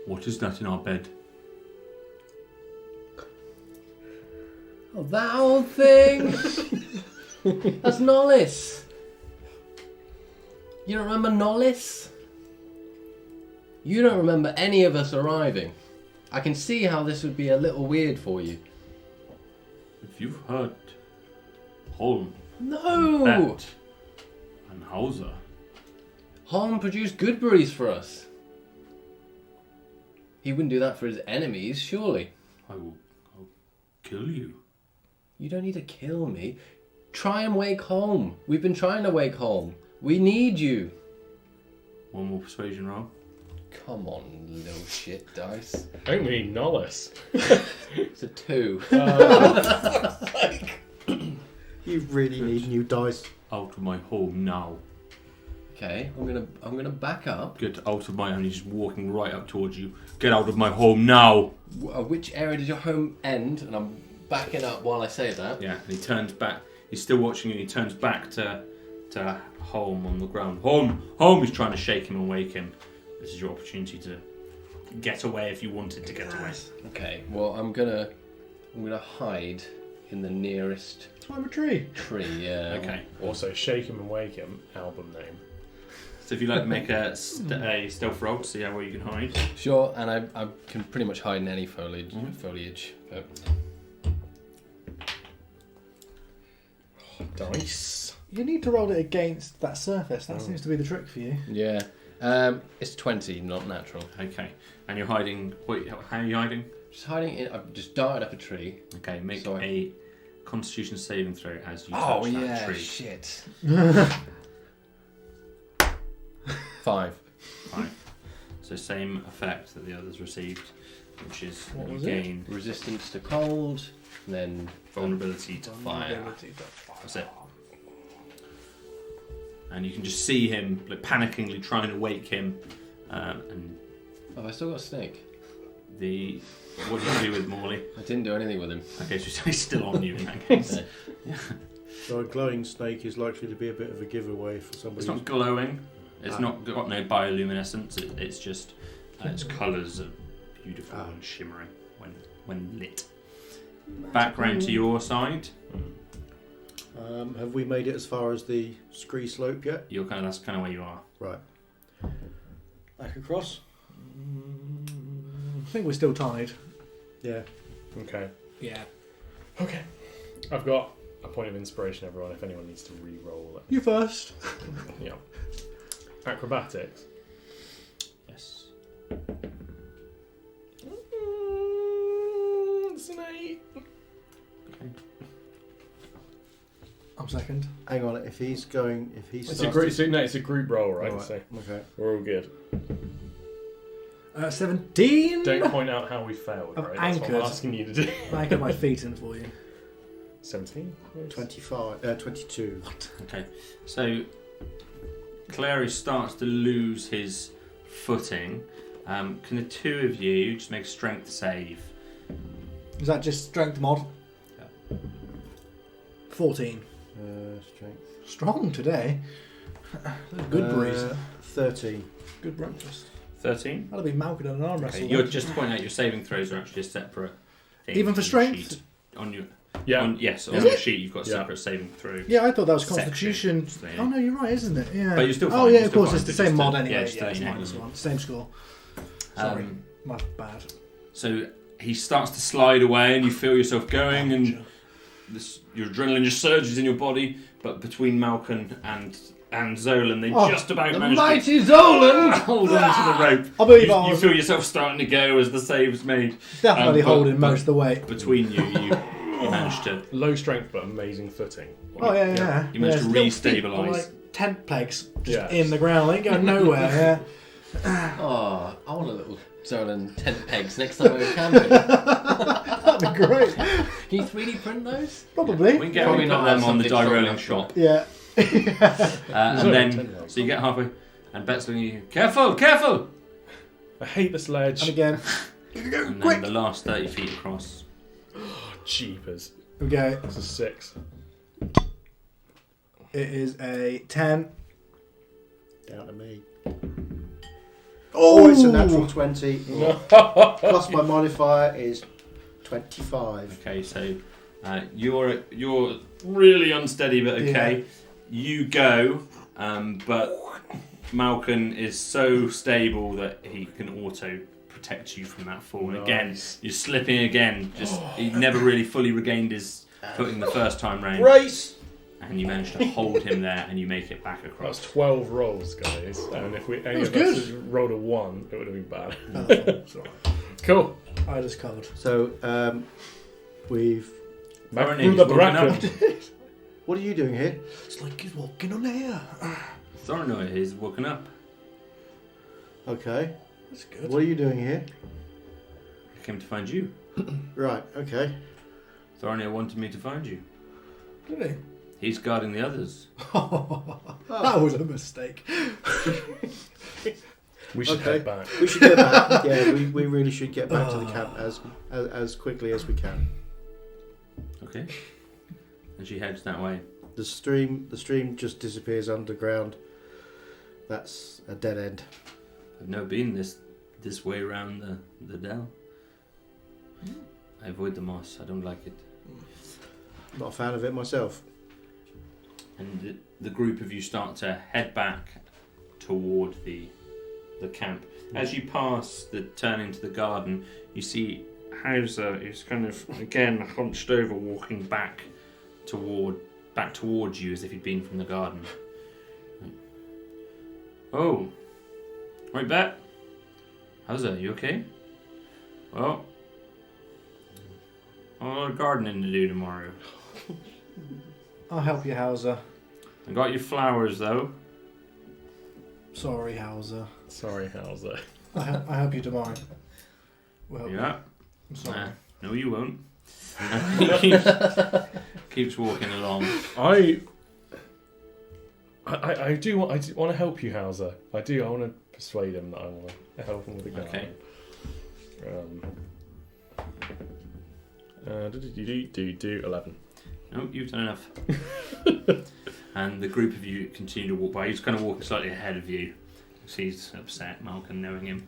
What is that in our bed? Oh, that old thing. That's Nollis. You don't remember Nollis? You don't remember any of us arriving. I can see how this would be a little weird for you. If you've heard Holm, No! Bet, and Hauser, Holm produced Goodberries for us. He wouldn't do that for his enemies, surely. I'll kill you. You don't need to kill me. Try and wake Holm. We've been trying to wake Holm. We need you. One more persuasion roll. Come on, little shit dice. I think we need Nollis. It's a 2. You really need new dice. Out of my home now. Okay, I'm gonna back up. Get out of my home. He's just walking right up towards you. Get out of my home now. Which area does your home end? And I'm backing up while I say that. Yeah, and he turns back. He's still watching you. And he turns back to Holm on the ground. Holm. He's trying to shake him and wake him. This is your opportunity to get away if you wanted to get away. Okay, well I'm gonna hide in the nearest Climb a tree. tree. Yeah. Okay. Also, Shake Him and Wake Him, album name. So if you'd like to make a stealth roll to see how well you can hide. Sure, and I can pretty much hide in any foliage. But Dice. You need to roll it against that surface. That seems to be the trick for you. Yeah. It's 20, not natural. Okay. And you're hiding. Wait, how are you hiding? Just hiding in. I've just darted up a tree. Okay, make Sorry. a Constitution saving throw as you touch that tree. shit. 5. 5. So same effect that the others received, which is What you was gain Resistance to cold, and then vulnerability to fire. Vulnerability to fire. That's it. And you can just see him like panickingly trying to wake him. And have I still got a snake? what did you do with Morley? I didn't do anything with him. Okay, so he's still on you in that case. Yeah. So a glowing snake is likely to be a bit of a giveaway for somebody. It's not glowing. It's not got no bioluminescence. It's just its colours are beautiful and shimmering when lit. Background to your side. Have we made it as far as the scree slope yet? That's kind of where you are. Right. Back across. I think we're still tied. Yeah. Okay. Yeah. Okay. I've got a point of inspiration, everyone, if anyone needs to re-roll it. You first. Yeah. Acrobatics. Yes. It's an 8. Okay. I'm second. Hang on. If he's going, It's a group roll, right? Alright, So okay. we're all good. 17. Don't point out how we failed, I've right? That's what I'm anchored. asking you to do. I get my feet in for you. 17? 22. Okay. So Clary starts to lose his footing. Can the two of you just make a strength save? Is that just strength mod? Yeah. 14. Strength. Strong today. Good breeze. 13. Good breakfast. 13. That'll be Malcolm in an arm wrestle. Okay, you're just to point out your saving throws are actually a separate thing. Even for on your strength? sheet. On your Yeah. on Is your it? sheet you've got Yeah. separate saving throw. Yeah, I thought that was Section, Constitution. so, yeah. Oh no, you're right, isn't it? Yeah. But you're still fine, Oh yeah, you're of still course, fine, it's the but same just mod a- anyway. yeah, Yeah, just a it's unit. minus 1. Same score. Sorry, my bad. So he starts to slide away, and you feel yourself going, and your adrenaline just surges in your body. But between Malcolm and Zolan, they just about the manage mighty to Zolan! hold on to the rope. I believe I You was feel yourself starting to go as the save's made. definitely but- holding but most of the weight. Between you managed to Low strength but amazing footing. Oh yeah. You managed to Little feet on, re-stabilise. like tent pegs just Yeah. in the ground. They ain't going nowhere. Yeah. Oh, I want a little Zolan tent pegs next time I go camping. That'd be great. Can you 3D print those? Probably. We can get Probably we not put them have on the something die strong rolling enough. shop. Yeah. And then, so you get halfway, and Bet's looking at you, careful, careful! I hate this ledge. And again. And Quick. then the last 30 feet across. Jeepers. Here we go. This is 6. It is a 10. Down to me. Oh, Oh, it's a natural 20. Plus my modifier is 25. Okay, so you're really unsteady, but okay. Yeah. You go, but Malcolm is so stable that he can auto protect you from that fall. And again, you're slipping again. Just he never really fully regained his footing the first time round. Race! And you manage to hold him there, and you make it back That's across. 12 rolls, guys. And if any was of us good. had rolled a 1, it would have been bad. Oh, it's all right. Cool. I just covered. So, we've... Back Aaron through is the walking bracken. up. What are you doing here? It's like he's walking on air. Thornoy is woken up. Okay. That's good. What are you doing here? I came to find you. Right, okay. Thornoy wanted me to find you. Did He's guarding the others. he? That was a mistake. We should Okay. head back. We should get back. Yeah, we really should get back to the camp as quickly as we can. Okay. And she heads that way. The stream just disappears underground. That's a dead end. I've never been this way around the dell. I avoid the moss. I don't like it. Not a fan of it myself. And the group of you start to head back toward the camp. As you pass the turn into the garden, you see Hauser is kind of again hunched over, walking back back towards you as if he'd been from the garden. Oh, right back. How's that? You okay? Well, I've got a lot of gardening to do tomorrow. I'll help you, Hauser. I got your flowers though. Sorry, Hauser. Sorry, Hauser. I help you tomorrow. Well, Yeah. I'm sorry. No, you won't. He keeps walking along. I do want to help you, Hauser. I do. I want to persuade him that I want to help him with the garden. Okay. Do 11. No, you've done enough. And the group of you continue to walk by. He's kind of walking slightly ahead of you. He's upset, Malcolm, knowing him.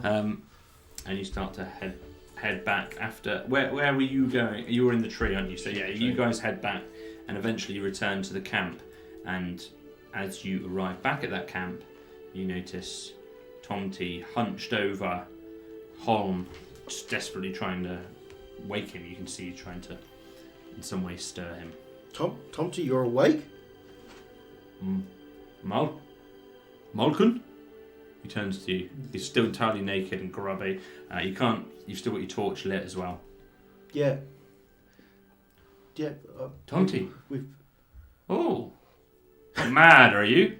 And you start to head back after. Where were you going? You were in the tree, aren't you? So yeah, you guys head back, and eventually you return to the camp. And as you arrive back at that camp, you notice Tomty hunched over Holm, just desperately trying to wake him. You can see you trying to, in some way, stir him. Tomty, you're awake? Malcolm? He turns to you. He's still entirely naked and grubby. You've still got your torch lit as well. Yeah. Yeah. Tomty? We've... Oh. Not mad, are you?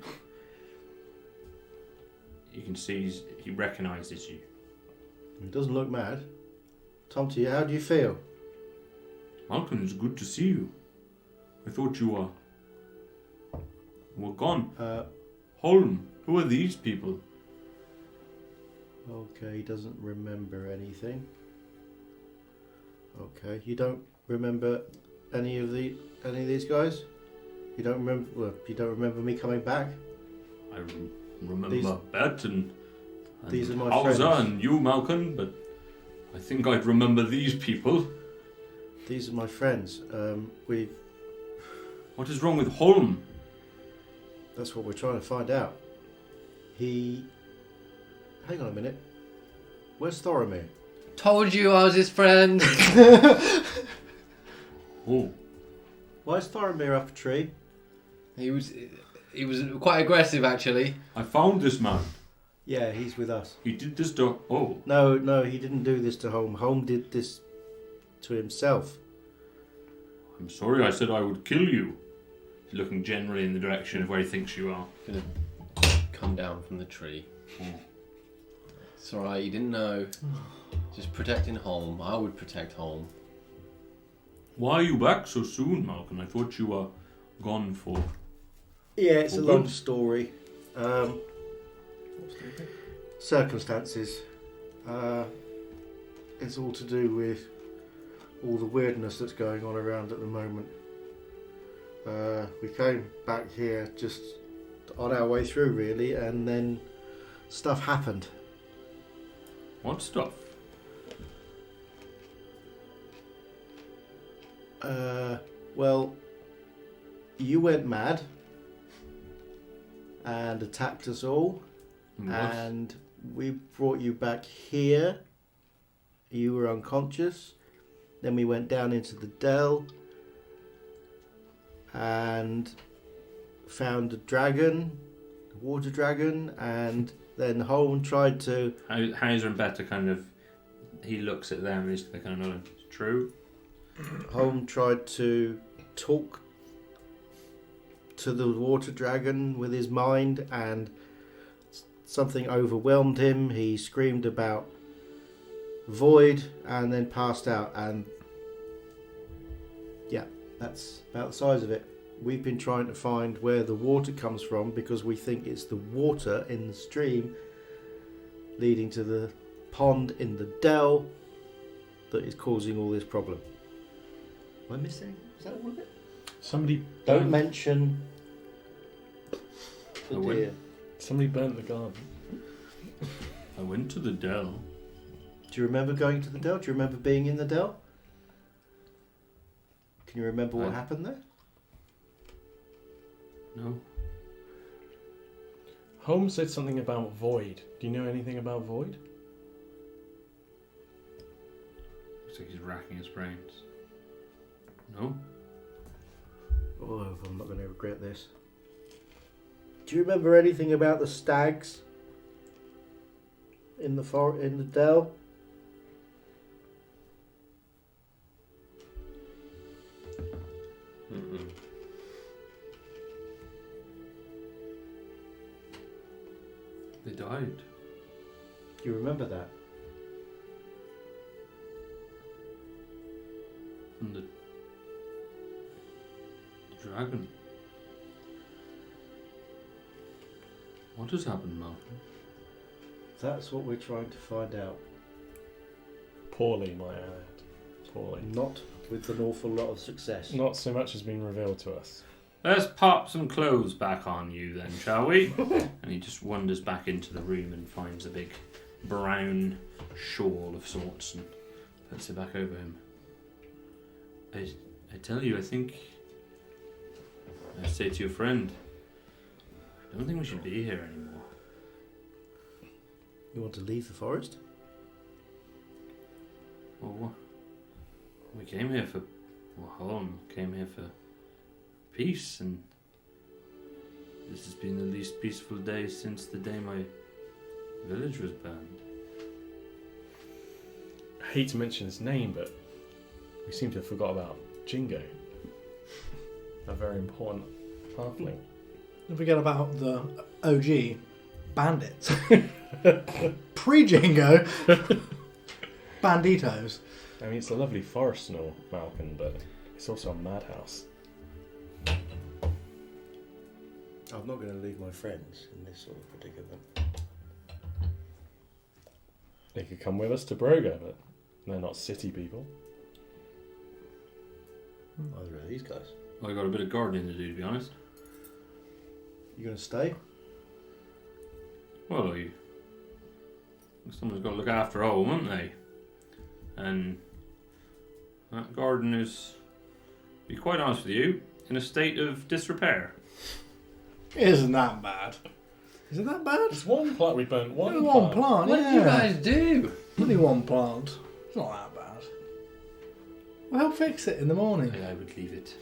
You can see he recognises you. He doesn't look mad. Tomty, how do you feel? Malcolm, it's good to see you. I thought you were gone. Holm, who are these people? Okay, he doesn't remember anything. Okay, you don't remember any of these guys? You don't remember? Well, you don't remember me coming back? I remember Bert and these are my Hauser friends. and you, Malcolm, but I think I'd remember these people. These are my friends. What is wrong with Holm? That's what we're trying to find out. Hang on a minute. Where's Thoromir? Told you I was his friend. Oh. Why is Thoromir up a tree? He was quite aggressive, actually. I found this man. Yeah, he's with us. He did this to... Oh. No, he didn't do this to Holm. Holm did this to himself. I'm sorry, I said I would kill you. He's looking generally in the direction of where he thinks you are. Gonna come down from the tree. It's alright, you didn't know. Just protecting Holm. I would protect Holm. Why are you back so soon, Malcolm? I thought you were gone for... Yeah, it's a Oh, long good. story. Circumstances. It's all to do with all the weirdness that's going on around at the moment. We came back here just on our way through, really, and then stuff happened. What stuff? Well, you went mad and attacked us all, and we brought you back here. You were unconscious. Then we went down into the dell and found a dragon, a water dragon, and then Holm tried to... Hauser and Beta kind of... He looks at them and they're kind of nodding. It's true. Holm tried to talk to the water dragon with his mind, and something overwhelmed him. He screamed about void and then passed out, and yeah, that's about the size of it. We've been trying to find where the water comes from because we think it's the water in the stream leading to the pond in the dell that is causing all this problem. Am I missing? Is that all of it? Somebody Don't mention the I went- deer. Somebody burnt the garden. I went to the dell. Do you remember going to the dell? Do you remember being in the dell? Can you remember what happened there? No. Holmes said something about void. Do you know anything about void? Looks like he's racking his brains. No? Or I'm not going to regret this. Do you remember anything about the stags in the dell? Mm-mm. They died. Do you remember that? And the dragon. What has happened, Malcolm? That's what we're trying to find out. Poorly, might I add. Poorly. Not with an awful lot of success. Not so much has been revealed to us. Let's pop some clothes back on you then, shall we? And he just wanders back into the room and finds a big brown shawl of sorts and puts it back over him. I tell you, I think I say to your friend, I don't think we should be here anymore. You want to leave the forest? Well, we came here for, well, Holm came here for peace, and this has been the least peaceful day since the day my village was burned. I hate to mention his name, but we seem to have forgot about Jingo. A very important halfling. Don't forget about the OG bandits. Pre-Jingo. Banditos. I mean, it's a lovely forest and all, Malcolm, but it's also a madhouse. I'm not going to leave my friends in this sort of predicament. They could come with us to Broga, but they're not city people. Either of these guys. I got a bit of gardening to do, to be honest. You going to stay? Well, someone's got to look after home, haven't they? And that garden is, to be quite honest with you, in a state of disrepair. Isn't that bad? Is it that bad? It's one plant we burnt. Only one plant, What yeah. did you guys do? Only one plant. It's not that bad. We'll help fix it in the morning. I would leave it.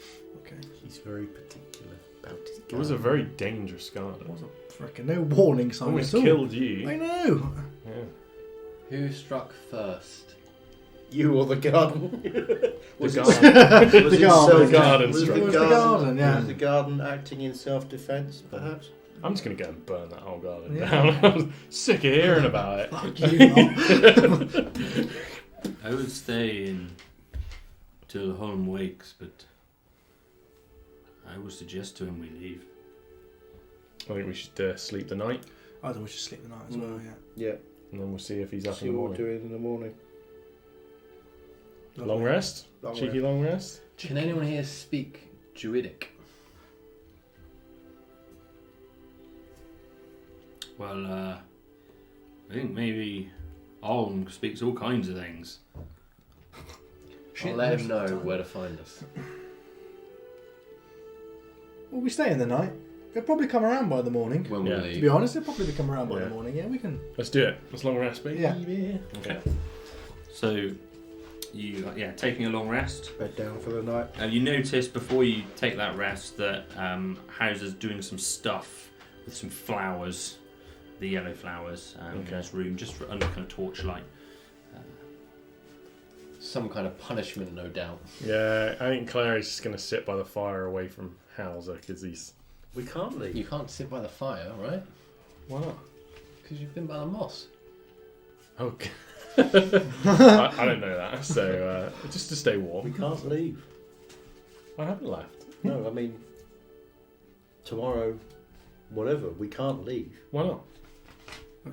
Okay. He's very particular about his It was a very dangerous garden. Frickin' no warning sign Almost at all. killed you. I know. Yeah. Who struck first? You or the garden? Was it garden. was The it garden. self- The garden was struck. It was the garden, yeah. Was the garden acting in self-defence, perhaps? I'm just going to go and burn that whole garden Yeah. down. I'm sick of hearing about it. Fuck you, lot. I would stay in till Holm wakes, but I would suggest to him we leave. I think we should sleep the night, I thought we should sleep the night as well, yeah. Yeah. and then we'll see if he's up See in the what we're morning. doing in the morning. Long rest? Long Cheeky long rest? Can anyone here speak Druidic? Well, I think maybe Holm speaks all kinds of things. I'll let him know where to find us. Well, we stay in the night. They'll probably come around by the morning. When we Yeah. To leave. be honest, they'll probably come around by Yeah. the morning. Yeah, we can. Let's do it. Let's long rest, baby. Yeah. Okay. So, you taking a long rest. Bed down for the night. And you notice before you take that rest that Hauser's doing some stuff with some flowers, the yellow flowers, in his room, just under kind of torchlight. Some kind of punishment, no doubt. Yeah, I think Claire is just going to sit by the fire away from Hauser because he's... We can't leave. You can't sit by the fire, right? Why not? Because you've been by the moss. Okay. I don't know that, so just to stay We warm. can't leave. I haven't left. No, I mean, tomorrow, whatever, we can't leave. Why not?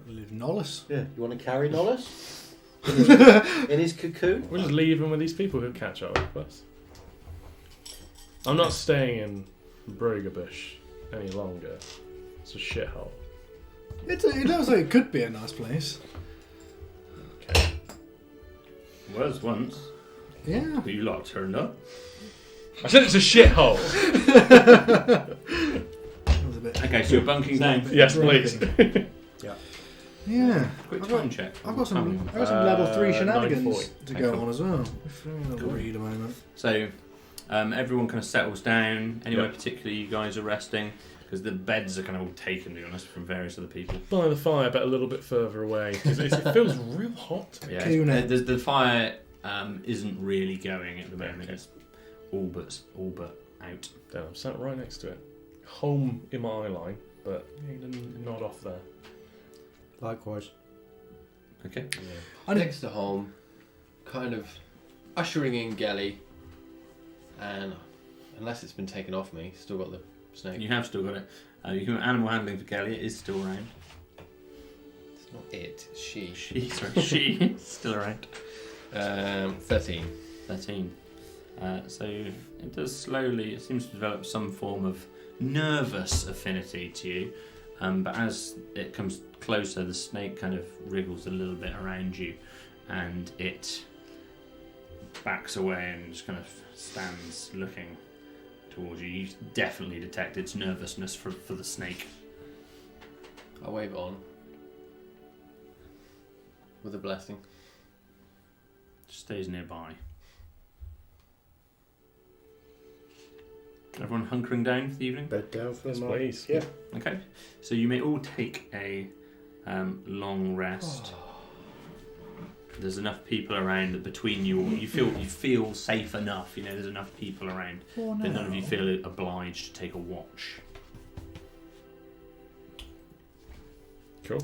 We live in Nollis. Yeah, you want to carry Nollis? In his cocoon? We'll just leave him with these people who catch up with us. I'm not staying in Brogabush any longer. It's a shithole. It looks like it could be a nice place. Okay. Was once, Yeah. but you lot turned up. I said it's a shithole! That was a bit. Okay, so you're bunking down. Yes, please. Yeah. Quick time check. I've got some Uh, level 3 shenanigans 940. to go on as well. If you want to read a moment. So, Everyone kind of settles down. Anywhere Yep. particularly you guys are resting? Because the beds are kind of all taken, to be honest, from various other people. By the fire, but a little bit further away because it feels real hot. Yeah, Kuna. the fire isn't really going at the moment. Okay. It's all but out. Damn, I'm sat right next to it. Home in my eye line, but he didn't nod off there. Likewise. Okay. Next to home, kind of ushering in Gelly, and unless it's been taken off me, still got the snake. You have still got it. You can animal handling for Kelly. It is still around. It's not it, it's she. She still around. 13. 13. So it does slowly. It seems to develop some form of nervous affinity to you. But as it comes closer, the snake kind of wriggles a little bit around you, and it backs away and just kind of stands looking towards you. You definitely detect its nervousness for the snake. I wave it on with a blessing. Stays nearby. Everyone hunkering down for the evening? Bed down for Yes, the night. please. Yeah. Okay. So you may all take a long rest. There's enough people around that between you all, you feel safe enough. You know, there's enough people around, but none of you feel obliged to take a watch. Cool.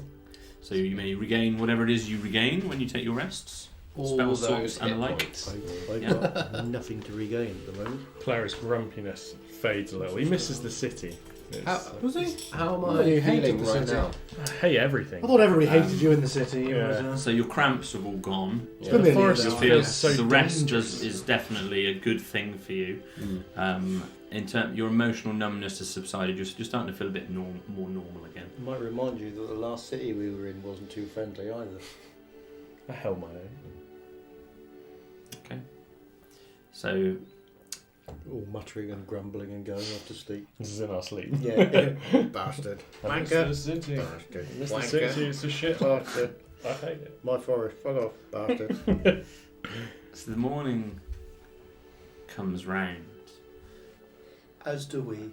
So you may regain whatever it is you regain when you take your rests. All Spell those slots and hit the like. points. I've Yeah. got nothing to regain at the moment. Clary's grumpiness fades a little. He misses the city. How, Was he? how am Oh, I you hated feeling the right city. now? I hate everything. I thought everybody Um, hated you in the city. It was, yeah. So your cramps have all gone. Yeah. gonna be The a forest little You bit feel feels so the rest dangerous. is definitely a good thing for you. In terms, your emotional numbness has subsided. You're starting to feel a bit more normal again. It might remind you that the last city we were in wasn't too friendly either. I held my own. Okay. So All muttering and grumbling and going off to sleep. This is in our sleep. Yeah. Bastard. I miss Wanker. the city. Bastard. I miss the Wanker. city. It's a shit. Bastard. I hate it. My forest. Fuck off. Bastard. the morning comes round. As do we.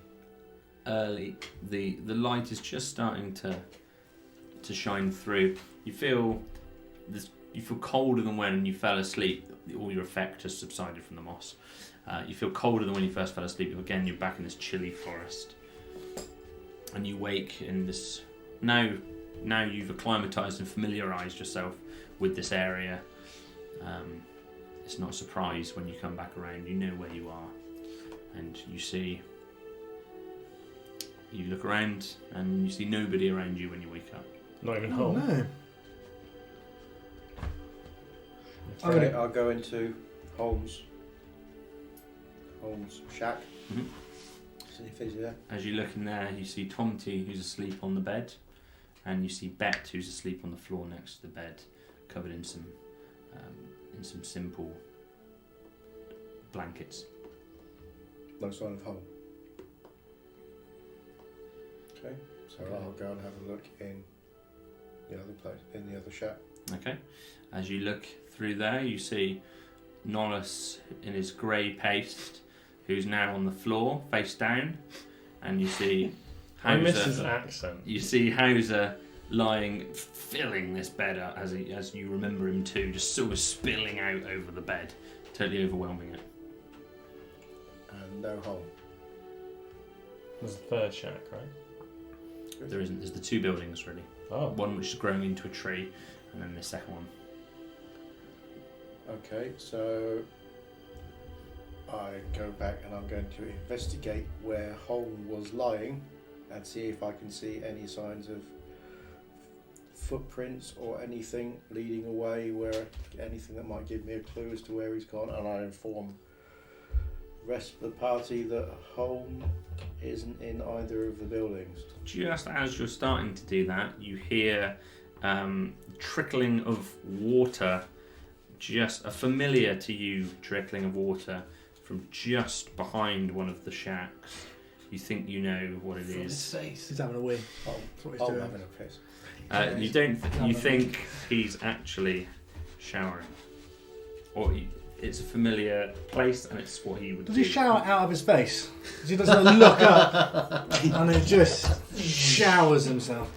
Early, the light is just starting to shine through. You feel colder than when you fell asleep. All your effect has subsided from the moss. You feel colder than when you first fell asleep. Again, you're back in this chilly forest, and you wake in this. Now you've acclimatized and familiarized yourself with this area. It's not a surprise when you come back around. You know where you are, and you see. You look around and you see nobody around you when you wake up. Not even Oh, home. no. I'm Okay, gonna- I'll go into Holmes' shack. Mhm. See if he's there. As you look in there, you see Tomty, who's asleep on the bed, and you see Bet, who's asleep on the floor next to the bed, covered in some simple blankets. No sign of home. Okay, so Okay. I'll go and have a look in the other place, in the other shack. Okay. As you look through there, you see Nollis in his grey paste, who's now on the floor, face down, and you see I miss his Hauser. accent. You see Hauser lying, filling this bed up as you remember him too, just sort of spilling out over the bed, totally overwhelming it. And no home. There's a third shack, right? There isn't. There's the two buildings really. Oh. One which is growing into a tree, and then the second one. Okay, so I go back and I'm going to investigate where Holm was lying and see if I can see any signs of footprints or anything leading away, where anything that might give me a clue as to where he's gone, and I inform the rest of the party that Holm isn't in either of the buildings. Just as you're starting to do that, you hear trickling of water, just a familiar to you trickling of water from just behind one of the shacks. You think you know what it is. He's having a wee. Oh, That's what he's I'm doing. having a piss. You don't. You think he's actually showering, or it's a familiar place, and it's what he would Does do. he shower out of his face? Because he doesn't look up and he just showers himself.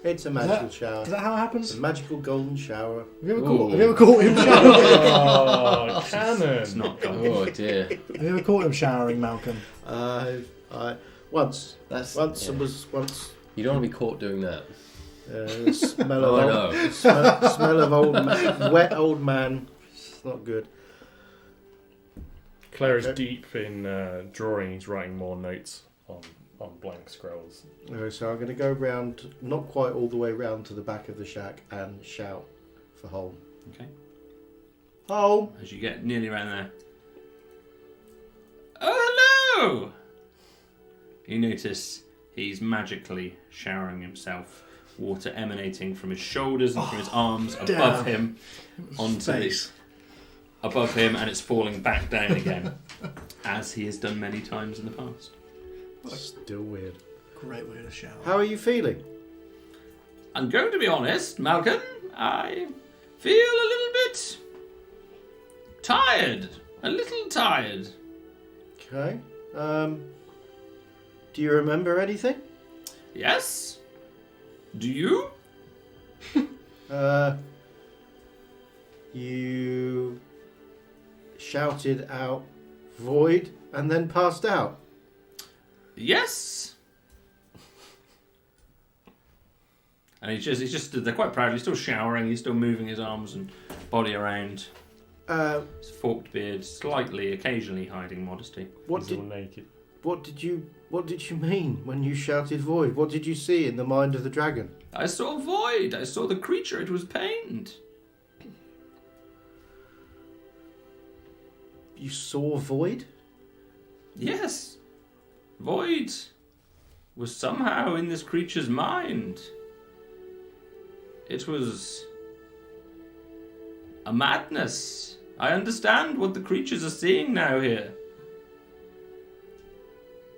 It's a magical shower. Is that how it It's happens? a magical golden shower. Have you ever Ooh. caught him showering? Oh, cannon! It's not gone. Oh dear. Have you ever caught him showering, Malcolm? Once. That's Once yeah. it was once. You don't want to be caught doing that. The smell of Oh, I old, know. the smell of wet old man. It's not good. Claire is Okay. deep in drawing. He's writing more notes on blank scrolls. So I'm going to go round, not quite all the way round to the back of the shack and shout for Holm. Okay. Holm! As you get nearly around there. Oh, hello! You notice he's magically showering himself, water emanating from his shoulders and from his arms above him onto Face. above him, and it's falling back down again, as he has done many times in the past. Still weird. Great way to shower. How are you feeling? I'm going to be honest, Malcolm. I feel a little bit tired. A little tired. Okay. Do you remember anything? Yes? Do you? You shouted out void and then passed out. Yes. And he's just stood there quite proudly, still showering, he's still moving his arms and body around. His forked beard slightly, occasionally hiding modesty. He's all naked. What did you mean when you shouted void? What did you see in the mind of the dragon? I saw void. I saw the creature. It was pained. You saw void? Yes. Void was somehow in this creature's mind. It was a madness. I understand what the creatures are seeing now here.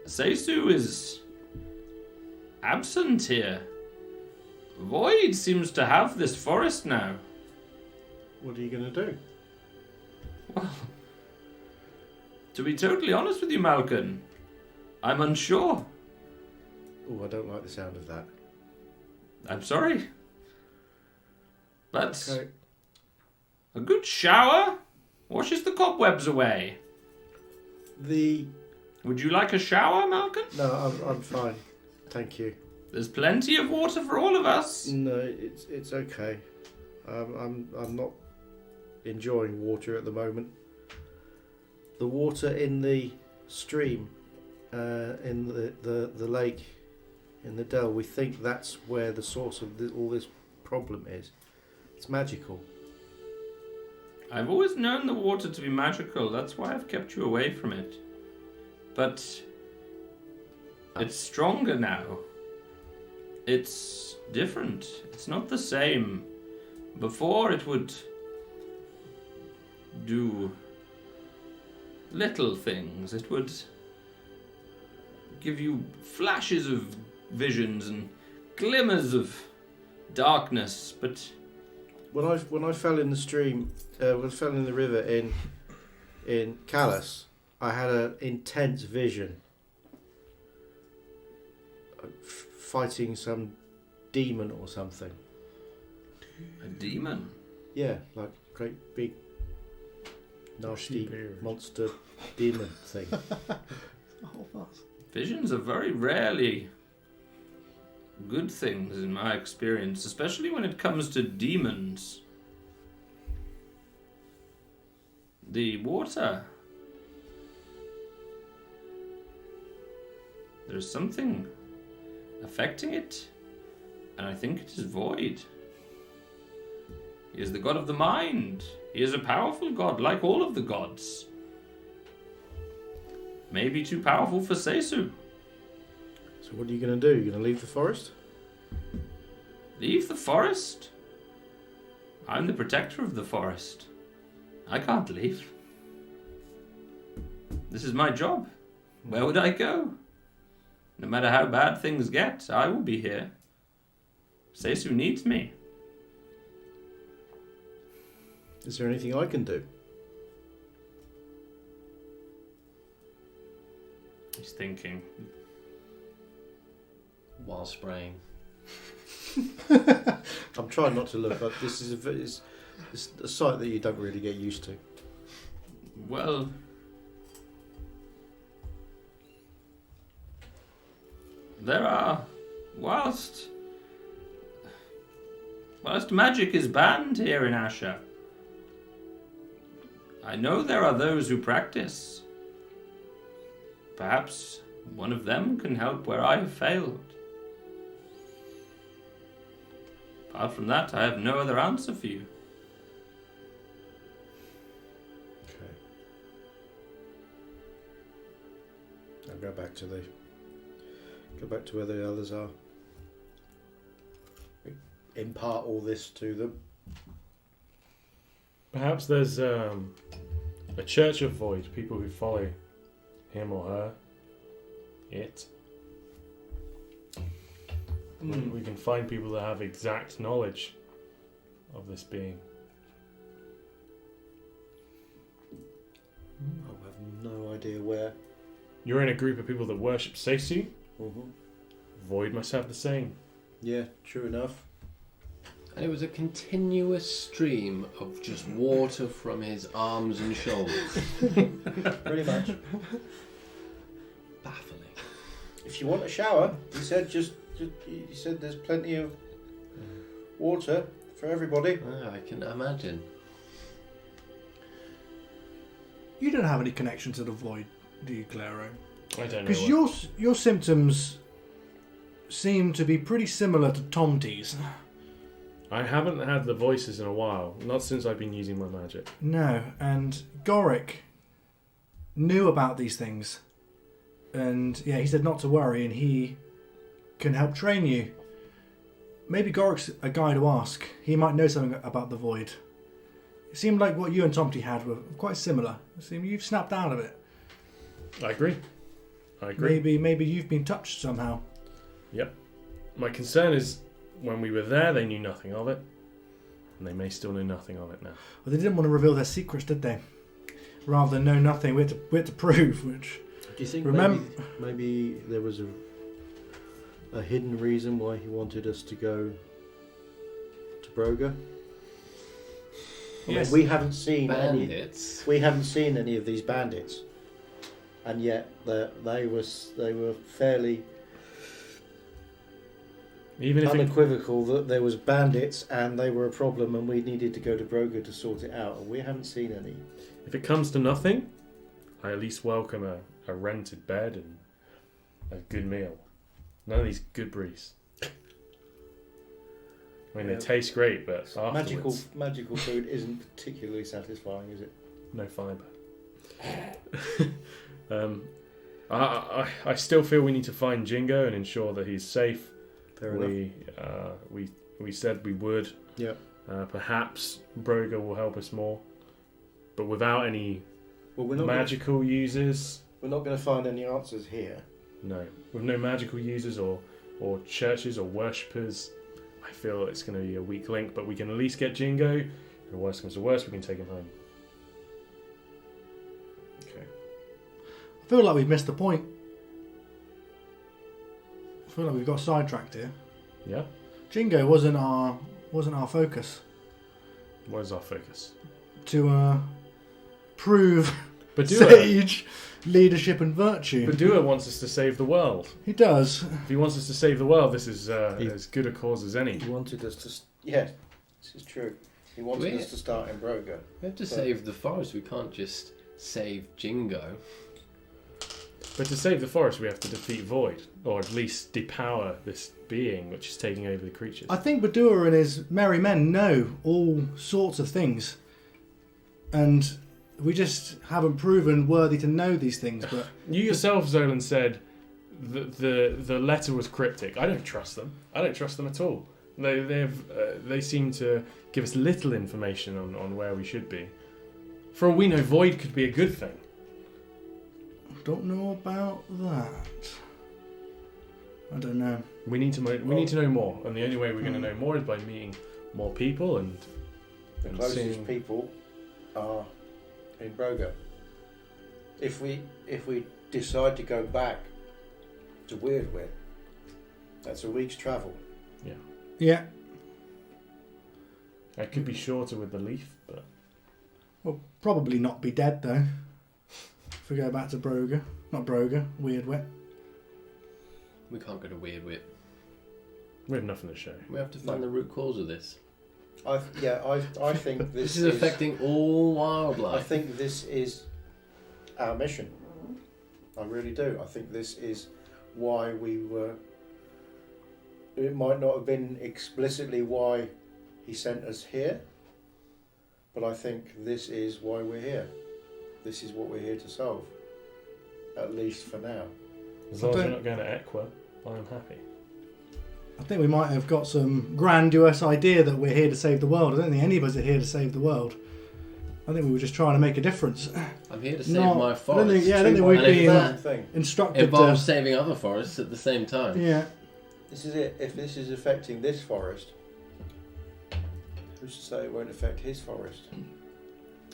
Seisu is absent here. Void seems to have this forest now. What are you going to do? Well, to be totally honest with you, Malcolm, I'm unsure. Oh, I don't like the sound of that. I'm sorry. But Okay. a good shower washes the cobwebs away. Would you like a shower, Malcolm? No, I'm fine. Thank you. There's plenty of water for all of us. No, it's okay. I'm not enjoying water at the moment. The water in the stream, in the lake, in the dell, we think that's where the source of all this problem is. It's magical. I've always known the water to be magical. That's why I've kept you away from it. But it's stronger now. It's different. It's not the same. Before it would do little things. It would give you flashes of visions and glimmers of darkness, but When I fell in the stream, when I fell in the river in Callus, I had an intense vision. Fighting some demon or something. a demon. Yeah, like great big nasty Beard. monster demon thing. Visions are very rarely good things in my experience, especially when it comes to demons. The water. There's something affecting it, and I think it is void. He is the god of the mind. He is a powerful god, like all of the gods. Maybe too powerful for Seisu. So what are you going to do? You going to leave the forest? Leave the forest? I'm the protector of the forest. I can't leave. This is my job. Where would I go? No matter how bad things get, I will be here. Seisu needs me. Is there anything I can do? He's thinking. While spraying. I'm trying not to look, but this is it's a sight that you don't really get used to. Well, there are, whilst magic is banned here in Asher, I know there are those who practice. Perhaps one of them can help where I have failed. Apart from that, I have no other answer for you. Okay. I'll go back to where the others are. Impart all this to them. Perhaps there's a church of void, people who follow him or her, it. We can find people that have exact knowledge of this being. I have no idea where. You're in a group of people that worship Seisu. Mm-hmm. Void must have the same. Yeah, true enough. And it was a continuous stream of just water from his arms and shoulders. Pretty much. Baffling. If you want a shower, he said he said there's plenty of water for everybody. I can imagine. You don't have any connection to the void, do you, Claro? I don't know. Because your symptoms seem to be pretty similar to Tomty's. I haven't had the voices in a while, not since I've been using my magic. No, and Goric knew about these things. And yeah, he said not to worry and he can help train you. Maybe Goric's a guy to ask. He might know something about the void. It seemed like what you and Tomty had were quite similar. It seemed you've snapped out of it. I agree. Maybe you've been touched somehow. Yep. My concern is when we were there, they knew nothing of it. And they may still know nothing of it now. Well, they didn't want to reveal their secrets, did they? Rather than know nothing, we had to prove, which... Do you think Remember, maybe there was a hidden reason why he wanted us to go to Broga? Yes. We haven't seen Bandits. We haven't seen any of these bandits, and yet they were fairly Even if it, unequivocal that there was bandits and they were a problem, and we needed to go to Broga to sort it out. And we haven't seen any. if it comes to nothing, I at least welcome a rented bed and a good meal. None of these good breeze. I mean, Yeah. they taste great, but afterwards, Magical food isn't particularly satisfying, is it? no fibre. I still feel we need to find Jingo and ensure that he's safe. Fair enough. We said we would. Yeah. Perhaps Broga will help us more, but without any Well, we're not magical users. We're not going to find any answers here. No, with no magical users or churches or worshippers, I feel it's going to be a weak link. But we can at least get Jingo. If the worst comes to worst, we can take him home. Okay. I feel like we've missed the point. I feel like we've got sidetracked here. Yeah. Jingo wasn't our focus. What is our focus? To prove Badua. sage leadership and virtue. Badua wants us to save the world. He does. If he wants us to save the world, this is as good a cause as any. He wanted us to... Yes, this is true. He wanted us to start in Broga. We have to save the forest. We can't just save Jingo. But to save the forest, we have to defeat Void, or at least depower this being which is taking over the creatures. I think Badua and his merry men know all sorts of things. And we just haven't proven worthy to know these things. But You yourself, Zolan, said that the letter was cryptic. I don't trust them. I don't trust them at all. They seem to give us little information on where we should be. For all we know, Void could be a good thing. don't know about that. I don't know. We need to know more, and the only way we're going to know more is by meeting more people and The closest people are in Broga. If we decide to go back to Weirdwit, that's a week's travel. Yeah. It could be shorter with the leaf, but We'll probably not be dead though. If we go back to Weirdwit. We can't go to Weirdwit. we have nothing to show. We have to find the root cause of this. I think This is affecting all wildlife. I think this is our mission. I really do. I think this is why we were. It might not have been explicitly why he sent us here, but I think this is why we're here. This is what we're here to solve, at least for now. As long as we're not going to Equa, I'm happy. I think we might have got some grandiose idea that we're here to save the world. I don't think any of us are here to save the world. I think we were just trying to make a difference. I'm here to save my forest. I don't think we've been Thing. instructed Involves to... saving other forests at the same time. Yeah. This is it. If this is affecting this forest, who's to say it won't affect his forest?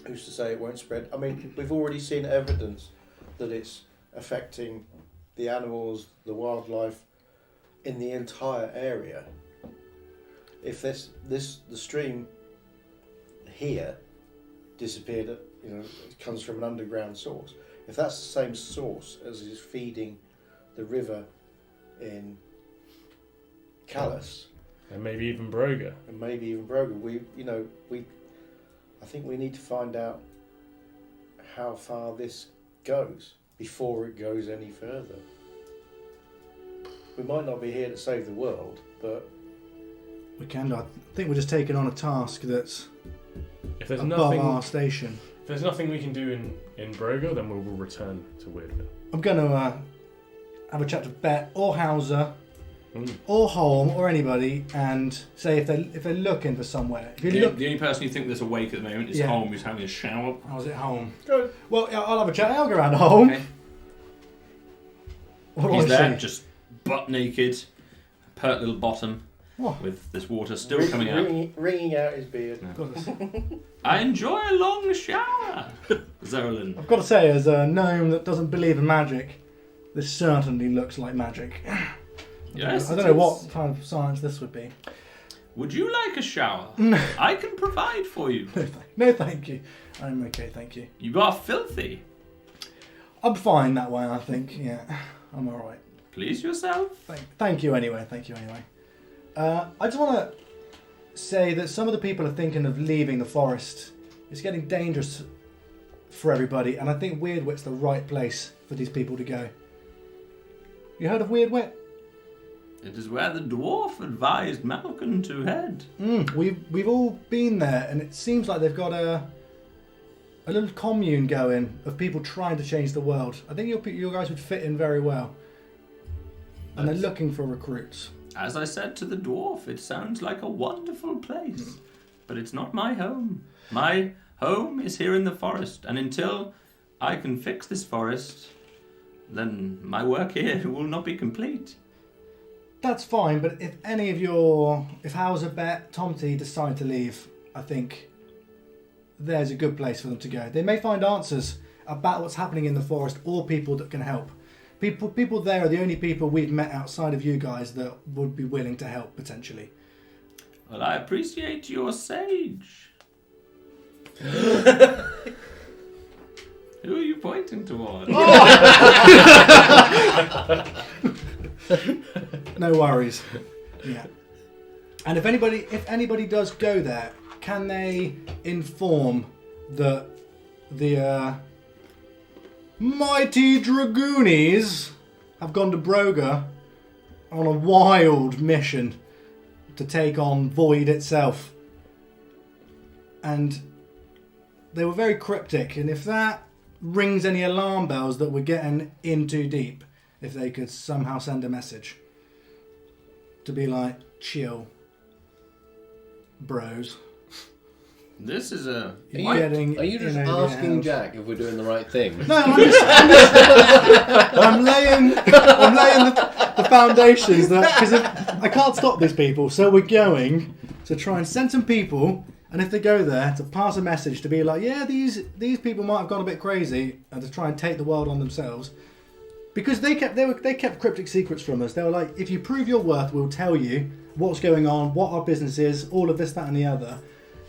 Who's to say it won't spread? I mean, we've already seen evidence that it's affecting the animals, the wildlife in the entire area. If the stream here disappeared, it comes from an underground source. If that's the same source as is feeding the river in Callus, And maybe even Broga. and maybe even Broga, I think we need to find out how far this goes before it goes any further. We might not be here to save the world, but We can. I think we're just taking on a task that's If there's above nothing, our station. if there's nothing we can do in Broga, then we'll return to Weirdville. I'm going to have a chat to Bet or Hauser or Holm or anybody and say if they're looking for somewhere. If you The, look, the only person you think that's awake at the moment is Yeah. Holm, who's having a shower. how's it Holm? Good. Well, yeah, I'll have a chat. I'll go around to Holm. Okay. What do He's I there, say? just butt naked, pert little bottom, What? with this water still coming out. Wringing out his beard. Goodness. I enjoy a long shower. Zerlin. I've got to say, as a gnome that doesn't believe in magic, this certainly looks like magic. Yes, I it don't know is. what kind of science this would be. Would you like a shower? I can provide for you. No, thank you. I'm okay, thank you. You are filthy. I'm fine that way, I think. Yeah, I'm all right. Please yourself. Thank you anyway. Thank you anyway. I just want to say that some of the people are thinking of leaving the forest. It's getting dangerous for everybody, and I think Weirdwit's the right place for these people to go. You heard of Weirdwit? It is where the dwarf advised Malcolm to head. We've all been there, and it seems like they've got a little commune going of people trying to change the world. I think you guys would fit in very well. And they're looking for recruits. As I said to the dwarf, it sounds like a wonderful place, but it's not my home. My home is here in the forest, and until I can fix this forest, then my work here will not be complete. That's fine, but if any of if Hauser, Bet, Tomty decide to leave, I think there's a good place for them to go. They may find answers about what's happening in the forest or people that can help. People there are the only people we've met outside of you guys that would be willing to help, potentially. Well, I appreciate your sage. Who are you pointing towards? No worries. Yeah. And if anybody does go there, can they inform that the mighty Dragoonies have gone to Broga on a wild mission to take on Void itself? And they were very cryptic, and if that rings any alarm bells that we're getting in too deep, if they could somehow send a message to be like, chill, bros. This is a... Are you just asking Jack if we're doing the right thing? No, I'm laying the foundations because I can't stop these people, so we're going to try and send some people, and if they go there, to pass a message to be like, yeah, these people might have gone a bit crazy, and to try and take the world on themselves. Because they kept cryptic secrets from us. They were like, if you prove your worth, we'll tell you what's going on, what our business is, all of this, that, and the other.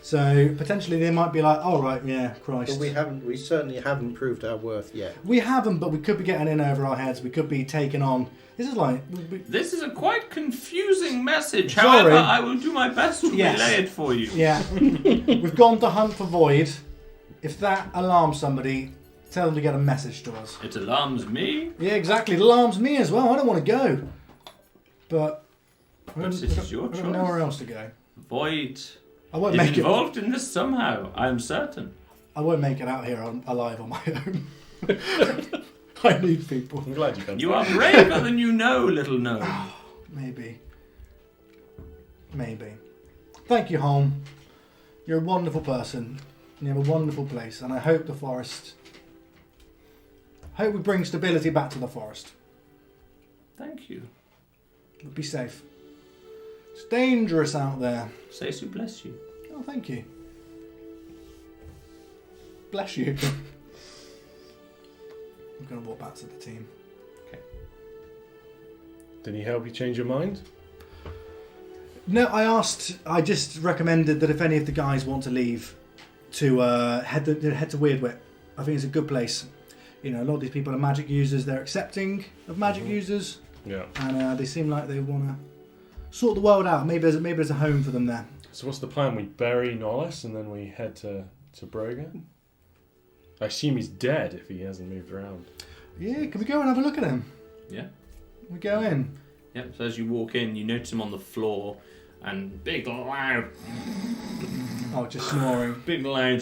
So potentially they might be like, "All right, yeah, Christ." But we certainly haven't proved our worth yet. We haven't, but we could be getting in over our heads. We could be taking on. This is like. This is a quite confusing message. Sorry. However, I will do my best to Yes. relay it for you. Yeah, we've gone to hunt for Void. If that alarms somebody, tell them to get a message to us. It alarms me. Yeah, exactly. It alarms me as well. I don't want to go, but This is your I don't choice. know where else to go. Void I won't is make it. involved in this somehow. I am certain. I won't make it out here alive on my own. I need people. I'm glad you come. You are braver than you know, little gnome. Maybe. Thank you, Holm. You're a wonderful person. You have a wonderful place, and I hope the forest. Hope we bring stability back to the forest. Thank you. But be safe. It's dangerous out there. Sesu bless you. Oh, thank you. Bless you. I'm going to walk back to the team. Did he help you change your mind? No, I just recommended that if any of the guys want to leave, to head to Weirdwit. I think it's a good place. You know, a lot of these people are magic users. They're accepting of magic users, Yeah. and they seem like they want to sort the world out. Maybe there's a home for them there. So what's the plan? We bury Nollis and then we head to Broga? I assume he's dead if he hasn't moved around. Yeah, can we go and have a look at him? Yeah. We go in. Yep. So as you walk in, you notice him on the floor, and big loud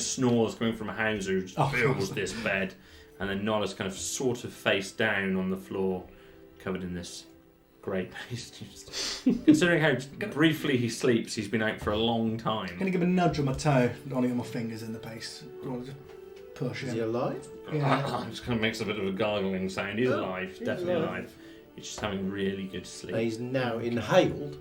snores coming from Hauser, who Oh, fills this bed, and then Nola's kind of sort of face down on the floor, covered in this grey paste. Considering how briefly he sleeps, he's been out for a long time. I'm gonna give a nudge with my toe. I don't want to get my fingers in the paste. I want to just push Is he him. alive? Yeah. Just kind of makes a bit of a gargling sound. He's Oh, alive. He's he's definitely alive. alive. He's just having really good sleep. And he's now inhaled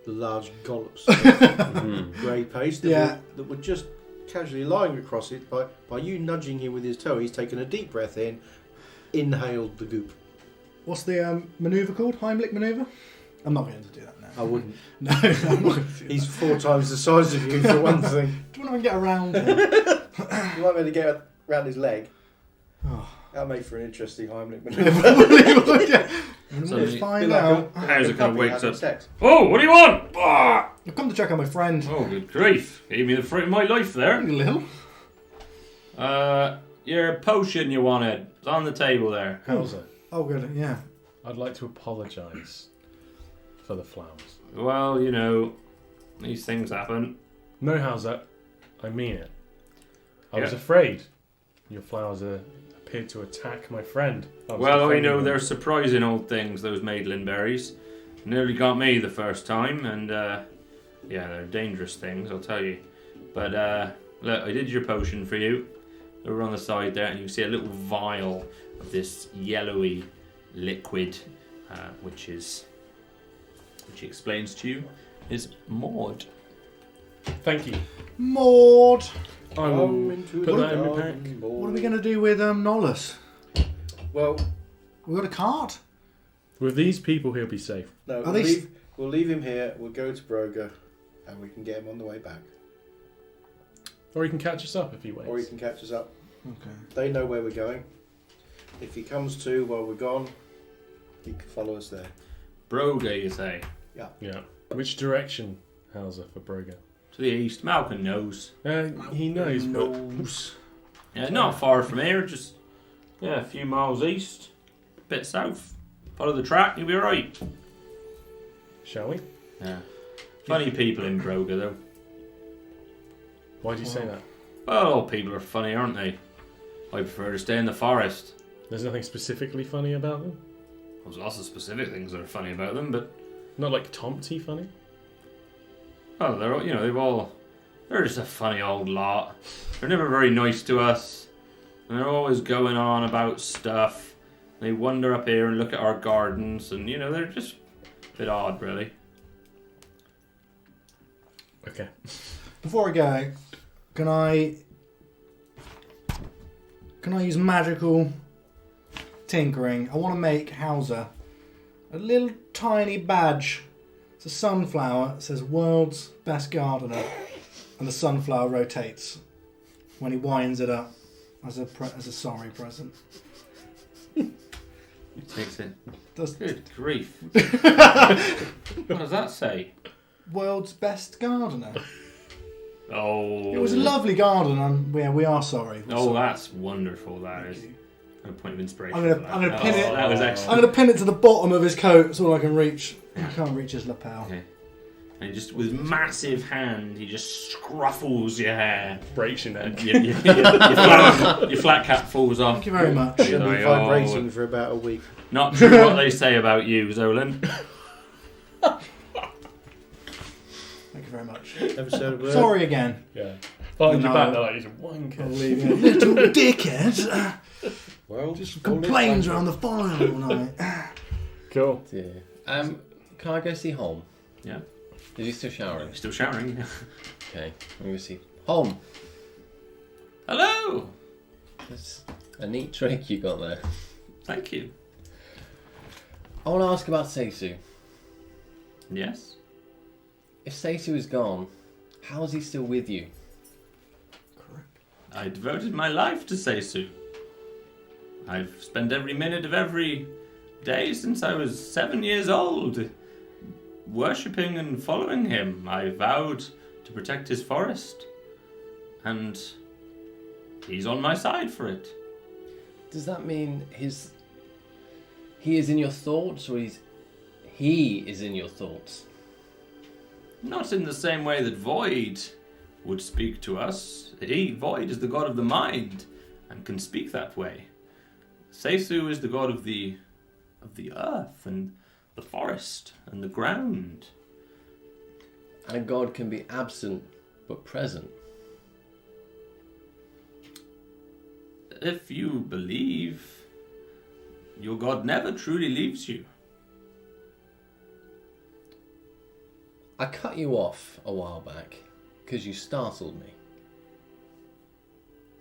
the large dollops of grey paste that were just casually lying across it. By you nudging him with his toe, he's taken a deep breath in, inhaled the goop. What's the manoeuvre called? Heimlich manoeuvre? I'm not going to do that now. I wouldn't. No, I'm not going to do He's that. 4 times the size of you for one thing. Do you want to get around him? You might be able to get around his leg. Oh. That'll make for an interesting Heimlich manoeuvre. Yeah. So Let's he- find out. Hauser kind of wakes up. Sex. Oh, what do you want? Ah! I've come to check on my friend. Oh, good grief. Gave me the fright of my life there. A little. Your potion you wanted. It's on the table there. How's it? Oh, good. Yeah. I'd like to apologise for the flowers. Well, you know, these things happen. No, how's that? I mean it. I was Yeah. afraid your flowers appeared to attack my friend. I was Well, I defending know them. they're surprising old things, those Maitland berries. Nearly got me the first time, and yeah, they're dangerous things, I'll tell you. But look, I did your potion for you. Over on the side there, and you can see a little vial of this yellowy liquid, which he explains to you is Maud. Thank you. Maud. I will Come into put the that in my garden, pack. boy. What are we going to do with Nollis? Well, We got a cart. With these people, he'll be safe. no, Are they we'll leave him here. We'll go to Broga, and we can get him on the way back. Or he can catch us up if he waits. Or he can catch us up. Okay. They know where we're going. If he comes to while we're gone, he can follow us there. Broga, you say? Yeah. Which direction, Hauser, for Broga? To the east. Malcolm knows. He knows, but Yeah, not far from here, just a few miles east, a bit south. Follow the track, you'll be alright. shall we? Yeah. Funny people in Broga, though. Why do you say that? Well, all people are funny, aren't they? I prefer to stay in the forest. There's nothing specifically funny about them? There's lots of specific things that are funny about them, but Not like Tomty funny? well, they're just a funny old lot. They're never very nice to us, and they're always going on about stuff. They wander up here and look at our gardens, and they're just a bit odd, really. Okay. Before I go, can I use magical tinkering. I want to make Hauser a little tiny badge. It's a sunflower. It says "World's Best Gardener," and the sunflower rotates when he winds it up as a sorry present. He takes it. Does Good grief. What does that say? World's Best Gardener. Oh. It was a lovely garden, and we are sorry. We're Oh, sorry. that's wonderful. That Thank is you. a point of inspiration. I'm gonna- for that. I'm gonna pin it- That was I'm excellent. going to pin it to the bottom of his coat. That's all I can reach. I can't reach his lapel. Okay. And he just, with his massive hand, he just scruffles your hair. Breaks your neck. And your flat cap falls off. Thank you very much. He's Should be like, vibrating for about a week. Not true what they say about you, Zolan. Thank you very much. Ever said a word? Sorry again. Yeah. Behind your No. back, they're like, he's a I'll wanker. leave you. Little dickhead. Well, Just complains around the fire all night. Cool. Yeah. Can I go see Holm? Yeah. Is he still showering? Still showering. Okay. I'm going to see Holm. Hello. That's a neat trick you got there. Thank you. I want to ask about Seisu. Yes. If Seisu is gone, how is he still with you? I devoted my life to Seisu. I've spent every minute of every day since I was 7 years old worshipping and following him. I vowed to protect his forest, and he's on my side for it. Does that mean he is in your thoughts, or he is in your thoughts? Not in the same way that Void would speak to us. Void is the god of the mind and can speak that way. Seisu is the god of the earth and the forest and the ground. And a god can be absent but present. If you believe, your god never truly leaves you. I cut you off a while back because you startled me.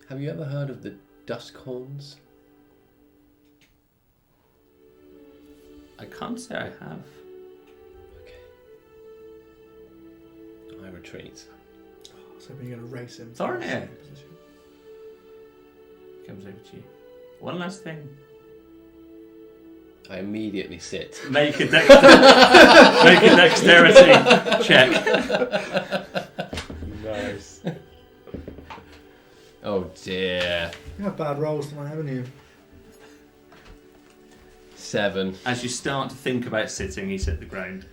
Have you ever heard of the Duskhorns? I can't say I have. Okay. I retreat. So you're going to race him. Thornhill. Comes over to you. One last thing. I immediately sit. Make a dexterity check. Nice. Oh dear. You have bad rolls tonight, haven't you? 7. As you start to think about sitting, you sit the ground.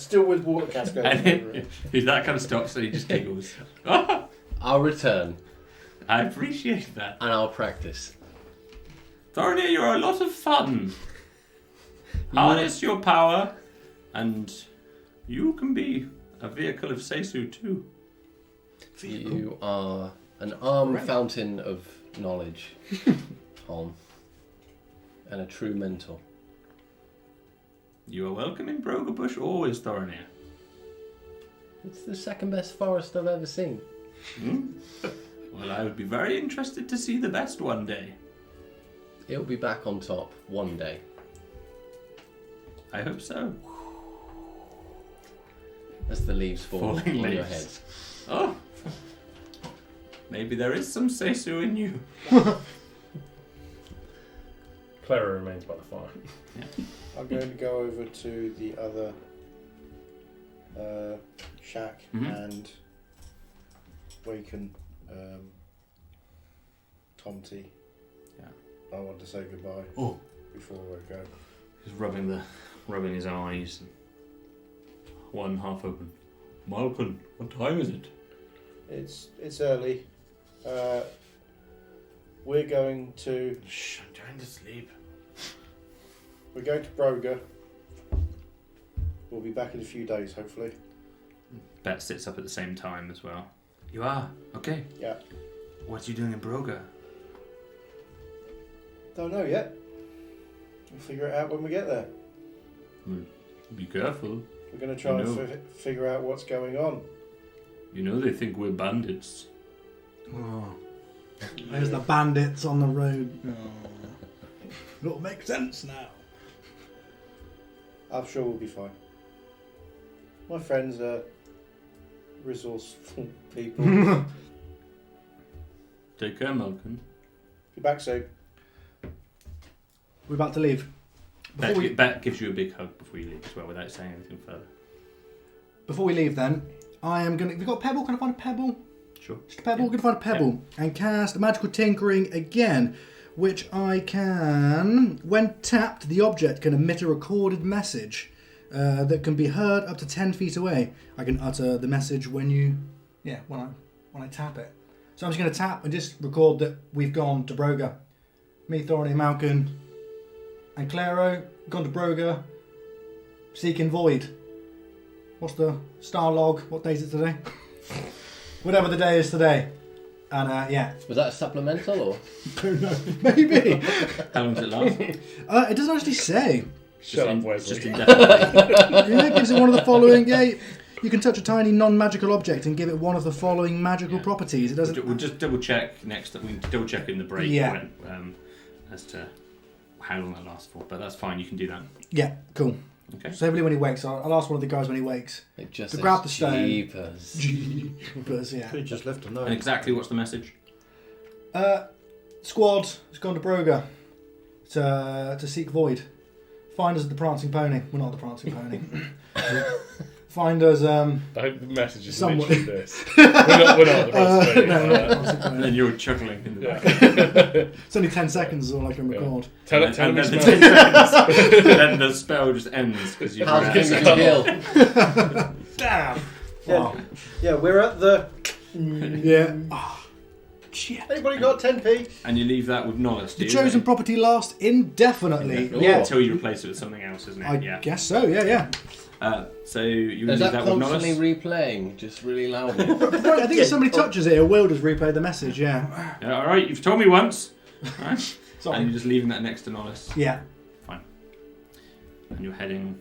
Still with water cascades. And that kind of stops, so he just giggles. I'll return I appreciate that. and I'll practice. Thorny, you're a lot of fun. Harness your power, and you can be a vehicle of Seisu too. You are an armed fountain of knowledge, Holm, and a true mentor. You are welcome in Brogerbush always, Thorny. It's the second best forest I've ever seen. Hmm? Well, I would be very interested to see the best one day. It'll be back on top one day. I hope so. As the leaves fall Falling on your leaves. head. Oh, maybe there is some Seisu in you. Clara remains by the fire. I'm going to go over to the other shack Mhm. and waken Tomty. Yeah. I want to say goodbye Oh. before I go. He's rubbing his eyes. One half open. Malcolm, what time is it? It's early. We're going to Shh, I'm trying to sleep. Broga. We'll be back in a few days, hopefully. Bet sits up at the same time as well. You are? Okay. Yeah. What are you doing in Broga? Don't know yet. We'll figure it out when we get there. Be careful. We're going to try You and figure out what's going on. You know they think we're bandits. Oh. There's the bandits on the road. It all makes sense now. I'm sure we'll be fine. My friends are resourceful people. Take care, Malcolm. Be back soon. We're about to leave. Bet gives you a big hug before you leave as well, without saying anything further. Before we leave, then, I am going to... Have you got a pebble? Can I find a pebble? Sure. Just a pebble? I'm going to find a pebble. And cast magical tinkering again, which I can... When tapped, the object can emit a recorded message that can be heard up to 10 feet away. I can utter the message when you... Yeah, when I tap it. So I'm just going to tap and just record that we've gone to Broga. Me, Thorny, Malkin, and Claro, gone to Broga, seeking Void. What's the star log? What day is it today? Whatever the day is today. And yeah. Was that a supplemental or? Don't know. Maybe. How long does it last? It doesn't actually say. Shut up, Wesley. Just indefinitely. Yeah, it gives it one of the following. Yeah, you can touch a tiny non-magical object and give it one of the following magical properties. It doesn't. We'll just double check next. We can double check in the break as to how long that lasts for. But that's fine. You can do that. Yeah, cool. Okay. So everybody when he wakes, I'll ask one of the guys when he wakes. It just To says grab the stone. Jeepers. Jeepers, yeah. Could have just left a note. And exactly what's the message? Squad has gone to Broga to seek Void. Find us at the Prancing Pony. We're not the Prancing Pony. Find us. I hope the message is Somewhat. literally this. We're not the Prancing No, Pony. not the Prancing And Pony. you're chuckling in the back. It's only 10 seconds is all I can Yeah. record. Tell and me then, smell. then the spell just ends because you've How's ran King out. Hill? Damn! Yeah. Wow. Yeah, we're at the... Yeah. Oh, shit. Anybody got 10p? And you leave that with knowledge. The chosen property lasts indefinitely. Yeah. Until you replace it with something else, isn't it? I guess so, yeah. So you Is leave that that with constantly knowledge. replaying, just really loudly? I think if somebody touches it, it will just replay the message, yeah. Yeah, all right, you've told me once. All right. Sorry. And you're just leaving that next to Nollis. Yeah. And you're heading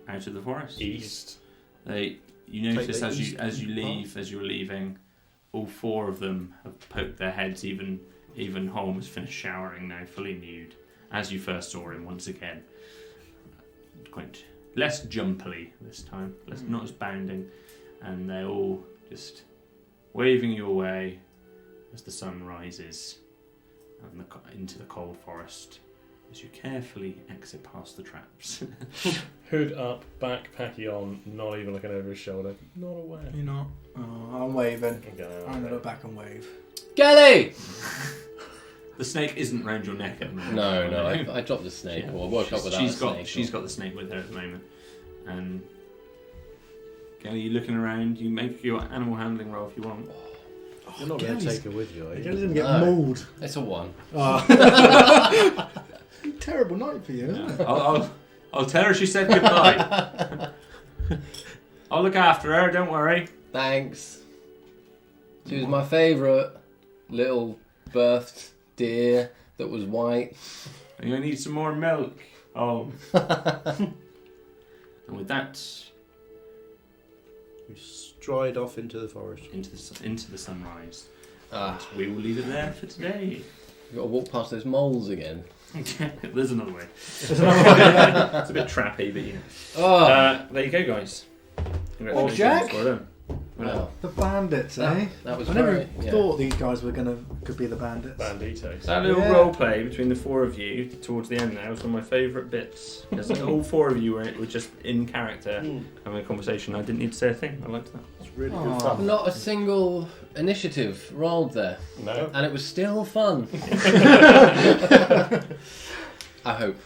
out of the forest. East. You notice the as east you're leaving, all four of them have poked their heads. Even Holmes finished showering now, fully nude, as you first saw him once again. Quite less jumpily this time, not as bounding, and they're all just waving you away as the sun rises and into the cold forest. As you carefully exit past the traps. Hood up, backpacky on, not even looking over his shoulder. Not aware. You're not? Oh, I'm waving. Okay, I'm going to look back and wave. Gelly! The snake isn't round your neck at the moment. No, I dropped the snake, or I woke up without a snake. She's got the snake with her at the moment. And Kelly, you looking around? You make your animal handling roll if you want. You're not going to take her with you, are He you? doesn't get No. mauled. It's a 1. Oh. Terrible night for you, isn't it? I'll tell her she said goodbye. I'll look after her. Don't worry. Thanks. She was my favourite little birthed deer that was white. I'm gonna need some more milk. Oh. And with that, We stride off into the forest. into the sunrise. Ah, We will leave it there for today. we've got to walk past those moles again. There's another way. There's another one, yeah. It's a bit trappy, but you know. Oh, There you go, guys. Oh, Jack? Well done. wow. The bandits, eh? That was I never very, yeah. thought these guys could be the bandits. Banditos. That little Yeah. role play between the four of you towards the end there was one of my favourite bits. Because all four of you were just in character having a conversation. I didn't need to say a thing. I liked that. It's really Aw. good fun. Not a single initiative rolled there, No. and it was still fun. I hope.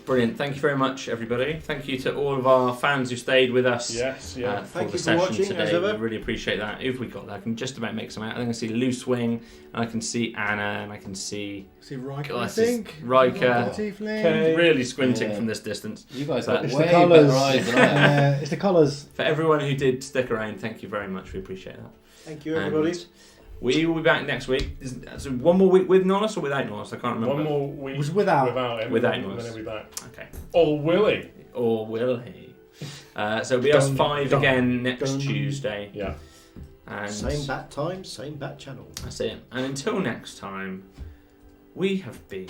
Brilliant. Thank you very much, everybody. Thank you to all of our fans who stayed with us. Yes, yeah. For Thank the you for session watching, today. as ever. We really appreciate that. If we got that, I can just about make some out. I can see Loose Wing, and I can see Anna, and I can see See Riker, God, I this is think. Riker. The tiefling. Okay. really squinting Yeah. from this distance. You guys But got It's way the colours. better eyes than I have. Yeah, it's the colours. For everyone who did stick around, thank you very much. We appreciate that. Thank you, everybody. And we will be back next week. So one more week with Nollis or without Nollis? I can't remember. One more week It was without. without him. Without and then Norris. he'll be back. Okay. Or will he? Or will he? So it'll be us Dun, 5 dun, again next dun. Tuesday. Yeah. And Same bat time, same bat channel. that's it. And until next time, we have been.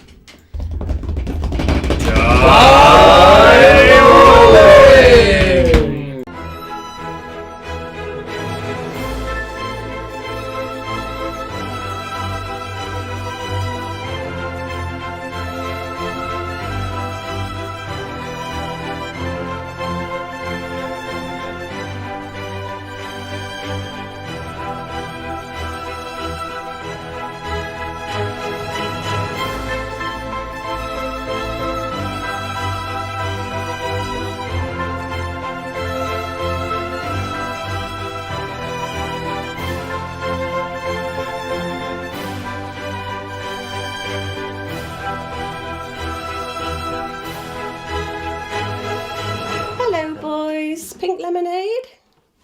Hello, boys. Pink lemonade?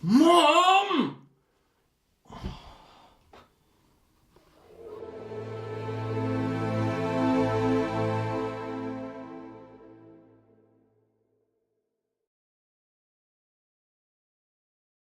Mom!